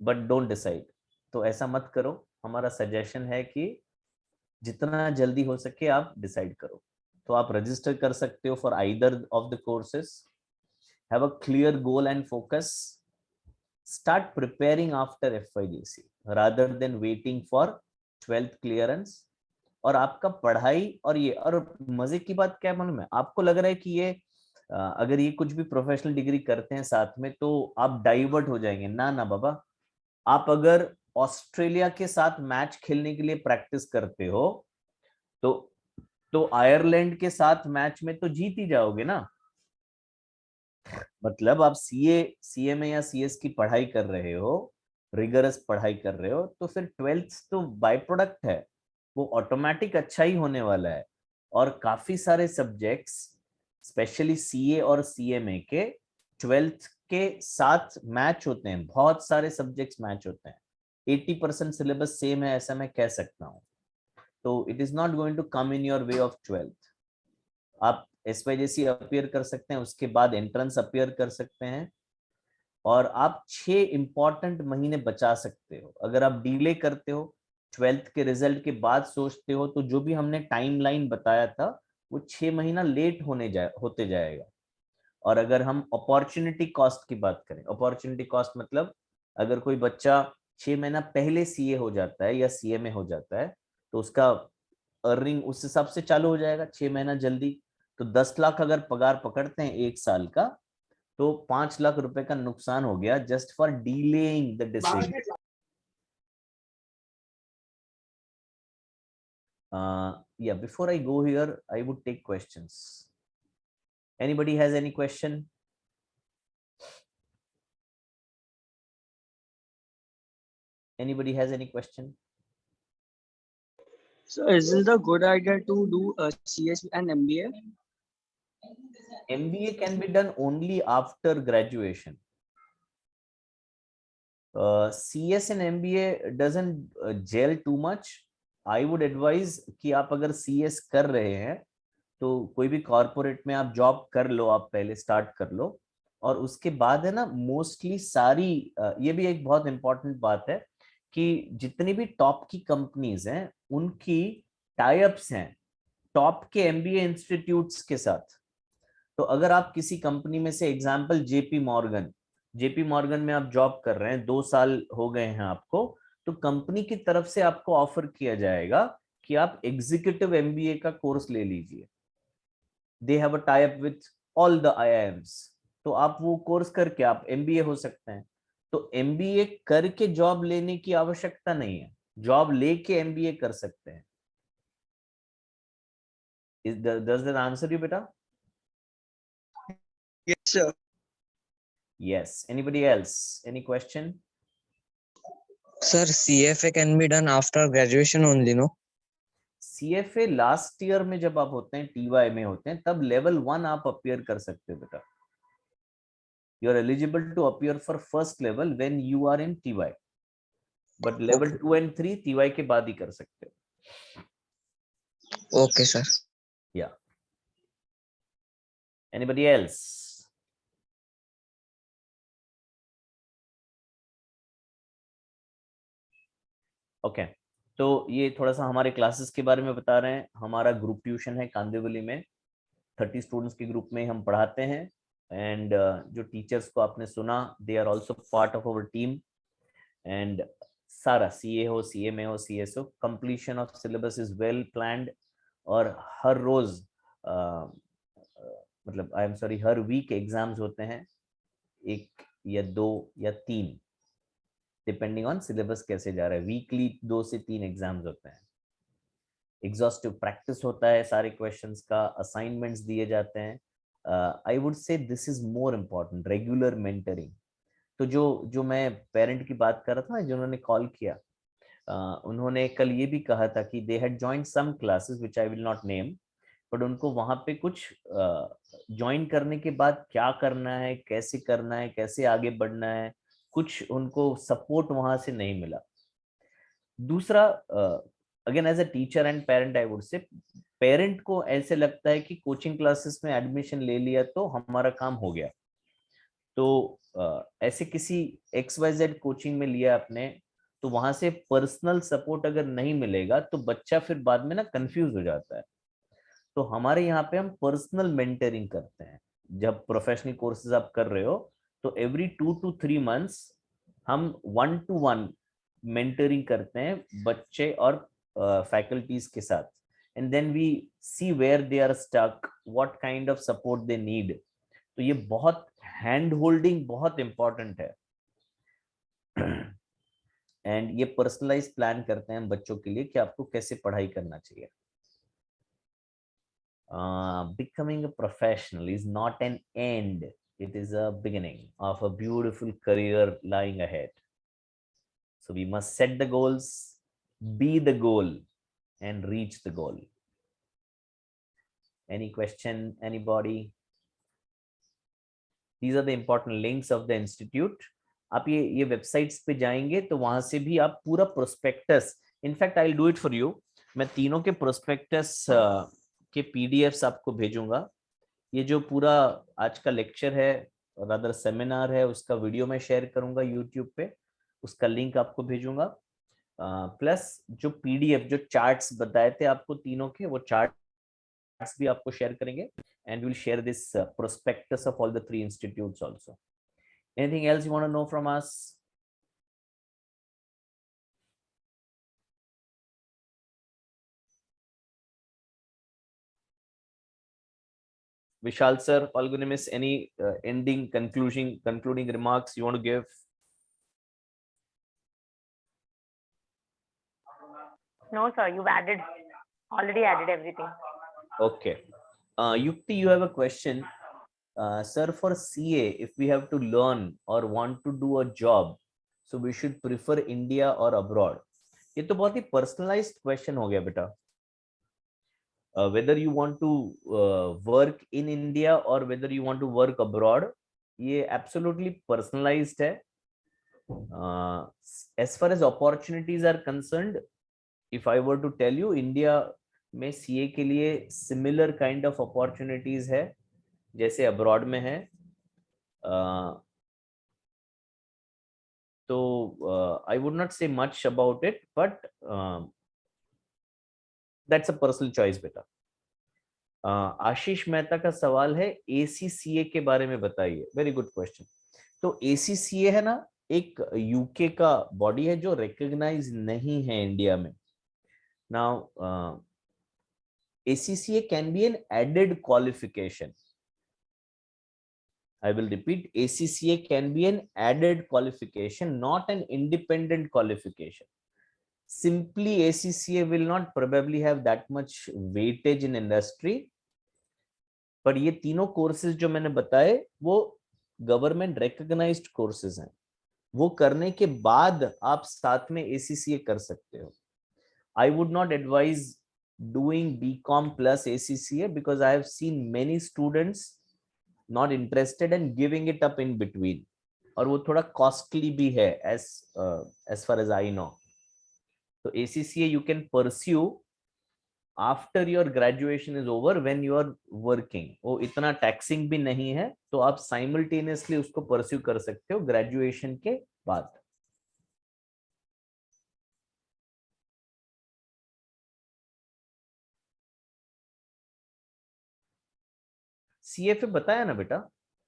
but don't decide। तो ऐसा मत करो, हमारा suggestion है कि जितना जल्दी हो सके आप डिसाइड करो। तो आप रजिस्टर कर सकते हो for either of the courses, have a clear goal and focus, start preparing after FYGC rather than waiting for 12th clearance। और आपका पढ़ाई और ये, और मजे की बात क्या मालूम है आपको, लग रहा है कि ये अगर ये कुछ भी प्रोफेशनल डिग्री करते हैं साथ में तो आप डाइवर्ट हो जाएंगे, ना ना बाबा। आप अगर ऑस्ट्रेलिया के साथ मैच खेलने के लिए प्रैक्टिस करते हो तो आयरलैंड के साथ मैच में तो जीत ही जाओगे ना। मतलब आप सीए में या सीएस की पढ़ाई कर रहे हो, रिगरस पढ़ाई कर रहे हो, तो फिर 12th तो बाय प्रोडक्ट है, वो ऑटोमेटिक अच्छा ही होने वाला है। और काफी सारे सब्जेक्ट्स स्पेशली सीए और सीएमए के 12th के साथ मैच होते हैं, बहुत सारे सब्जेक्ट्स मैच होते हैं, 80% सिलेबस सेम है ऐसा मैं कह सकता हूँ। तो it is not going to come in your way of 12th। आप SYGC अपीयर कर सकते हैं, उसके बाद एंट्रेंस अपीयर कर सकते हैं, और आप 6 इंपॉर्टेंट महीने बचा सकते हो। अगर आप डिले करते हो 12th के रिजल्ट के बाद सोचते हो तो जो भी हमने टाइमलाइन बताया था वो 6 महीना लेट होते जाएगा। और अगर हम अपॉर्चुनिटी कॉस्ट की बात करें, अपॉर्चुनिटी कॉस्ट मतलब अगर कोई बच्चा 6 महीना पहले सीए हो जाता है या सीएमए हो जाता है तो उसका अर्निंग उस हिसाब से चालू हो जाएगा 6 महीना जल्दी। तो 10 लाख अगर पगार पकड़ते हैं 1 साल का तो 5 लाख रुपए का नुकसान हो गया just for delaying the decision. Yeah, before I go here, I would take questions. Anybody has any question? Anybody has any question? So is it a good idea to do a CS and MBA? MBA can be done only after graduation. CS and MBA doesn't gel too much. I would advise कि आप अगर CS कर रहे हैं तो कोई भी corporate में आप जॉब कर लो, आप पहले स्टार्ट कर लो और उसके बाद है ना मोस्टली सारी ये भी एक बहुत इंपॉर्टेंट बात है कि जितनी भी टॉप की कंपनीज हैं उनकी टाई अप्स हैं टॉप के एमबीए इंस्टीट्यूट्स के साथ। तो अगर आप किसी कंपनी में से एग्जांपल जेपी मॉर्गन में आप जॉब कर रहे हैं, 2 साल हो गए हैं आपको, तो कंपनी की तरफ से आपको ऑफर किया जाएगा कि आप एग्जीक्यूटिव एमबीए का कोर्स ले लीजिए। They have a tie up with all the IIMs, तो आप वो कोर्स करके आप एमबीए हो सकते हैं। तो एमबीए करके जॉब लेने की आवश्यकता नहीं है, जॉब लेके एमबीए कर सकते हैं। Does that answer you, beta? Yes, sir. Yes. Anybody else? Any question? Sir, CFA can be done after graduation only, no? CFA last year में जब आप होते हैं, TY में होते हैं, तब लेवल 1 आप अपीयर कर सकते हो बेटा। You are eligible to appear for first level when you are in TY, but level 2 and 3 TY के बाद ही कर सकते हो। Okay, sir. Yeah. Anybody else? Okay. तो ये थोड़ा सा हमारे क्लासेस के बारे में बता रहे हैं। हमारा ग्रुप ट्यूशन है कांदिवली में, 30 स्टूडेंट्स के ग्रुप में हम पढ़ाते हैं एंड जो टीचर्स को आपने सुना they are also part of our team and सारा सीए हो, सीएमए हो, सीएस हो, completion of syllabus is well planned और हर रोज मतलब आई एम सॉरी हर वीक एग्जाम्स होते हैं, 1 या 2 या 3 डिपेंडिंग ऑन सिलेबस कैसे जा रहा है। वीकली 2 से 3 एग्जाम्स होते हैं। एग्जॉस्टिव प्रैक्टिस होता है सारे क्वेश्चंस का, असाइनमेंट्स दिए जाते हैं। आई वुड से this is more important, regular mentoring. तो जो मैं पेरेंट की बात कर रहा था जिन्होंने कॉल किया, उन्होंने कल ये भी कहा था कि they had joined some classes which I will not name, but उनको वहां पे कुछ ज्वाइन करने के बाद क्या करना है, कैसे करना है, कैसे आगे बढ़ना है, कुछ उनको सपोर्ट वहां से नहीं मिला। दूसरा, again as a teacher and parent I would say, parent को ऐसे लगता है कि कोचिंग क्लासेस में एडमिशन ले लिया तो हमारा काम हो गया। तो ऐसे किसी XYZ कोचिंग में लिया आपने तो वहां से पर्सनल सपोर्ट अगर नहीं मिलेगा तो बच्चा फिर बाद में ना कंफ्यूज हो जाता है। तो हमारे यहाँ पे हम पर्सनल मेंटरिंग करते हैं। जब प्रोफेशनल कोर्सेज आप कर रहे हो तो एवरी 2 to 3 months हम 1-to-1 मेंटरिंग करते हैं बच्चे और फैकल्टीज के साथ, and then we see where they are stuck, what kind of support they need. तो ये बहुत हैंड होल्डिंग बहुत इंपॉर्टेंट है एंड ये पर्सनलाइज प्लान करते हैं हम बच्चों के लिए कि आपको कैसे पढ़ाई करना चाहिए। Becoming a professional is not an end, it is a beginning of a beautiful career lying ahead. So we must set the goals, be the goal, and reach the goal. Any question, anybody? These are the important links of the institute. आप ये websites पे जाएंगे तो वहां से भी आप पूरा prospectus, in fact I will do it for you, मैं तीनों के प्रोस्पेक्टस के PDFs आपको भेजूंगा। ये जो पूरा आज का लेक्चर है और अदर सेमिनार है उसका वीडियो मैं शेयर करूंगा YouTube पे, उसका लिंक आपको भेजूंगा। प्लस जो पीडीएफ जो चार्ट्स बताए थे आपको तीनों के, वो चार्ट्स भी आपको शेयर करेंगे, and will share this prospectus of all the 3 institutes also. Anything else you want to know from us? Vishal sir, Falguni miss, any concluding remarks you want to give? No, sir, you've already added everything. Okay. Yukti, you have a question. Sir, for CA, if we have to learn or want to do a job, so we should prefer India or abroad? ये तो बहुत ही personalized question हो गया बेटा. Whether you want to work in India or whether you want to work abroad, ये absolutely personalized है. As far as opportunities are concerned, if I were to tell you, India में CA के लिए similar kind of opportunities है जैसे abroad में है. तो I would not say much about it, but that's a personal choice बेटा. आशीष मेहता का सवाल है ACCA के बारे में बताइए. Very good question. तो ACCA है ना, एक यूके का बॉडी है जो रिकॉग्नाइज नहीं है इंडिया में. Now ACCA can be an added qualification. I will repeat, ACCA can be an added qualification, not an independent qualification. Simply ACCA will not probably have that much weightage in industry, पर ये तीनों courses जो मैंने बताए वो government recognised courses हैं. वो करने के बाद आप साथ में ACCA कर सकते हो. I would not advise doing BCom plus ACCA because I have seen many students not interested and giving it up in between. और वो थोड़ा costly भी है as far as I know. So ACCA you can pursue after your graduation is over when you are working. वो इतना taxing भी नहीं है, तो आप simultaneously उसको pursue कर सकते हो graduation के बाद. CFA बताया ना बेटा,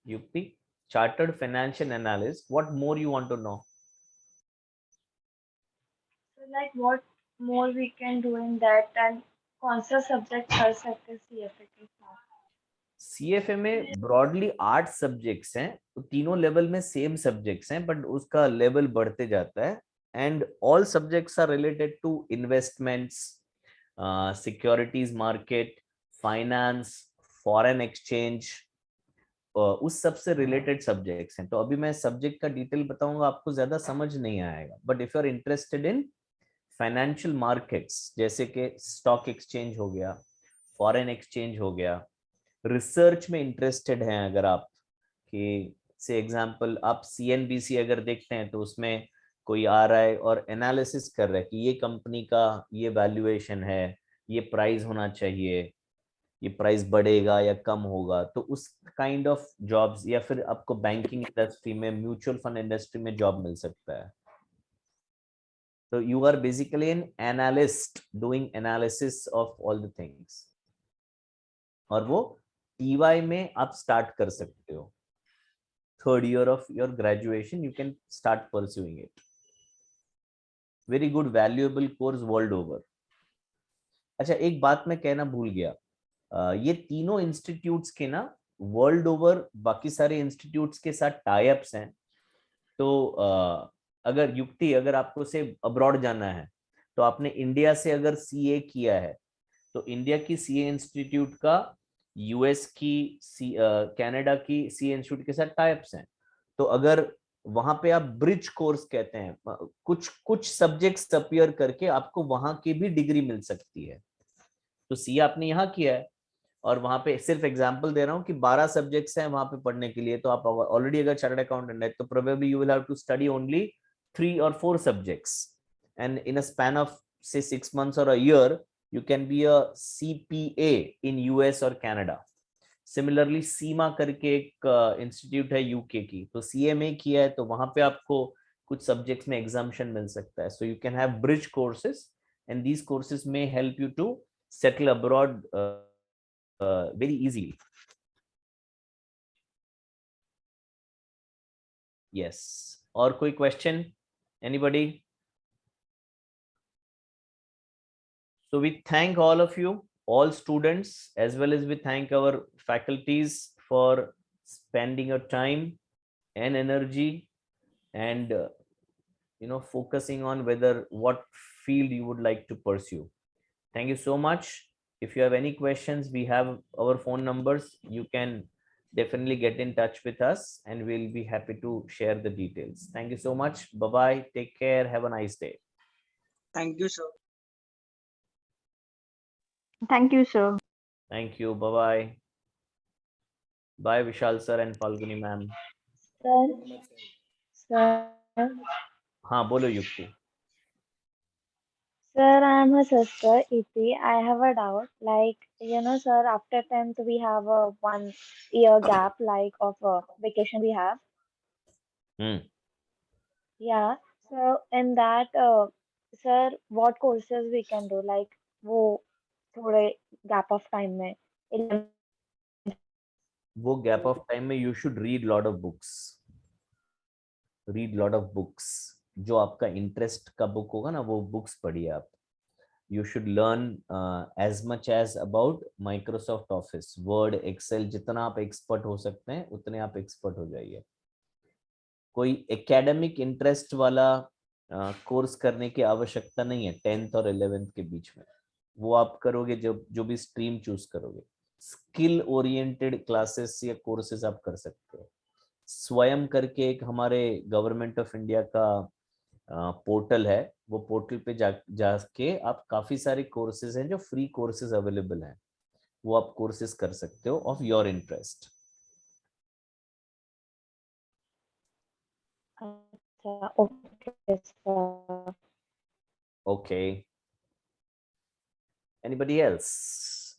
Yukti, chartered financial analyst. What more you want to know? So like what more we can do in that and कौन सा सब्जेक्ट कर सकते हैं CFA के साथ? CFA में ब्रॉडली 8 सब्जेक्ट्स हैं, तो तीनों लेवल में सेम सब्जेक्ट्स हैं, बट उसका लेवल बढ़ते जाता है. And all subjects are related to investments, securities market, finance, foreign exchange, उस सब से रिलेटेड सब्जेक्ट्स हैं. तो अभी मैं सब्जेक्ट का डिटेल बताऊंगा, आपको ज्यादा समझ नहीं आएगा. But if you are interested in financial markets, जैसे कि स्टॉक एक्सचेंज हो गया, फॉरेन एक्सचेंज हो गया, रिसर्च में इंटरेस्टेड हैं अगर आप, कि से एग्जांपल आप CNBC अगर देखते हैं तो उसमें कोई आ रहा है और एनालिसिस कर रहा है कि ये कंपनी का ये वैल्यूएशन है, ये प्राइस होना चाहिए, ये प्राइस बढ़ेगा या कम होगा, तो उस काइंड ऑफ जॉब्स, या फिर आपको बैंकिंग इंडस्ट्री में, म्यूचुअल फंड इंडस्ट्री में जॉब मिल सकता है. तो you are basically an analyst doing analysis of all the things, और वो TY में आप स्टार्ट कर सकते हो. 3rd year of your graduation you can start pursuing it. Very good valuable course world over. अच्छा, एक बात मैं कहना भूल गया, ये तीनों इंस्टीट्यूट्स के ना वर्ल्ड ओवर बाकी सारे इंस्टीट्यूट्स के साथ टाई अप्स हैं. तो अगर युक्ति, अगर आपको से अब्रॉड जाना है, तो आपने इंडिया से अगर CA किया है, तो इंडिया की CA इंस्टीट्यूट का US की कनाडा की CA इंस्टीट्यूट के साथ टाई अप्स हैं. तो अगर वहां पे आप ब्रिज कोर्स कहते हैं, कुछ सब्जेक्ट्स अपीयर करके आपको वहां की भी डिग्री मिल सकती है. तो CA आपने यहाँ किया है, और वहां पे सिर्फ एग्जांपल दे रहा हूँ कि 12 सब्जेक्ट्स हैं वहां पे पढ़ने के लिए. तो आप ऑलरेडी अगर चार्टर्ड अकाउंटेंट है, तो probably you will have to study only 3 or 4 subjects, and in a span of say 6 months or a year you can be a CPA in US और Canada. Similarly सीमा करके एक institute है UK की, तो CA में किया है, तो वहां पे आपको कुछ सब्जेक्ट्स में एग्जाम्शन मिल सकता है. So you can have bridge courses and these courses may help you to settle abroad very easily. Yes. और कोई question? Anybody? So we thank all of you, all students, as well as we thank our faculties for spending your time and energy and focusing on whether what field you would like to pursue. Thank you so much. If you have any questions, we have our phone numbers. You can definitely get in touch with us and we'll be happy to share the details. Thank you so much. Bye bye. Take care. Have a nice day. Thank you, sir. Thank you, sir. Thank you. Bye bye. Bye Vishal sir and Falguni ma'am. Sir, हाँ बोलो युक्ति. sir, I am a sister, Iti. I have a doubt. Like, sir, after 10th, we have a 1 year gap, like, of vacation we have. Yeah. So, in that, sir, what courses we can do? Like, वो थोड़े gap of time में. 11th. वो gap of time में you should read lot of books. Read lot of books. जो आपका interest का book होगा ना वो books पढ़िए आप. You should learn as much as about Microsoft Office, Word, Excel. जितना आप expert हो सकते हैं उतने आप expert हो जाइए. कोई academic interest वाला कोर्स करने की आवश्यकता नहीं है 10th और 11th के बीच में. वो आप करोगे जो भी स्ट्रीम चूज करोगे. स्किल ओरिएंटेड क्लासेस या कोर्सेज आप कर सकते हो. स्वयं करके एक हमारे गवर्नमेंट ऑफ इंडिया का पोर्टल है. वो पोर्टल पे जाके आप काफी सारे कोर्सेज हैं जो फ्री कोर्सेज अवेलेबल हैं. वो आप कोर्सेज कर सकते हो of your interest. Okay, sir. Okay. Anybody else?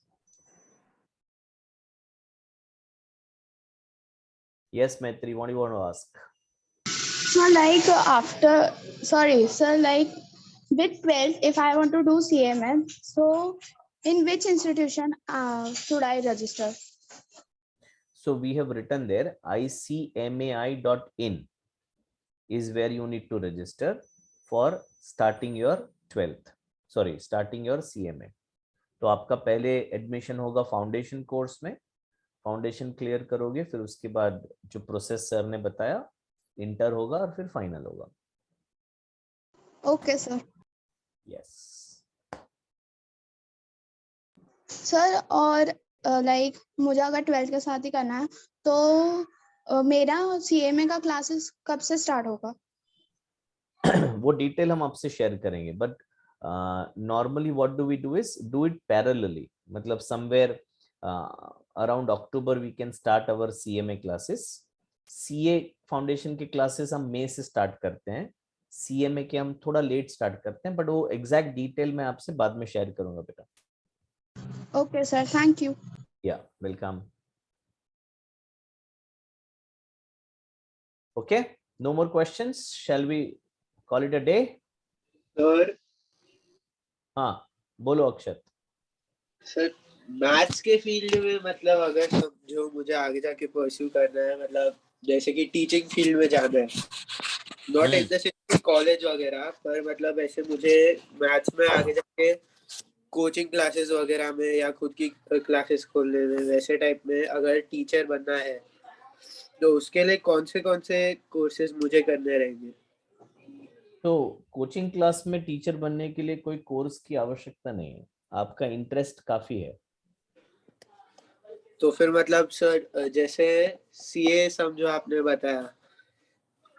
Yes, Maitri, what do you want to ask? So like like with 12th, if I want to do CMM, so in which institution should I register? So we have written there icmai.in is where you need to register for starting your 12th. Sorry, starting your CMA. तो आपका पहले admission होगा foundation course में. Foundation clear करोगे फिर उसके बाद जो प्रोसेस सर ने बताया इंटर होगा और फिर फाइनल होगा. Okay, sir. यस सर और लाइक मुझे अगर 12th के साथ ही करना है तो मेरा CMA का क्लासेस कब से स्टार्ट होगा? वो डिटेल हम आपसे शेयर करेंगे. But normally what do we do is do it parallelly. मतलब somewhere around October we can start our CMA classes. CA foundation के क्लासेस हम मई से स्टार्ट करते हैं. CMA के हम थोड़ा लेट स्टार्ट करते हैं. बट वो एग्जैक्ट डिटेल मैं आपसे बाद में शेयर करूंगा बेटा. Okay sir, thank you. Yeah welcome. Okay, no more questions. Shall we call it a day? Sir हाँ बोलो अक्षत. सर मैथ्स के फील्ड में मतलब अगर समझो मुझे आगे जाके परस्यू करना है, मतलब जैसे कि टीचिंग फील्ड में जाना है, not in the sense college वगैरह, पर मतलब ऐसे मुझे मैथ्स में आगे जाके कोचिंग क्लासेस वगैरह में या खुद की क्लासेस खोलने में वैसे टाइप में अगर टीचर बनना है तो उसके लिए कौन से कोर्सेज मुझे करने रहेंगे? तो कोचिंग क्लास में टीचर बनने के लिए कोई कोर्स की आवश्यकता नहीं है. आपका इंटरेस्ट काफी है. तो फिर मतलब सर जैसे CA समझो आपने बताया,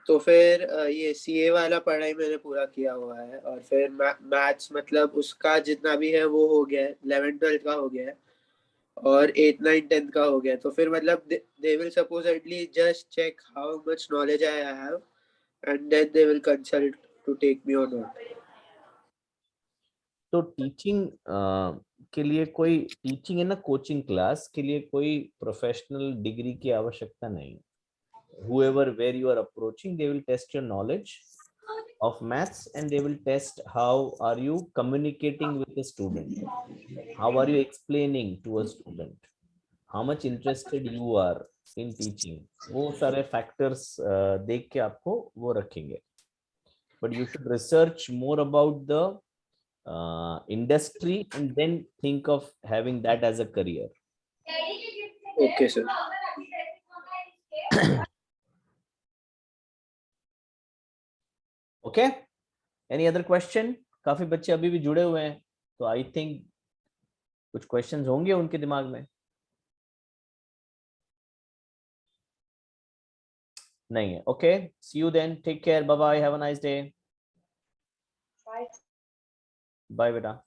तो फिर ये CA वाला पढ़ाई मैंने पूरा किया हुआ है और फिर मैथ्स मतलब उसका जितना भी है वो हो गया है, 11th-12th का हो गया है और 8th 9th 10th का हो गया है. तो फिर मतलब they will supposedly just check how much knowledge I have and then they will consult to take me or not. तो टीचिंग के लिए कोई टीचिंग है ना, कोचिंग क्लास के लिए कोई प्रोफेशनल डिग्री की आवश्यकता नहीं. whoever where you are approaching, they will test your knowledge of maths, and they will test how are you communicating with the student, how are you explaining to a student, how much interested you are in teaching. वो सारे factors देख के आपको वो रखेंगे. But you should research more about the industry and then think of having that as a career. Okay, sir. Okay, any other question? काफी बच्चे अभी भी जुड़े हुए हैं, तो I think कुछ questions होंगे उनके दिमाग में. नहीं है. Okay, see you then, take care, bye bye, have a nice day. Bye beta.